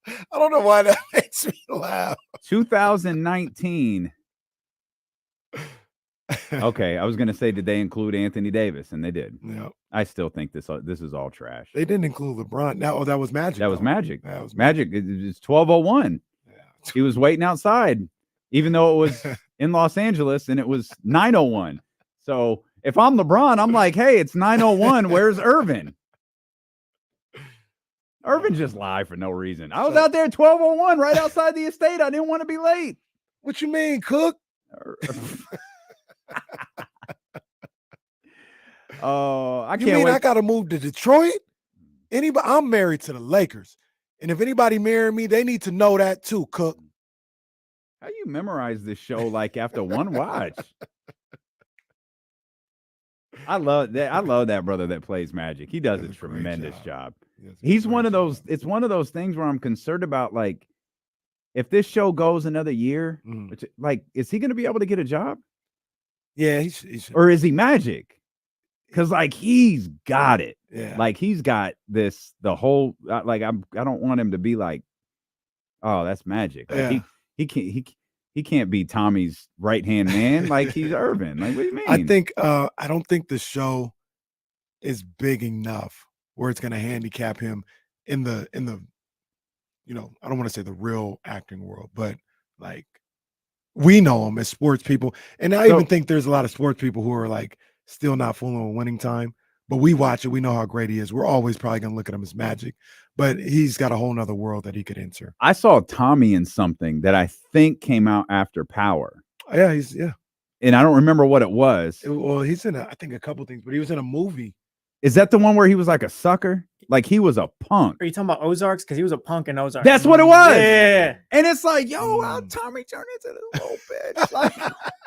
I don't know why that makes me laugh. 2019. Okay, I was gonna say, did they include Anthony Davis? And they did. Yeah. I still think this is all trash. They didn't include LeBron. Now, that was Magic. That was Magic. That was Magic. It's 12:01. Yeah. He was waiting outside, even though it was in Los Angeles, and it was 9:01. So if I'm LeBron, I'm like, hey, it's 9:01. Where's Irvin? Irvin just lied for no reason. I was out there at 12:01, right outside the estate. I didn't want to be late. What you mean, Cook? I You can't mean wait. I got to move to Detroit? I'm married to the Lakers, and if anybody marry me, they need to know that too, Cook. How you memorize this show like after one watch? I love that brother that plays Magic. He does a tremendous job. He's one of those. It's one of those things where I'm concerned about, like, if this show goes another year, is he going to be able to get a job? Yeah, he's or is he Magic? Because like he's got it. Yeah. Like he's got this. The whole I don't want him to be like, oh, that's Magic. Like, he can't be Tommy's right hand man. Like he's Irvin. Like, what do you mean? I don't think the show is big enough where it's going to handicap him in the I don't want to say the real acting world, but like we know him as sports people. And I even think there's a lot of sports people who are like still not fooling with Winning Time, but we watch it. We know how great he is. We're always probably going to look at him as Magic, but he's got a whole nother world that he could enter. I saw Tommy in something that I think came out after Power. Yeah, and I don't remember what it was. Well, he's in I think a couple things, but he was in a movie. Is that the one where he was like a sucker? Like he was a punk. Are you talking about Ozarks? Because he was a punk in Ozarks. That's what it was. Yeah. And it's like, yo, how Tommy turned into this little bitch. Like,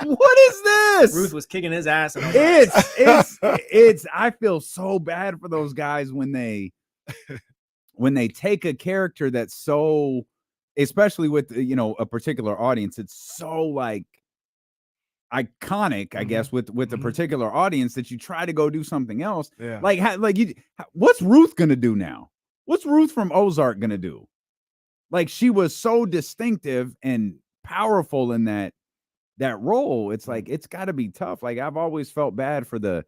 what is this? Ruth was kicking his ass. In It's I feel so bad for those guys when they take a character that's so, especially with a particular audience, it's so like iconic, I guess, with the Mhm. particular audience that you try to go do something else. Yeah. What's Ruth gonna do now? What's Ruth from Ozark gonna do? Like, she was so distinctive and powerful in that role. It's like, it's got to be tough. Like, I've always felt bad for though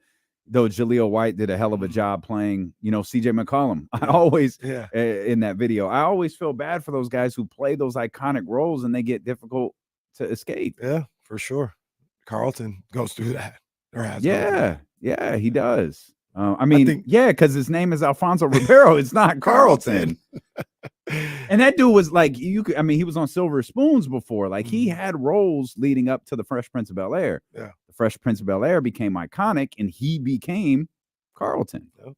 Jaleel White did a hell of a job playing, CJ McCollum. I always, in that video, I always feel bad for those guys who play those iconic roles and they get difficult to escape. Yeah, for sure. Carlton goes through that. Or has gone through Yeah, that. yeah, he does. think- because his name is Alfonso Ribeiro. It's not Carlton. And that dude was like, he was on Silver Spoons before. Like, he had roles leading up to the Fresh Prince of Bel-Air. Yeah. The Fresh Prince of Bel-Air became iconic, and he became Carlton. Yep.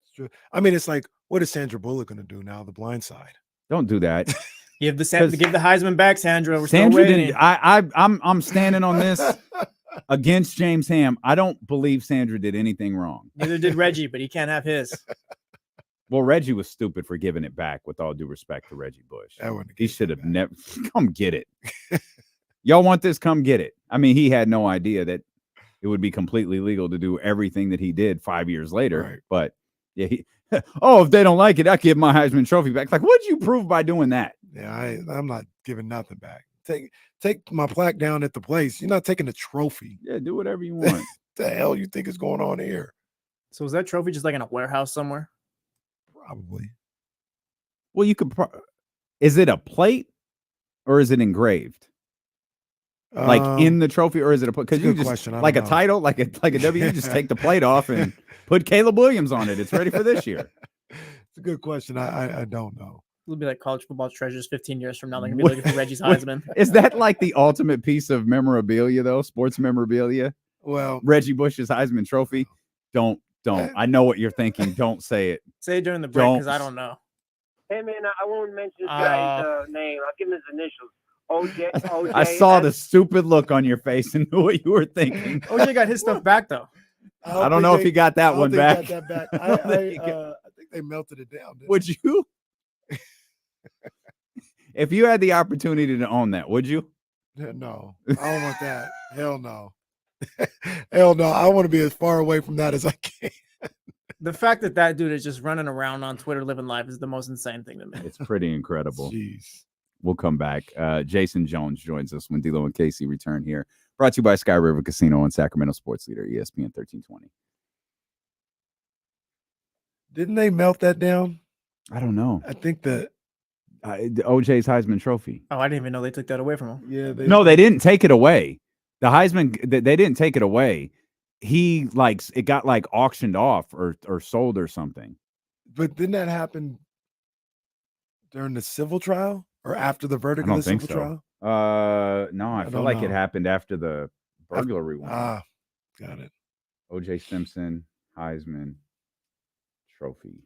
It's true. I mean, it's like, what is Sandra Bullock going to do now? The Blind Side. Don't do that. Give the Heisman back, Sandra. We're Sandra still waiting. didn't. I'm standing on this against James Ham. I don't believe Sandra did anything wrong. Neither did Reggie, but he can't have his. Well, Reggie was stupid for giving it back, with all due respect to Reggie Bush. He should have never come get it. Y'all want this? Come get it. I mean, he had no idea that it would be completely legal to do everything that he did 5 years later. Right. But yeah, if they don't like it, I give my Heisman Trophy back. Like, what'd you prove by doing that? Yeah, I'm not giving nothing back. Take my plaque down at the place. You're not taking the trophy. Yeah, do whatever you want. The hell you think is going on here? So is that trophy just like in a warehouse somewhere? Probably. Well, you could. Is it a plate or is it engraved? Like in the trophy, or is it a plate? Because you just question. like a title, like a W. You just take the plate off and put Caleb Williams on it. It's ready for this year. It's a good question. I don't know. It'll be like college football treasures 15 years from now. They're gonna be looking for Reggie's Heisman. Is that like the ultimate piece of memorabilia, though? Sports memorabilia? Well, Reggie Bush's Heisman Trophy. Don't. I know what you're thinking. Don't say it. Say it during the break, because I don't know. Hey man, I won't mention this guy's name. I'll give him his initials. OJ. I saw the stupid look on your face and knew what you were thinking. OJ got his stuff back though. I don't know if he got that one back. I think they melted it down. Would you? If you had the opportunity to own that, would you? No, I don't want that. Hell no. Hell no. I want to be as far away from that as I can. The fact that dude is just running around on Twitter living life is the most insane thing to me. It's pretty incredible. Jeez. We'll come back. Jason Jones joins us when D'Lo and Casey return here. Brought to you by Sky River Casino and Sacramento Sports Leader, ESPN 1320. Didn't they melt that down? I don't know. I think that OJ's Heisman Trophy. Oh, I didn't even know they took that away from him. Yeah. They didn't take it away. The Heisman, they didn't take it away. It got like auctioned off or sold or something. But didn't that happen during the civil trial or after the verdict I don't of the think civil so. trial? No, I feel don't like it know. happened after the burglary one. Got it. O.J. Simpson Heisman Trophy.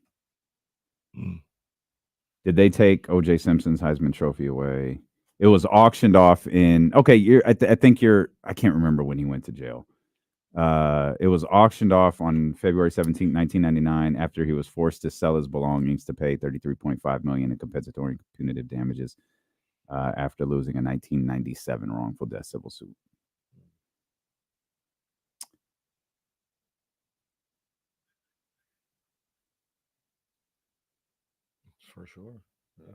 Did they take O.J. Simpson's Heisman Trophy away? It was auctioned off in. Okay, I can't remember when he went to jail. It was auctioned off on February 17, 1999, after he was forced to sell his belongings to pay $33.5 million in compensatory punitive damages after losing a 1997 wrongful death civil suit. For sure. Yeah.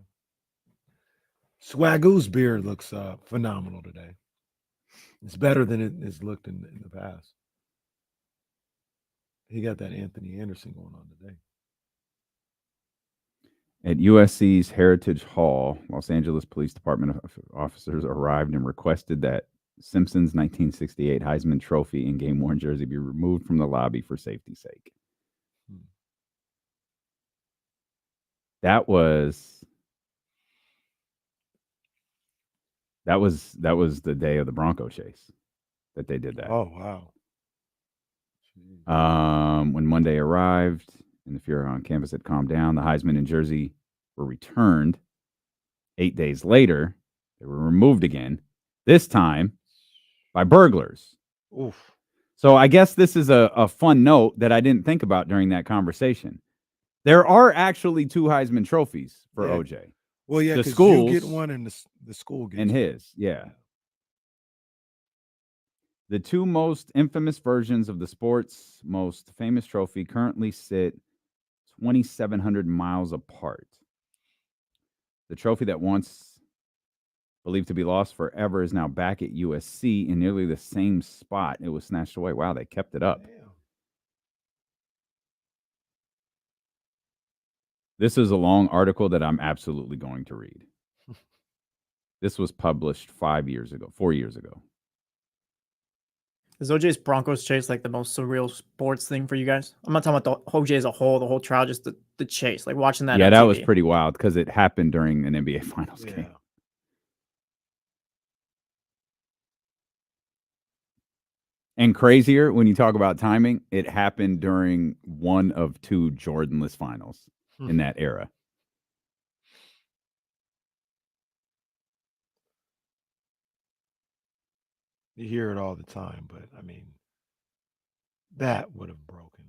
Swagoo's beard looks phenomenal today. It's better than it has looked in the past. He got that Anthony Anderson going on today. At USC's Heritage Hall, Los Angeles Police Department officers arrived and requested that Simpson's 1968 Heisman Trophy and game-worn jersey be removed from the lobby for safety's sake. That was the day of the Bronco chase that they did that. Oh, wow. When Monday arrived and the fear on campus had calmed down, the Heisman and jersey were returned. 8 days later, they were removed again, this time by burglars. Oof. So I guess this is a fun note that I didn't think about during that conversation. There are actually 2 Heisman trophies for OJ. Well, yeah, the because schools you get one and the school gets and one. his, yeah. The two most infamous versions of the sport's most famous trophy currently sit 2,700 miles apart. The trophy that once believed to be lost forever is now back at USC in nearly the same spot it was snatched away. Wow, they kept it up. Damn. This is a long article that I'm absolutely going to read. This was published 4 years ago. Is OJ's Broncos chase like the most surreal sports thing for you guys? I'm not talking about the OJ as a whole, the whole trial, just the chase, like watching that. Yeah, on that TV. was pretty wild because it happened during an NBA Finals game. And crazier, when you talk about timing, it happened during one of two Jordanless finals in that era. You hear it all the time, but I mean, that would have broken.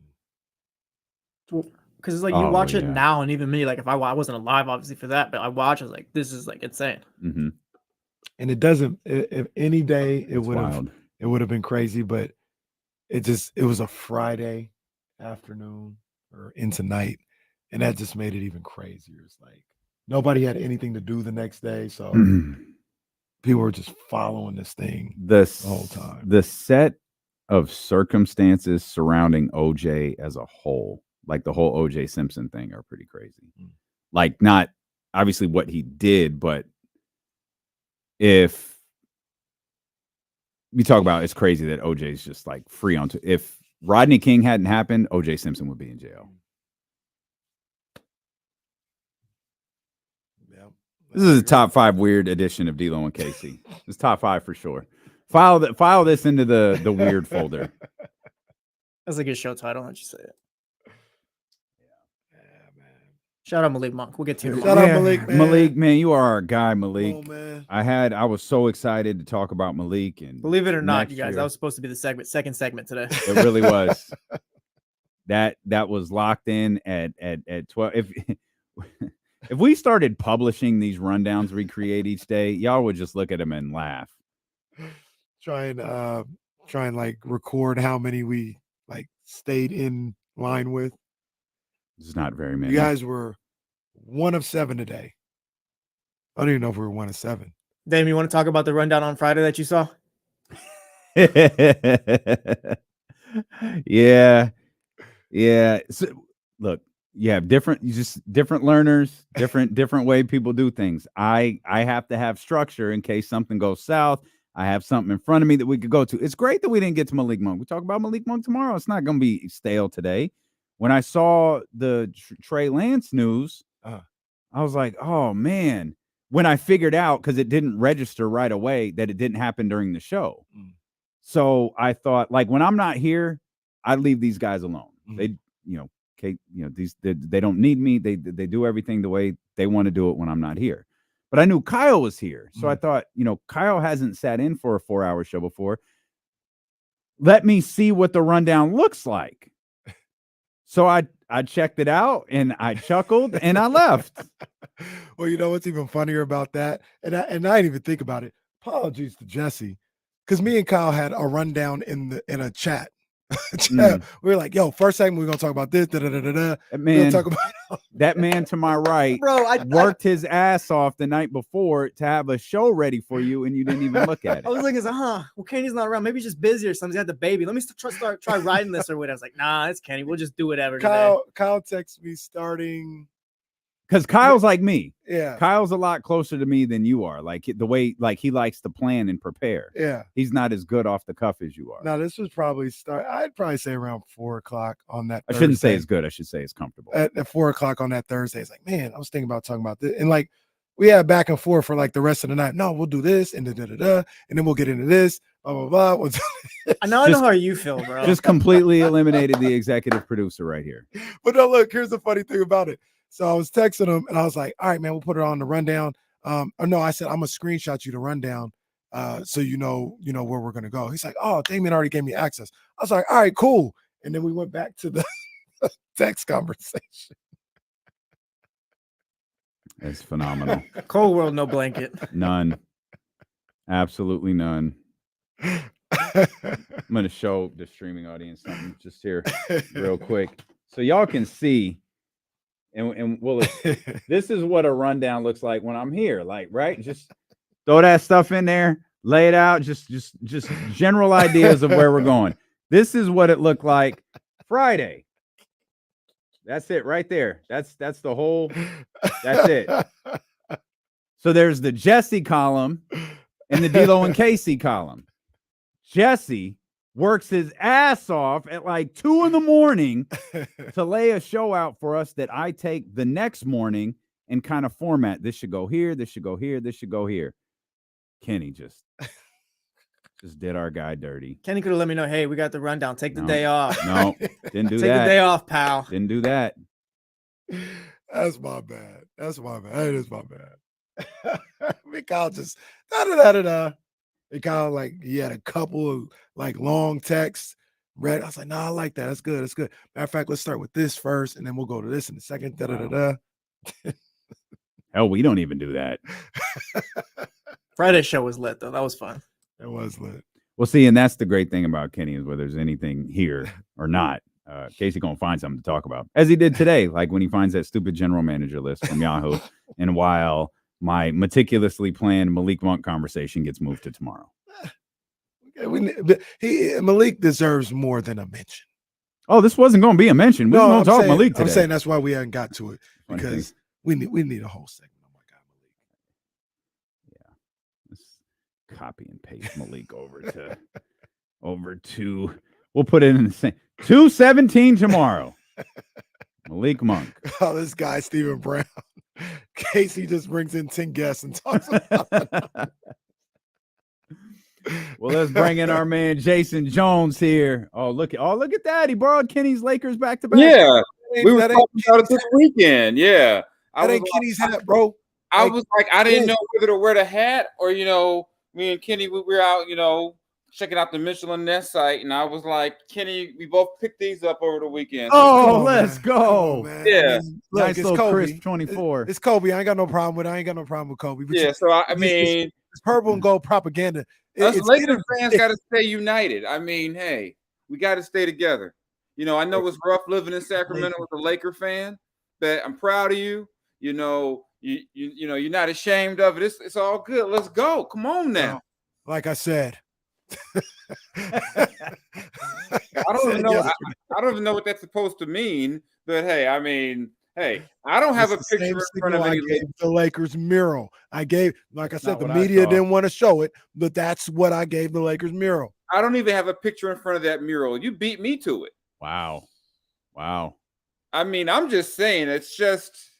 Because it's like you watch it now, and even me, like if I wasn't alive, obviously for that, but I watch, I was like, this is like insane. Mm-hmm. And it doesn't. If any day it would have been crazy, but it was a Friday afternoon or into night, and that just made it even crazier. It's like nobody had anything to do the next day, so people were just following this thing the whole time. The set of circumstances surrounding OJ as a whole, like the whole OJ Simpson thing, are pretty crazy. Like, not obviously what he did, but if we talk about, it's crazy that OJ's just like free on. If Rodney King hadn't happened, OJ Simpson would be in jail. This is a top 5 weird edition of D-Lo and Casey. It's top 5 for sure. File this into the weird folder. That's a good show title. Why don't you say it? Shout out Malik Monk. We'll get to it. Shout out Malik, man. Malik, man, you are our guy, Malik. Oh, man. I was so excited to talk about Malik, and believe it or not, you guys, that was supposed to be the second segment today. It really was. That was locked in at 12. If we started publishing these rundowns we create each day, y'all would just look at them and laugh. Try and like record how many we like stayed in line with. It's not very many. You guys were 1 of 7 today. I don't even know if we were 1 of 7. Dame, you want to talk about the rundown on Friday that you saw? Yeah. So, look, you have different learners, different way people do things. I have to have structure in case something goes south. I have something in front of me that we could go to. It's great that we didn't get to Malik Monk. We talk about Malik Monk tomorrow. It's not going to be stale today. When I saw the Trey Lance news, I was like, oh, man. When I figured out, because it didn't register right away, that it didn't happen during the show. So I thought, like, when I'm not here, I leave these guys alone. They, they don't need me. They do everything the way they want to do it when I'm not here. But I knew Kyle was here. So I thought, Kyle hasn't sat in for a 4-hour show before. Let me see what the rundown looks like. So I checked it out and I chuckled and I left. Well, you know what's even funnier about that? And I didn't even think about it. Apologies to Jesse, because me and Kyle had a rundown in a chat. We were like, "Yo, first segment we're gonna talk about this." That man to my right, bro, worked his ass off the night before to have a show ready for you, and you didn't even look at it. I was like, well, Kenny's not around. Maybe he's just busy or something. He's got the baby. Let me try riding this or whatever. I was like, nah, it's Kenny. We'll just do whatever. Kyle texts me starting. Because Kyle's like me. Yeah. Kyle's a lot closer to me than you are. Like the way, like he likes to plan and prepare. Yeah. He's not as good off the cuff as you are. No, this was probably I'd probably say around 4:00 on that I Thursday. shouldn't say it's good. I should say it's comfortable. At 4:00 on that Thursday. It's like, man, I was thinking about talking about this. And like we had back and forth for like the rest of the night. No, we'll do this and and then we'll get into this. Blah, blah, blah. I know how you feel, bro. Just completely eliminated the executive producer right here. But no, look, here's the funny thing about it. So I was texting him and I was like, all right, man, we'll put it on the rundown. Or no, I said, I'm gonna screenshot you the rundown so you know where we're gonna go. He's like, oh, Damien already gave me access. I was like, all right, cool. And then we went back to the text conversation. It's phenomenal. Cold world, no blanket. None. Absolutely none. I'm going to show the streaming audience something just here real quick. So y'all can see, and this is what a rundown looks like when I'm here. Like, right? Just throw that stuff in there, lay it out, just general ideas of where we're going. This is what it looked like Friday. That's it right there. That's the whole, that's it. So there's the Jesse column and the D'Lo and Casey column. Jesse works his ass off at like 2 a.m. to lay a show out for us that I take the next morning and kind of format. This should go here. This should go here. This should go here. Kenny just did our guy dirty. Kenny could have let me know, hey, we got the rundown. Take the day off. No, didn't do Take that. the day off, pal. Didn't do that. That's my bad. That's my bad. That is my bad. Kyle just da-da-da-da-da. It kind of like he had a couple of like long texts read. I was like, no, I like that. That's good. That's good. Matter of fact, let's start with this first, and then we'll go to this in a second. Da-da-da-da. Hell, we don't even do that. Friday's show was lit, though. That was fun. It was lit. Well, see, and that's the great thing about Kenny is whether there's anything here or not, Casey gonna find something to talk about, as he did today. Like when he finds that stupid general manager list from Yahoo, and while my meticulously planned Malik Monk conversation gets moved to tomorrow. Malik deserves more than a mention. Oh, this wasn't going to be a mention. We were going to talk Malik today. I'm saying that's why we haven't got to it, because we need a whole segment. Oh my God, Malik. Yeah, let's copy and paste Malik over to. We'll put it in the same 2:17 tomorrow. Malik Monk. Oh, this guy Stephen Brown. Casey just brings in 10 guests and talks about it. Well, let's bring in our man Jason Jones here. Oh, look at that. He borrowed Kenny's Lakers back to back. Yeah. We were talking about it this weekend. Yeah. That ain't Kenny's hat, bro. I was like, I didn't know whether to wear the hat or, me and Kenny, we were out, checking out the Michelin Nest site, and I was like, Kenny, we both picked these up over the weekend. Oh, let's go. Yeah. Look, nice little Kobe. crisp 24. It's Kobe. I ain't got no problem with it. I ain't got no problem with Kobe. But yeah, so I mean, it's purple and gold propaganda. Us Lakers fans got to stay united. I mean, hey, we got to stay together. I know it's rough living in Sacramento as a Laker fan, but I'm proud of you. You're not ashamed of it. It's all good. Let's go. Come on now. Like I said. I don't even know what that's supposed to mean, but hey, I mean, hey, I don't have a picture in front of any the Lakers mural. I gave, like I said, the media didn't want to show it, but that's what I gave the Lakers mural. I don't even have a picture in front of that mural. You beat me to it. Wow. I mean, I'm just saying, it's just,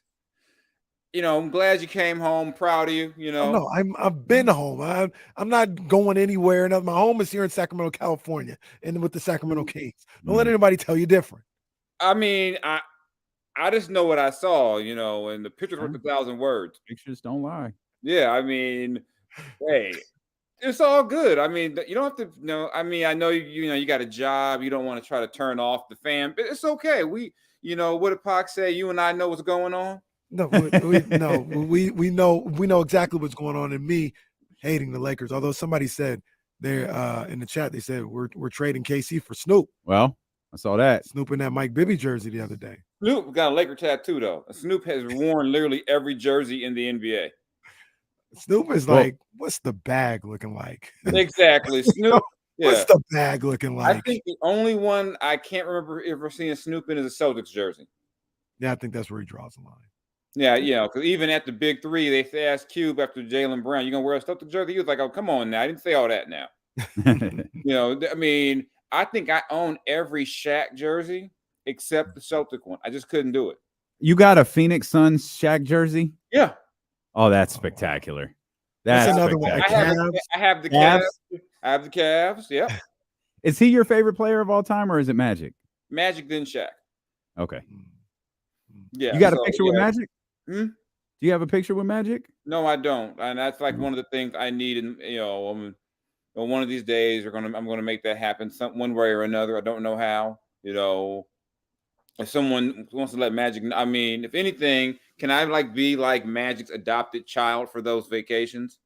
I'm glad you came home. Proud of you. No, I've been home. I'm not going anywhere. And my home is here in Sacramento, California, and with the Sacramento Kings. Don't let anybody tell you different. I mean, I just know what I saw, and the pictures worth 1,000 words. Pictures don't lie. Yeah, I mean, hey, it's all good. I mean, you don't have to. I mean, I know you got a job. You don't want to try to turn off the fan, but it's okay. We, what did Pac say? You and I know what's going on. No, we know exactly what's going on in me hating the Lakers. Although somebody said there in the chat, they said we're trading KC for Snoop. Well, I saw that. Snoop in that Mike Bibby jersey the other day. Snoop got a Laker tattoo though. Snoop has worn literally every jersey in the NBA. Snoop is like, what's the bag looking like? Exactly, Snoop. Yeah. What's the bag looking like? I think the only one I can't remember ever seeing Snoop in is a Celtics jersey. Yeah, I think that's where he draws the line. Yeah, because even at the big three, they asked Cube after Jaylen Brown, "You gonna wear a Celtics jersey?" He was like, "Oh, come on now, I didn't say all that now." I mean, I think I own every Shaq jersey except the Celtic one. I just couldn't do it. You got a Phoenix Suns Shaq jersey? Yeah. Oh, that's spectacular. That's another one. I have the Cavs. I have the Cavs. Yeah. Is he your favorite player of all time, or is it Magic? Magic, then Shaq. Okay. Yeah. You got a picture with Magic? Hmm? Do you have a picture with Magic? No, I don't. And that's like one of the things I need. And one of these days I'm gonna make that happen one way or another. I don't know how. If someone wants to let Magic, I mean, if anything, can I be like Magic's adopted child for those vacations?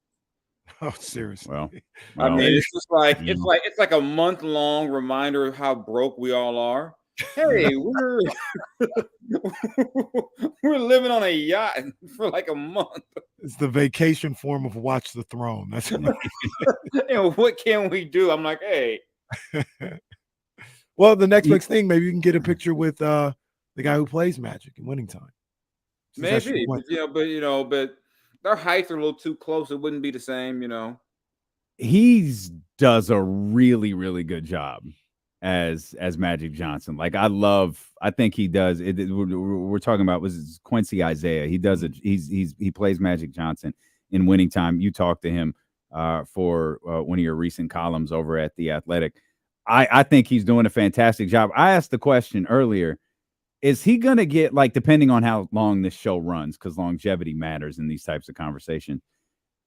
Oh, seriously. Well, I mean, it's just like yeah. it's like a month-long reminder of how broke we all are. Hey, we're we're living on a yacht for like a month. It's the vacation form of Watch the Throne. That's What can we do? I'm like, hey, well, the next best thing, maybe you can get a picture with the guy who plays Magic in Winning Time. maybe, but their heights are a little too close. It wouldn't be the same, He does a really, really good job as Magic Johnson. Like I think he does it. We're talking about was Quincy Isaiah. He does it. He plays Magic Johnson in Winning Time. You talked to him for one of your recent columns over at The Athletic. I think he's doing a fantastic job. I asked the question earlier, is he going to get, like, depending on how long this show runs, because longevity matters in these types of conversations,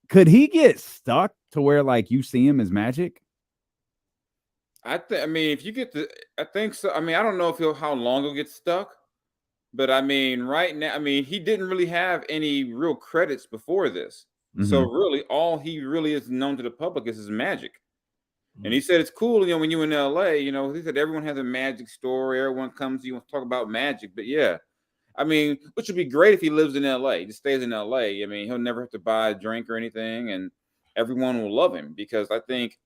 could he get stuck to where, like, you see him as Magic? I mean, if you get I think so. I mean, I don't know how long he'll get stuck, but I mean, right now, I mean, he didn't really have any real credits before this. So really, all he really is known to the public is his Magic. And he said it's cool, when you're in LA, he said everyone has a Magic story. Everyone comes to you and talk about Magic. But yeah, I mean, which would be great if he lives in LA, just stays in LA. I mean, he'll never have to buy a drink or anything, and everyone will love him because I think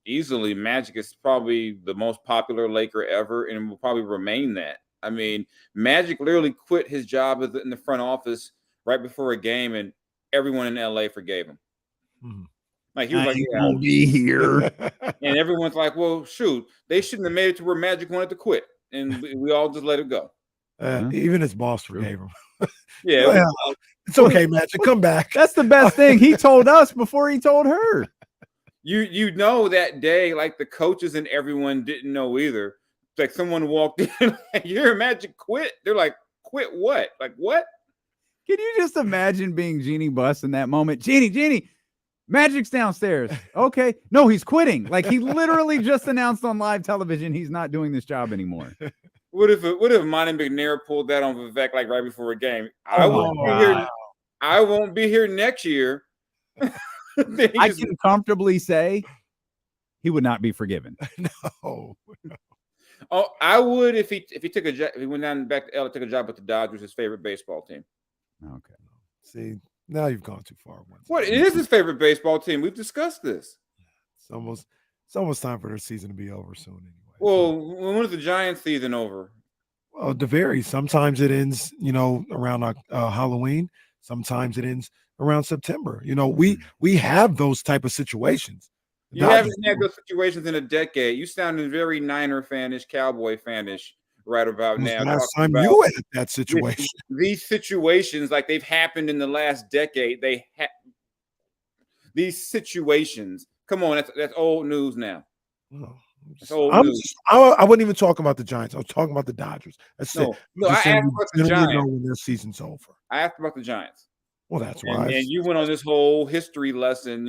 easily Magic is probably the most popular Laker ever and will probably remain that. I mean, Magic literally quit his job in the front office right before a game, and everyone in LA forgave him. Like he was like, "Yeah, I'll be here," and everyone's like, "Well, shoot, they shouldn't have made it to where Magic wanted to quit," and we all just let it go. Even his boss forgave him. Yeah, it's okay, Magic. Come back. That's the best thing. He told us before he told her. You know that day, like the coaches and everyone didn't know either. Like someone walked in, like, "Your Magic quit." They're like, "Quit what? Like what?" Can you just imagine being Jeannie Buss in that moment? Jeannie, Magic's downstairs. Okay. No, he's quitting. Like he literally just announced on live television he's not doing this job anymore. What if Monte McNair pulled that on Vivek like right before a game? I won't be here next year. I can comfortably say he would not be forgiven. No. Oh, I would if he went down back to LA, took a job with the Dodgers, his favorite baseball team. Okay. See, now you've gone too far. What? It is his favorite baseball team. We've discussed this. It's almost time for their season to be over soon anyway. Well, when is the Giants season over? Well, it varies. Sometimes it ends, around Halloween. Sometimes it ends around September. We have those type of situations. You haven't had those situations in a decade. You sounded very Niner fanish, Cowboy fanish right about now. Last time you had that situation. These situations, like they've happened in the last decade. These situations. Come on, that's old news now. That's old news. I wasn't even talking about the Giants. I was talking about the Dodgers. That's it. No, I asked about the Giants. Know when their season's over. I asked about the Giants. Well, that's why. And you went on this whole history lesson,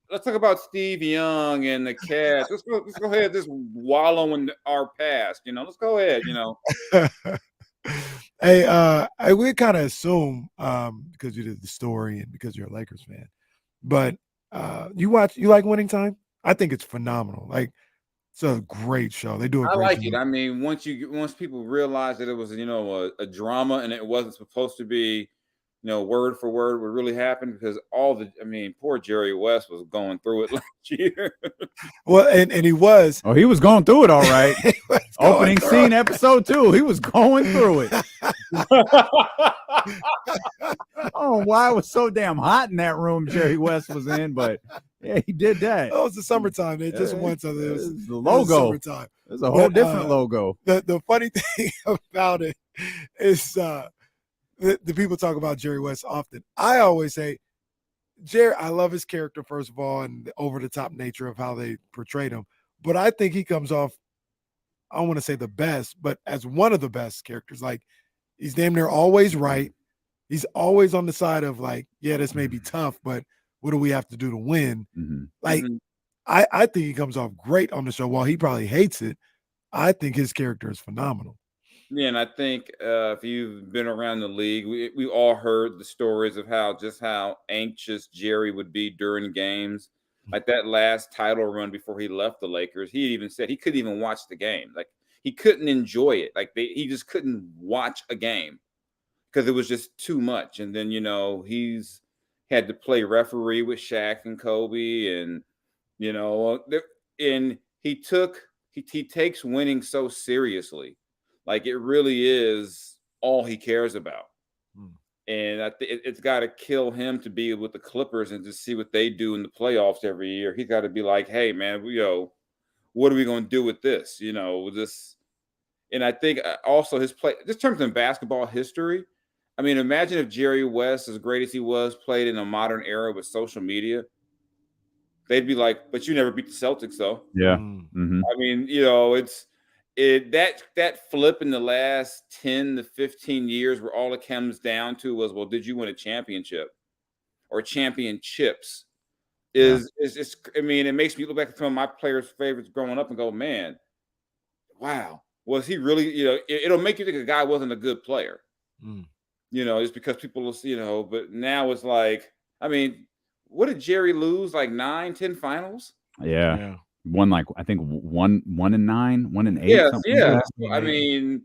Let's talk about Steve Young and the Cats. Let's go ahead. Just wallow in our past. Let's go ahead. Hey, we kind of assume because you did the story and because you're a Lakers fan, but you like Winning Time? I think it's phenomenal. Like it's a great show. They do a great like job. it. I mean, once people realize that it was a drama and it wasn't supposed to be. Word for word what really happened because poor Jerry West was going through it last year. Well, and he was. Oh, he was going through it all right. Opening scene, episode 2. He was going through it. Oh, why it was so damn hot in that room Jerry West was in, but yeah, he did that. Oh, it's the summertime. They just won something. It was the logo. It was It's a whole different logo. The funny thing about it is the people talk about Jerry West often. I always say, Jerry, I love his character, first of all, and the over-the-top nature of how they portrayed him. But I think he comes off, I don't want to say the best, but as one of the best characters. Like, he's damn near always right. He's always on the side of, like, yeah, this may be tough, but what do we have to do to win? Mm-hmm. Like, I think he comes off great on the show. While he probably hates it, I think his character is phenomenal. Yeah, and I think if you've been around the league, we all heard the stories of how anxious Jerry would be during games. Like that last title run before he left the Lakers, he even said he couldn't even watch the game. Like he couldn't enjoy it. Like he just couldn't watch a game because it was just too much. And then he's had to play referee with Shaq and Kobe, and and he takes winning so seriously. Like it really is all he cares about. And I think it's got to kill him to be with the Clippers and to see what they do in the playoffs every year. He's got to be like, hey, man, what are we going to do with this? This. And I think also his play, just in terms of basketball history, I mean, imagine if Jerry West, as great as he was, played in a modern era with social media. They'd be like, but you never beat the Celtics, though. Yeah. Mm-hmm. I mean, that flip in the last 10 to 15 years where all it comes down to was, well, did you win a championship or championships? I mean, it makes me look back at some of my players' favorites growing up and go, man, wow, was he really, it'll make you think a guy wasn't a good player, just because people will, but now it's like, I mean, what did Jerry lose? Like 9, 10 finals? Yeah. One, like, I think 1-9, 1-8. Yes, yeah. Like I mean,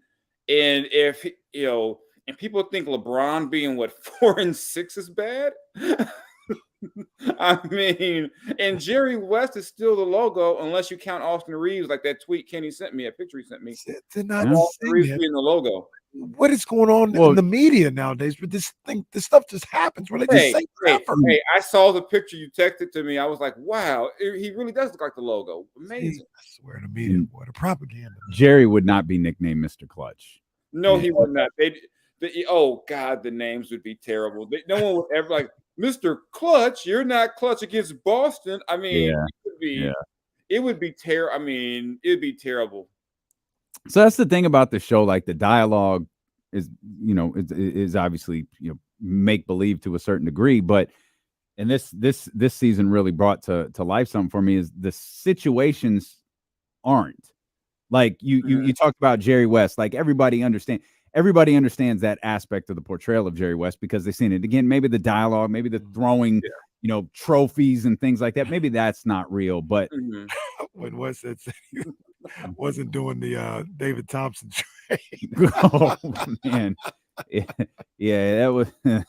and if, and people think LeBron being 4-6 is bad. I mean, and Jerry West is still the logo unless you count Austin Reeves, like that tweet Kenny sent me, a picture he sent me. Did not Austin Reeves being the logo. What is going on in the media nowadays? But this stuff just happens where they just say crap. Hey, I saw the picture you texted to me. I was like, wow, he really does look like the logo. Amazing. I swear to media, boy, the propaganda. Jerry would not be nicknamed Mr. Clutch. No, he would not. Oh God, the names would be terrible. No one would ever like Mr. Clutch. You're not clutch against Boston. I mean, it would be terrible. I mean, it'd be terrible. So that's the thing about the show. Like the dialogue is, is obviously, make believe to a certain degree, but and this season really brought to life something for me is the situations aren't like you talked about Jerry West. Like everybody understands that aspect of the portrayal of Jerry West because they've seen it again. Maybe the dialogue, maybe the throwing, trophies and things like that. Maybe that's not real, but when West said he wasn't doing the David Thompson trade. Oh man, yeah, that was that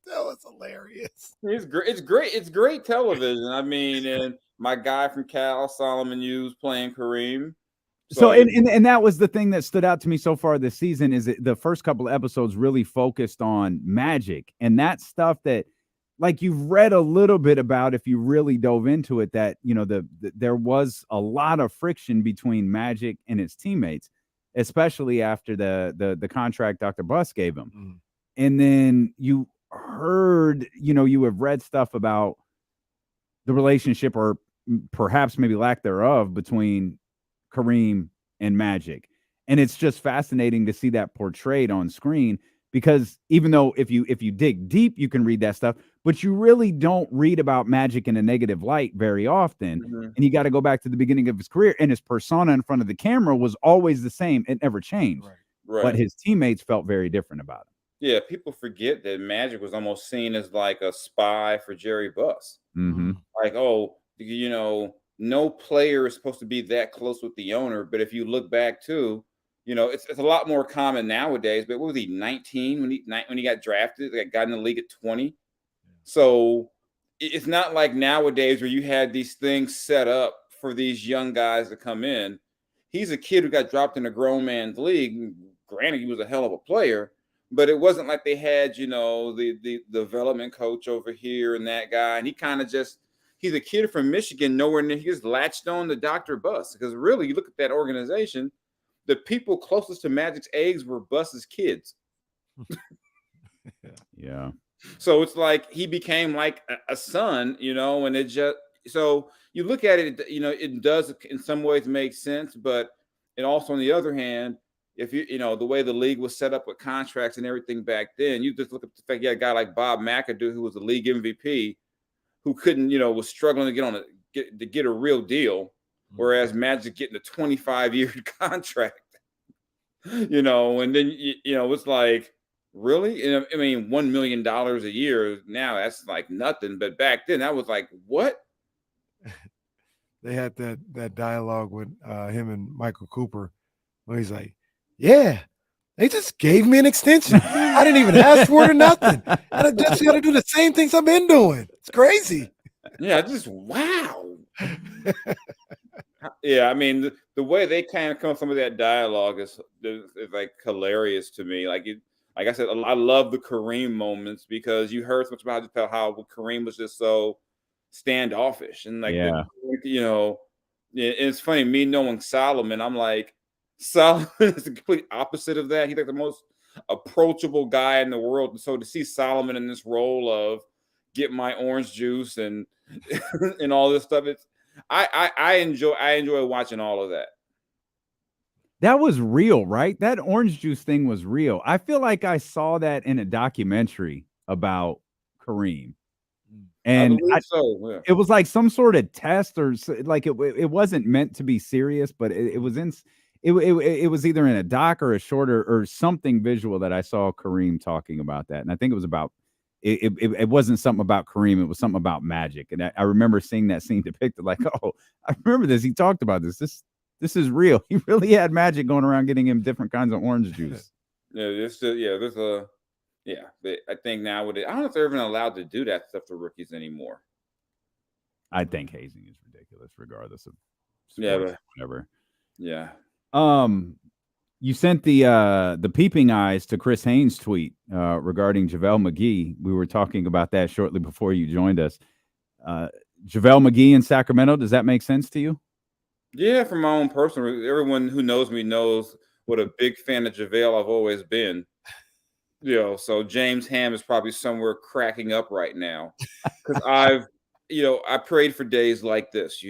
was hilarious. It's great. It's great. It's great television. I mean, and my guy from Cal, Solomon Hughes, playing Kareem. So and that was the thing that stood out to me so far this season is that the first couple of episodes really focused on Magic and that stuff that like you've read a little bit about if you really dove into it that there was a lot of friction between Magic and his teammates, especially after the contract Dr. Buss gave him. And then you heard, you have read stuff about the relationship or perhaps maybe lack thereof between Kareem and Magic. And it's just fascinating to see that portrayed on screen because even though if you dig deep, you can read that stuff, but you really don't read about Magic in a negative light very often. And you got to go back to the beginning of his career and his persona in front of the camera was always the same. It never changed. Right. But his teammates felt very different about him. Yeah, people forget that Magic was almost seen as like a spy for Jerry Buss. Like, no player is supposed to be that close with the owner. But if you look back too, it's a lot more common nowadays. But what was he, 19 when he got drafted? Got in the league at 20. So it's not like nowadays where you had these things set up for these young guys to come in. He's a kid who got dropped in a grown man's league. Granted, he was a hell of a player, but it wasn't like they had, the development coach over here and that guy. And he kind of he's a kid from Michigan, nowhere near. He just latched on to Dr. Buss because really, you look at that organization, the people closest to Magic's eggs were Buss's kids. Yeah. So it's like he became like a son, and it just so you look at it, it does in some ways make sense, but it also on the other hand, if the way the league was set up with contracts and everything back then, you just look at the fact you had a guy like Bob McAdoo who was the league MVP, who couldn't, was struggling to get a real deal. whereas Magic getting a 25-year contract. And then it's like, really? I mean, $1 million a year now, that's like nothing. But back then, that was like, what? They had that dialogue with him and Michael Cooper, where he's like, "Yeah, they just gave me an extension. I didn't even ask for it or nothing, and I just got to do the same things I've been doing. It's crazy." Yeah, just wow. Yeah, I mean, the way they kind of come some of that dialogue is like hilarious to me. Like I said, I love the Kareem moments because you heard so much about how Kareem was just so standoffish and like, it's funny, me knowing Solomon, I'm like, Solomon is the complete opposite of that. He's like the most approachable guy in the world. And so to see Solomon in this role of get my orange juice and and all this stuff, I enjoy watching all of that. That was real, right? That orange juice thing was real. I feel like I saw that in a documentary about Kareem. And it was like some sort of test, or like it wasn't meant to be serious, but it was it was either in a doc or a short or something visual that I saw Kareem talking about that. And I think it was about it wasn't something about Kareem, it was something about Magic. And I remember seeing that scene depicted like, oh, I remember this. He talked about this. This is real. He really had Magic going around getting him different kinds of orange juice. But I think now I don't know if they're even allowed to do that stuff to rookies anymore. I think hazing is ridiculous, regardless of sports, whatever. Yeah. You sent the peeping eyes to Chris Haynes' tweet regarding JaVale McGee. We were talking about that shortly before you joined us. JaVale McGee in Sacramento, does that make sense to you? Yeah, from my own personal, everyone who knows me knows what a big fan of JaVale I've always been. So James Ham is probably somewhere cracking up right now because I prayed for days like this.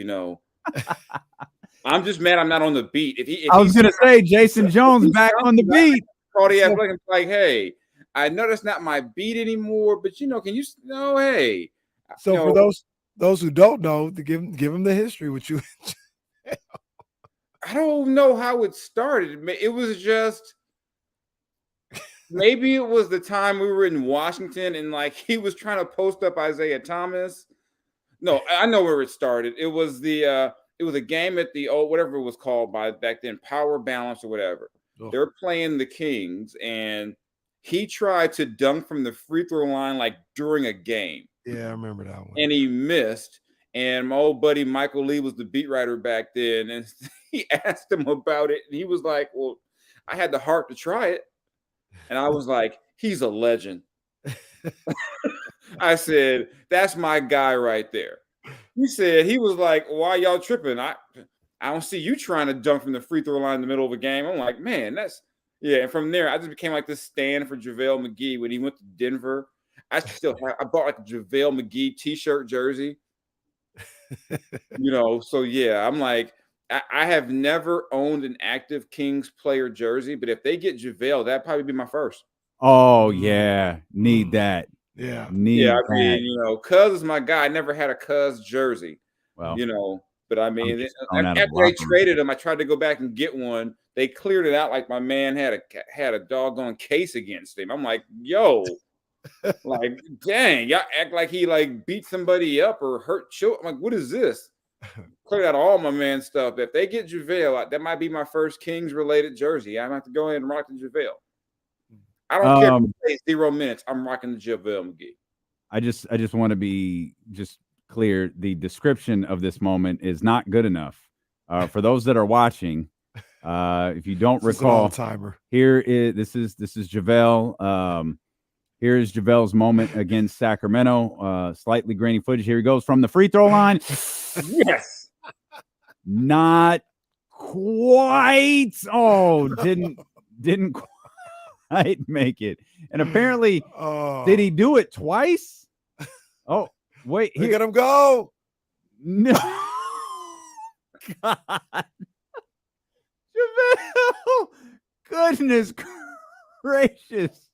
I'm just mad I'm not on the beat. If I was going to say Jason Jones back on the beat. Like, hey, I know that's not my beat anymore, but can you know, hey. So for those who don't know, to give them the history, which you. I don't know how it started. It was just. Maybe it was the time we were in Washington and like he was trying to post up Isaiah Thomas. No, I know where it started. It was a game at the whatever it was called by back then, Power Balance or whatever. Oh. They're playing the Kings and he tried to dunk from the free throw line like during a game. Yeah, I remember that one. And he missed. And my old buddy Michael Lee was the beat writer back then, and he asked him about it, and he was like, "Well, I had the heart to try it." And I was like, he's a legend. I said, that's my guy right there. He was like, why y'all tripping? I don't see you trying to dunk from the free throw line in the middle of a game. I'm like, man, And from there, I just became like this stand for JaVale McGee when he went to Denver. I bought like a JaVale McGee t-shirt jersey. So yeah, I'm like, I have never owned an active Kings player jersey, but if they get JaVale, that'd probably be my first. Oh yeah, need that. Yeah, I mean, Cuz is my guy. I never had a Cuz jersey. Well, but I mean, after they traded him, I tried to go back and get one. They cleared it out like my man had a doggone case against him. I'm like, yo, like, dang, y'all act like he like beat somebody up or hurt children. I'm like, what is this? Cleared out all my man stuff. If they get JaVale, that might be my first Kings related jersey. I'm gonna have to go ahead and rock the JaVale. I don't care if it plays 0 minutes. I'm rocking the JaVale McGee. I just want to be just clear. The description of this moment is not good enough. For those that are watching, if you don't recall, this is JaVale. Here is JaVale's moment against Sacramento. Slightly grainy footage. Here he goes from the free throw line. Yes. Not quite. Oh, didn't quite make it. And apparently, did he do it twice? Oh, wait. Look at him go. No. God. JaVale. Goodness gracious.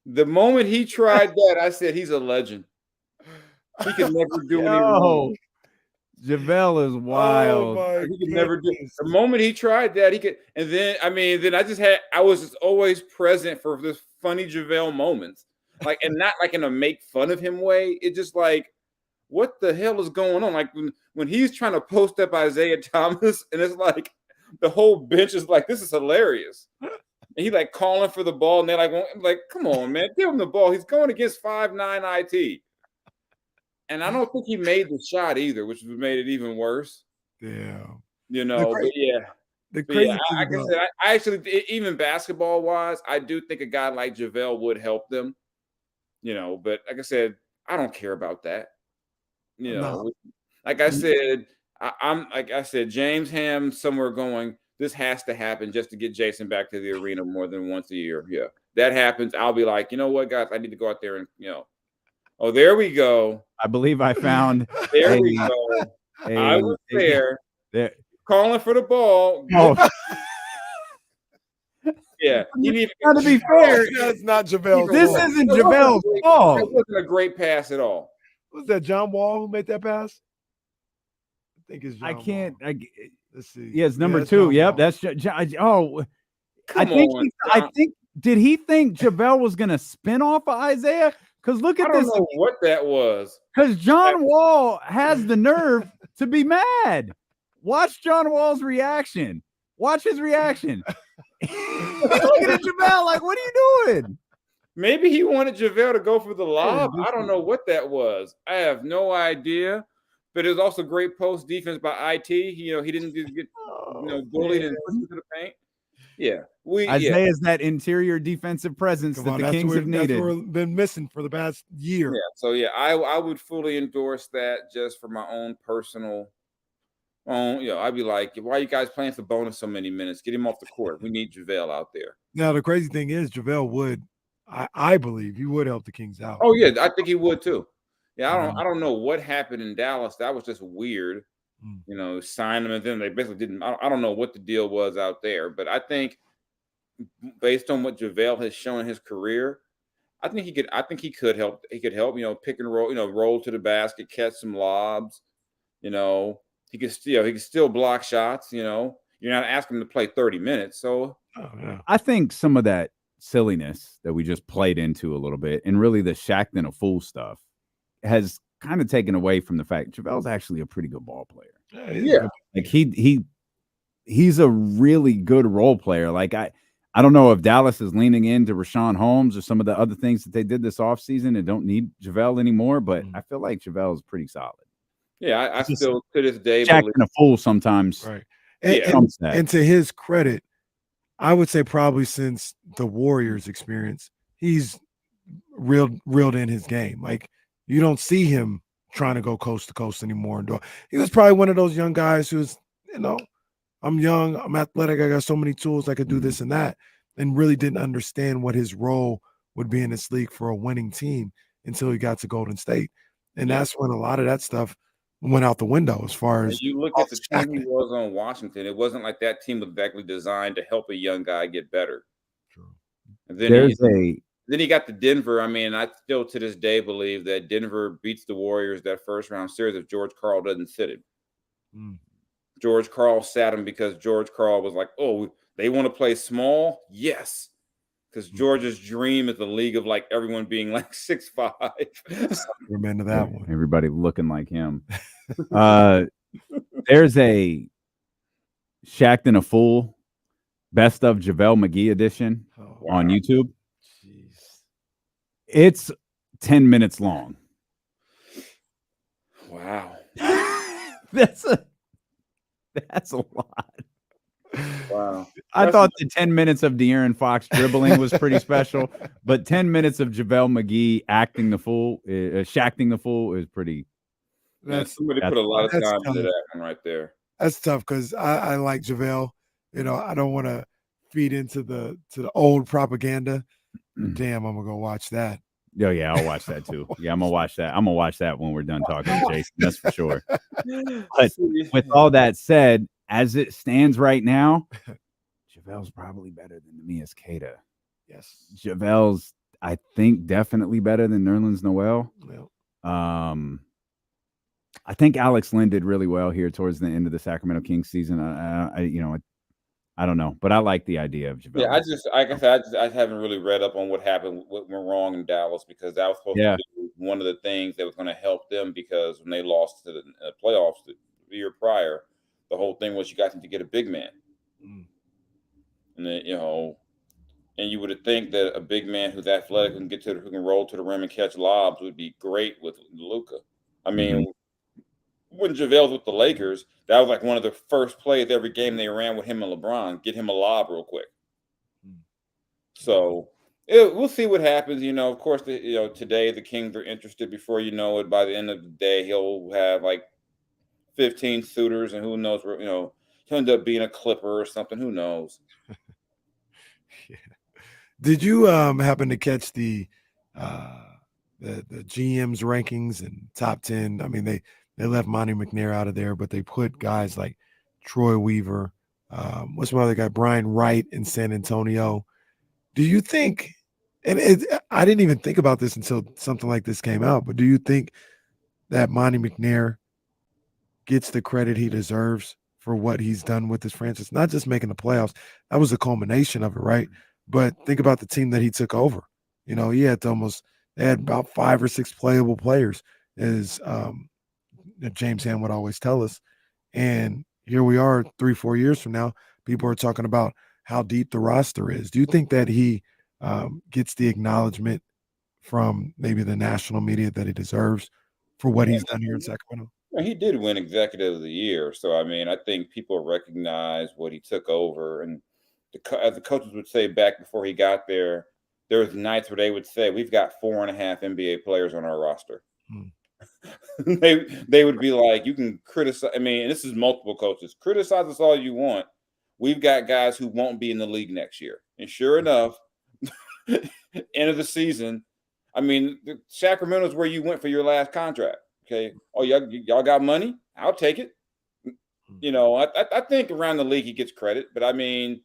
The moment he tried that, I said he's a legend. He can never do any wrong. JaVale is wild. He could never do. The moment he tried that, he could. And then I was just always present for this funny JaVale moments, like, and not like in a make fun of him way. It just like, what the hell is going on? Like when he's trying to post up Isaiah Thomas, and it's like the whole bench is like, this is hilarious. And he like calling for the ball, and they're like, come on, man, give him the ball. He's going against 5'9" IT. And I don't think he made the shot either, which made it even worse. Yeah. The crazy thing like I said, I actually, even basketball wise, I do think a guy like JaVale would help them. But like I said, I don't care about that. Like I said, James Ham somewhere going, this has to happen just to get Jason back to the arena more than once a year. Yeah, that happens. I'll be like, you know what, guys, I need to go out there and oh, there we go. I believe I found. There we go. I was there calling for the ball. Oh. Yeah. To be fair, that's not JaVale's This fault. isn't JaVale's fault. It wasn't a great pass at all. Was that John Wall who made that pass? I think it's John Wall. Let's see. Yeah, it's number that's 2. John Yep, Wall. that's I think. Did he think JaVale was gonna spin off of Isaiah? Because look at I don't this. know what that was. Because John Wall has the nerve to be mad. Watch John Wall's reaction. Watch his reaction. Looking at JaVale like, what are you doing? Maybe he wanted JaVale to go for the lob. I don't know what that was. I have no idea. But it was also great post defense by IT. He didn't just get bullied and pushed into the paint. Yeah, Isaiah's that interior defensive presence that the Kings have needed. That's what we've been missing for the past year. Yeah, so I would fully endorse that just for my own personal. I'd be like, why are you guys playing for bonus so many minutes? Get him off the court. We need JaVale out there. Now the crazy thing is, JaVale would, I believe, he would help the Kings out. Oh yeah, I think he would too. Yeah, I don't know what happened in Dallas. That was just weird. Sign them and then they basically didn't. I don't know what the deal was out there, but I think based on what JaVale has shown in his career, I think he could help. He could help. Pick and roll. Roll to the basket, catch some lobs. He could still block shots. You're not asking him to play 30 minutes. So I think some of that silliness that we just played into a little bit, and really the Shackton a fool stuff, has kind of taken away from the fact JaVale's actually a pretty good ball player. Yeah. Like he's a really good role player. Like I don't know if Dallas is leaning into Rashawn Holmes or some of the other things that they did this offseason and don't need JaVale anymore, but I feel like JaVale is pretty solid. Yeah, I still to this day believe a fool sometimes. Right. And to his credit, I would say probably since the Warriors experience, he's reeled in his game. Like, you don't see him trying to go coast to coast anymore. He was probably one of those young guys who's, I'm young, I'm athletic, I got so many tools, I could do this and that, and really didn't understand what his role would be in this league for a winning team until he got to Golden State. And that's when a lot of that stuff went out the window as far as you look at the team he was on Washington. It wasn't like that team was exactly designed to help a young guy get better. True. And then then he got to Denver. I mean, I still to this day believe that Denver beats the Warriors that first round series if George Karl doesn't sit him. George Karl sat him because George Karl was like, oh, they want to play small? Yes. Because George's dream is a league of like everyone being like 6'5". Remember that one. Everybody looking like him. There's a Shackton a Fool best of JaVale McGee edition on YouTube. It's 10 minutes long. Wow. That's a lot. Wow. I thought the 10 minutes of De'Aaron Fox dribbling was pretty special, but 10 minutes of JaVale McGee acting the fool, Shacking the fool is pretty. Somebody put a lot of time into that one right there. That's tough because I like JaVale. I don't want to feed into the old propaganda. Damn, I'm gonna go watch that. Oh yeah, I'll watch that too. Yeah, I'm gonna watch that. I'm gonna watch that when we're done talking to Jason. That's for sure. But with all that said, as it stands right now, JaVale's probably better than Neemias Queta. Yes, JaVale's, I think, definitely better than Nerlens Noel. Well, I think Alex Lynn did really well here towards the end of the Sacramento Kings season. I don't know, but I like the idea of JaVale. Yeah, like I said, I haven't really read up on what happened, what went wrong in Dallas, because that was supposed to be one of the things that was going to help them, because when they lost to the playoffs the year prior, the whole thing was you got them to get a big man. And then, and you would think that a big man who's athletic and who can roll to the rim and catch lobs would be great with Luka. I mean, when JaVale was with the Lakers, that was like one of the first plays every game they ran with him and LeBron, get him a lob real quick. So we'll see what happens. Of course, today the Kings are interested. Before you know it, by the end of the day, he'll have like 15 suitors, and who knows where, he'll end up being a Clipper or something. Who knows? Did you happen to catch the GM's rankings and top 10? I mean, they left Monte McNair out of there, but they put guys like Troy Weaver, what's my other guy, Brian Wright in San Antonio. Do you think, and I didn't even think about this until something like this came out, but do you think that Monte McNair gets the credit he deserves for what he's done with this franchise? Not just making the playoffs. That was the culmination of it, right? But think about the team that he took over. They had about 5 or 6 playable players, as James Ham would always tell us. And here we are 3-4 years from now, people are talking about how deep the roster is. Do you think that he gets the acknowledgement from maybe the national media that he deserves for what he's done here in Sacramento? He did win Executive of the Year. So, I mean, I think people recognize what he took over. And as the coaches would say back before he got there was nights where they would say, we've got 4.5 NBA players on our roster. They would be like, you can criticize. I mean, and this is multiple coaches. Criticize us all you want. We've got guys who won't be in the league next year. And sure enough, end of the season, I mean, Sacramento's where you went for your last contract. Okay. Oh, y'all got money? I'll take it. I think around the league he gets credit, but I mean,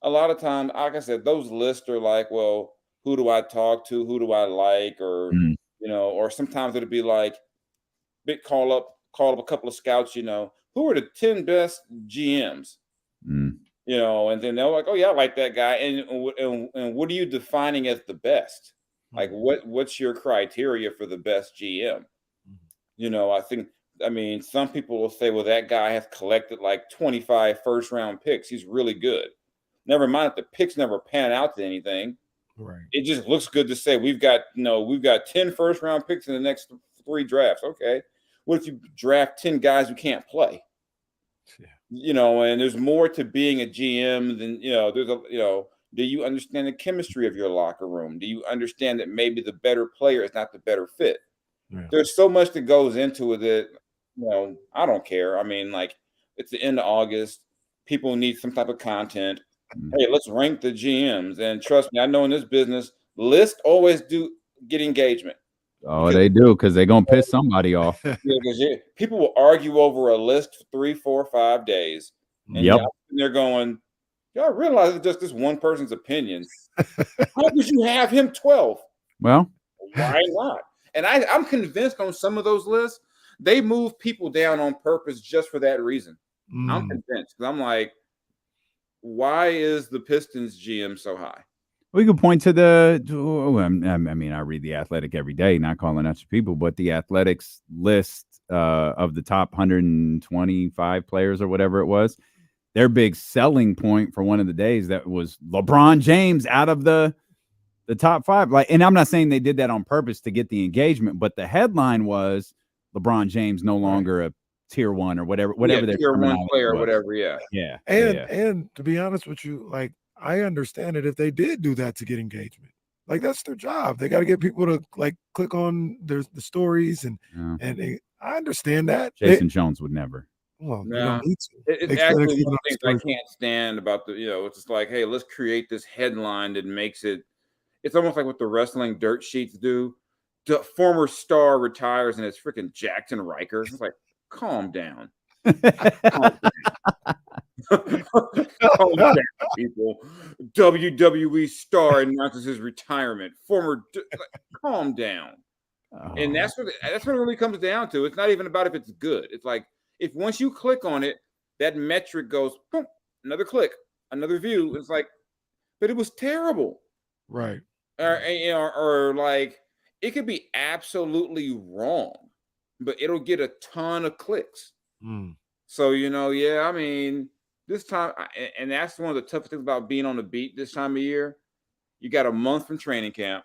a lot of times, like I said, those lists are like, well, who do I talk to? Who do I like? Or, or sometimes it'll be like, call up a couple of scouts, who are the 10 best GMs? And then they're like, oh yeah, I like that guy. And what are you defining as the best? Like what's your criteria for the best GM? I mean, some people will say, well, that guy has collected like 25 first-round picks. He's really good. Never mind if the picks never pan out to anything. Right. It just looks good to say we've got 10 first-round picks in the next 3 drafts. Okay. What if you draft 10 guys who can't play? Yeah. And there's more to being a GM than, do you understand the chemistry of your locker room? Do you understand that maybe the better player is not the better fit? Yeah. There's so much that goes into it that, I don't care. I mean, like, it's the end of August. People need some type of content. Hey, let's rank the GMs. And trust me, I know in this business, lists always do get engagement. Oh, they do, because they're going to piss somebody off. People will argue over a list for 3, 4, 5 days. And they're going, y'all realize it's just this one person's opinion. How could you have him 12? Well, why not? And I'm convinced on some of those lists, they move people down on purpose just for that reason. I'm convinced, because I'm like, why is the Pistons GM so high? We could point to I read The Athletic every day, not calling out your people, but The Athletic's list of the top 125 players or whatever it was, their big selling point for one of the days, that was LeBron James out of the top 5. Like, and I'm not saying they did that on purpose to get the engagement, but the headline was LeBron James no longer a tier 1 or whatever their tier 1 player or whatever. Yeah. And to be honest with you, like, I understand it if they did do that to get engagement. Like, that's their job. They got to get people to like click on the stories and I understand that. Jason Jones would never. Well, you don't need to. It's actually one thing I can't stand about it's just like, hey, let's create this headline that makes it. It's almost like what the wrestling dirt sheets do. The former star retires and it's freaking Jackson Riker. It's like, calm down. Calm down, people. WWE star announces his retirement. Calm down. And that's what it really comes down to. It's not even about if it's good. It's like if once you click on it, that metric goes boom, another click, another view. It's like, but it was terrible. Right. Or like it could be absolutely wrong, but it'll get a ton of clicks. So yeah, I mean, this time, and that's one of the toughest things about being on the beat this time of year. You got a month from training camp.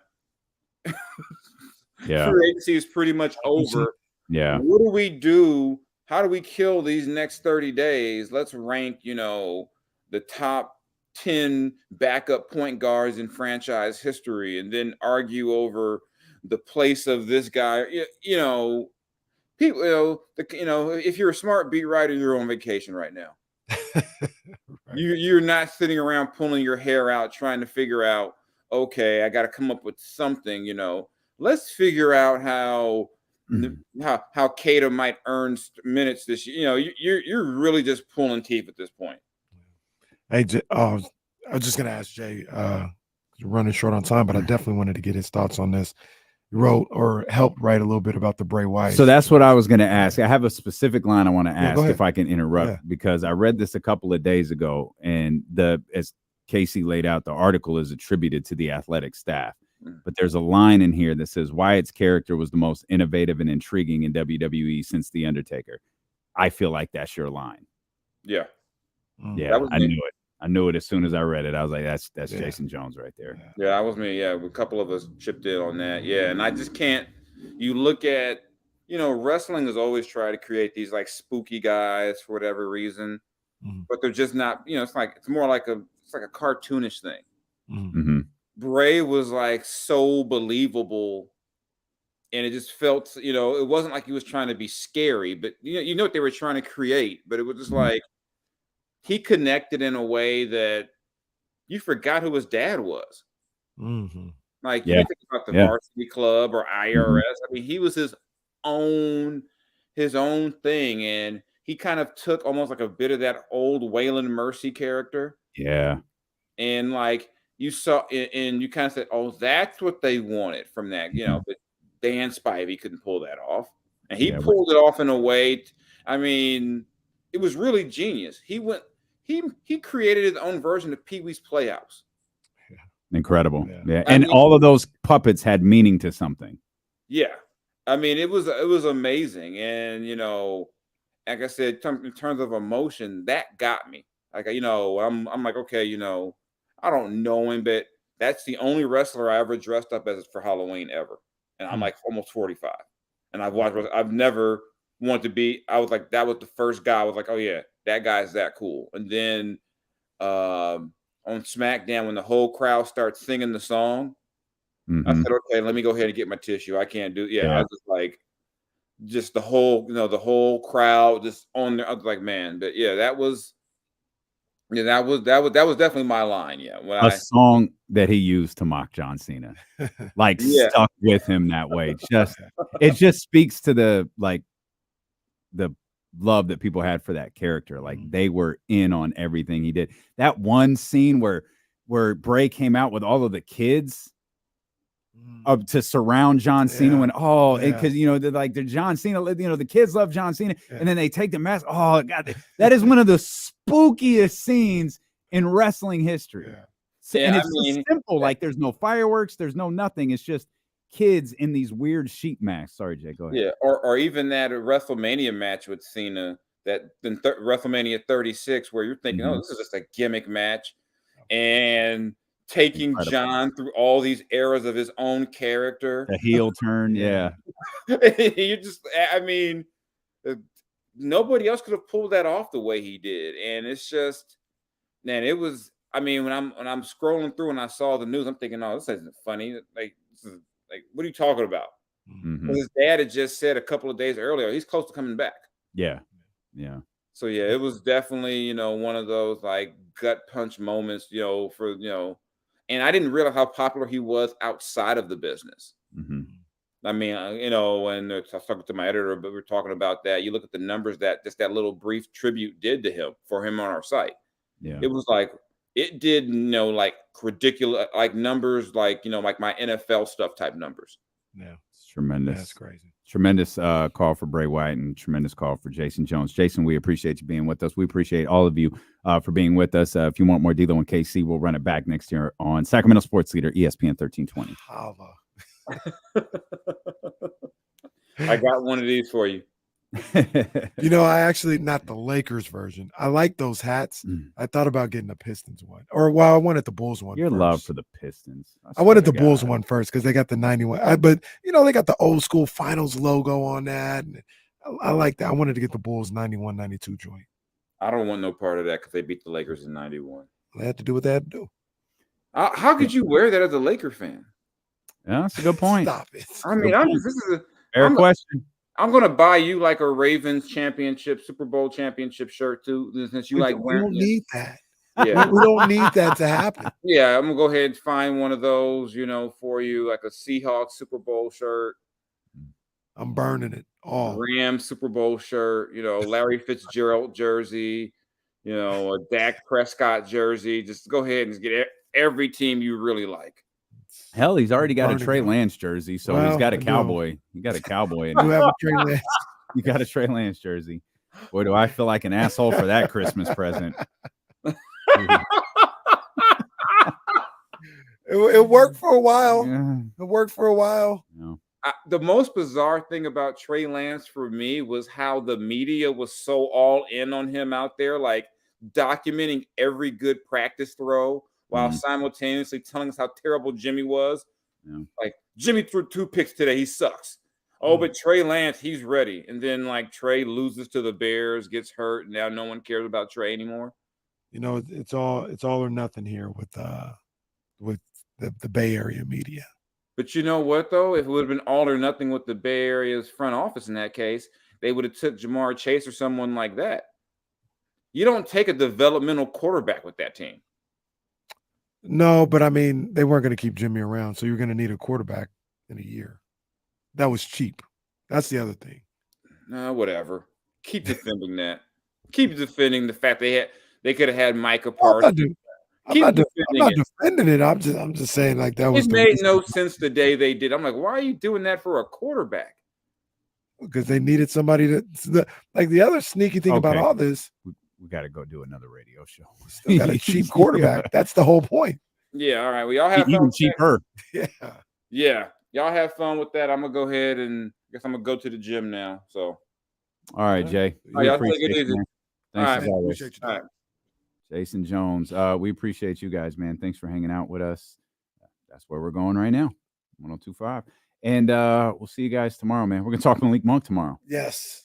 Yeah, free agency is pretty much over. Yeah, what do we do? How do we kill these next 30 days? Let's rank, the top 10 backup point guards in franchise history, and then argue over the place of this guy. People, if you're a smart beat writer, you're on vacation right now. Right. You're not sitting around pulling your hair out trying to figure out, okay, I got to come up with something. Let's figure out how Cato might earn minutes this year. You're really just pulling teeth at this point. Hey, I was just gonna ask Jay. Running short on time, but I definitely wanted to get his thoughts on this. You wrote or helped write a little bit about the Bray Wyatt. So that's what I was going to ask. I have a specific line I want to ask if I can interrupt because I read this a couple of days ago, and as Casey laid out, the article is attributed to the athletic staff. But there's a line in here that says Wyatt's character was the most innovative and intriguing in WWE since The Undertaker. I feel like that's your line. Yeah. Yeah, I knew it. I knew it as soon as I read it. I was like, that's Jason Jones right there. Yeah, that was me. Yeah, a couple of us chipped in on that. Yeah, and I just can't. You look at, wrestling has always tried to create these like spooky guys for whatever reason, but they're just not. It's more like a cartoonish thing. Bray was like so believable, and it just felt, it wasn't like he was trying to be scary, but you know what they were trying to create, but it was just like. He connected in a way that you forgot who his dad was. Like, you think about the Varsity Club or IRS. I mean, he was his own thing. And he kind of took almost like a bit of that old Waylon Mercy character. Yeah. And like you saw, and you kind of said, oh, that's what they wanted from that. But Dan Spivey couldn't pull that off. And he pulled it off in a way. I mean, it was really genius. He created his own version of Pee-wee's Playhouse. Incredible. Yeah. And all of those puppets had meaning to something. Yeah. I mean, it was amazing. And, like I said, in terms of emotion, that got me. Like, I'm like, okay, I don't know him, but that's the only wrestler I ever dressed up as for Halloween ever. And I'm like almost 45. And I've never wanted to be. I was like, that was the first guy. I was like, oh yeah, that guy's that cool. And then on SmackDown, when the whole crowd starts singing the song, I said, okay, let me go ahead and get my tissue. I can't do. I was just like, the whole crowd just on there. I was like, man, but that was definitely my line. Yeah, when song that he used to mock John Cena, like stuck with him that way. It just speaks to the love that people had for that character. Like they were in on everything he did. That one scene where Bray came out with all of the kids to surround John Cena because they're John Cena, the kids love John Cena, and then they take the mask. Oh God, that is one of the spookiest scenes in wrestling history. And it's so simple. Like there's no fireworks, there's no nothing. It's just kids in these weird sheep masks. Sorry, Jay, go ahead. Yeah, or even that WrestleMania match with Cena, that in WrestleMania 36, where you're thinking, oh, this is just a gimmick match, and taking John through all these eras of his own character, the heel turn, you just, I mean, nobody else could have pulled that off the way he did, and it's just, man, it was. I mean, when I'm scrolling through and I saw the news, I'm thinking, oh, this isn't funny. Like, what are you talking about? His dad had just said a couple of days earlier, he's close to coming back. Yeah. So it was definitely, one of those like gut punch moments, and I didn't realize how popular he was outside of the business. I mean, when I was talking to my editor, but we were talking about that. You look at the numbers that just that little brief tribute did to him for him on our site. Yeah, it was like. It did, like ridiculous, like numbers, like, like my NFL stuff type numbers. Yeah, it's Tremendous. That's crazy. Tremendous call for Bray Wyatt and tremendous call for Jason Jones. Jason, we appreciate you being with us. We appreciate all of you for being with us. If you want more D'Lo and KC, we'll run it back next year on Sacramento Sports Leader, ESPN 1320. I got one of these for you. I actually, not the Lakers version. I like those hats. I thought about getting the Pistons one. I wanted the Bulls one. Your first. love for the Pistons. I wanted the Bulls one first because they got the 91. But they got the old school finals logo on that. And I like that. I wanted to get the Bulls 91-92 joint. I don't want no part of that because they beat the Lakers in 91. They had to do what they had to do. How could you wear that as a Laker fan? Yeah, that's a good point. Stop it. I mean, this is a fair question. I'm gonna buy you like a Ravens championship, Super Bowl championship shirt too, since you like wearing. We don't need that. Yeah, we don't need that to happen. Yeah, I'm gonna go ahead and find one of those, for you, like a Seahawks Super Bowl shirt. I'm burning it all. Rams Super Bowl shirt, Larry Fitzgerald jersey, a Dak Prescott jersey. Just go ahead and get every team you really like. Hell, he's already got a Trey Lance jersey, so he's got a cowboy. You got a cowboy. You have a Trey Lance. You got a Trey Lance jersey. Boy, do I feel like an asshole for that Christmas present. It worked for a while. Yeah. It worked for a while. No. The most bizarre thing about Trey Lance for me was how the media was so all in on him out there, like documenting every good practice throw while simultaneously telling us how terrible Jimmy was. Yeah. Like, Jimmy threw 2 picks today. He sucks. Oh, but Trey Lance, he's ready. And then, Trey loses to the Bears, gets hurt, and now no one cares about Trey anymore. It's all or nothing here with the Bay Area media. But you know what, though? If it would have been all or nothing with the Bay Area's front office in that case, they would have took Jamar Chase or someone like that. You don't take a developmental quarterback with that team. No, but I mean, they weren't going to keep Jimmy around, so you're going to need a quarterback in a year. That was cheap. That's the other thing. No, whatever. Keep defending that. Keep defending the fact they could have had Micah Parsons. I'm not defending it. I'm just saying that was. It made no sense the day they did. I'm like, why are you doing that for a quarterback? Because they needed somebody the other sneaky thing about all this. We got to go do another radio show. Still got a cheap quarterback. That's the whole point. Yeah. All right. We all have fun. Even cheaper. Yeah. Y'all have fun with that. I'm gonna go ahead and I guess I'm gonna go to the gym now. So. All right, Jay. Y'all take it easy. Thanks as always. Appreciate you. All right. Jason Jones. We appreciate you guys, man. Thanks for hanging out with us. That's where we're going right now. 102.5. And we'll see you guys tomorrow, man. We're gonna talk to Malik Monk tomorrow. Yes.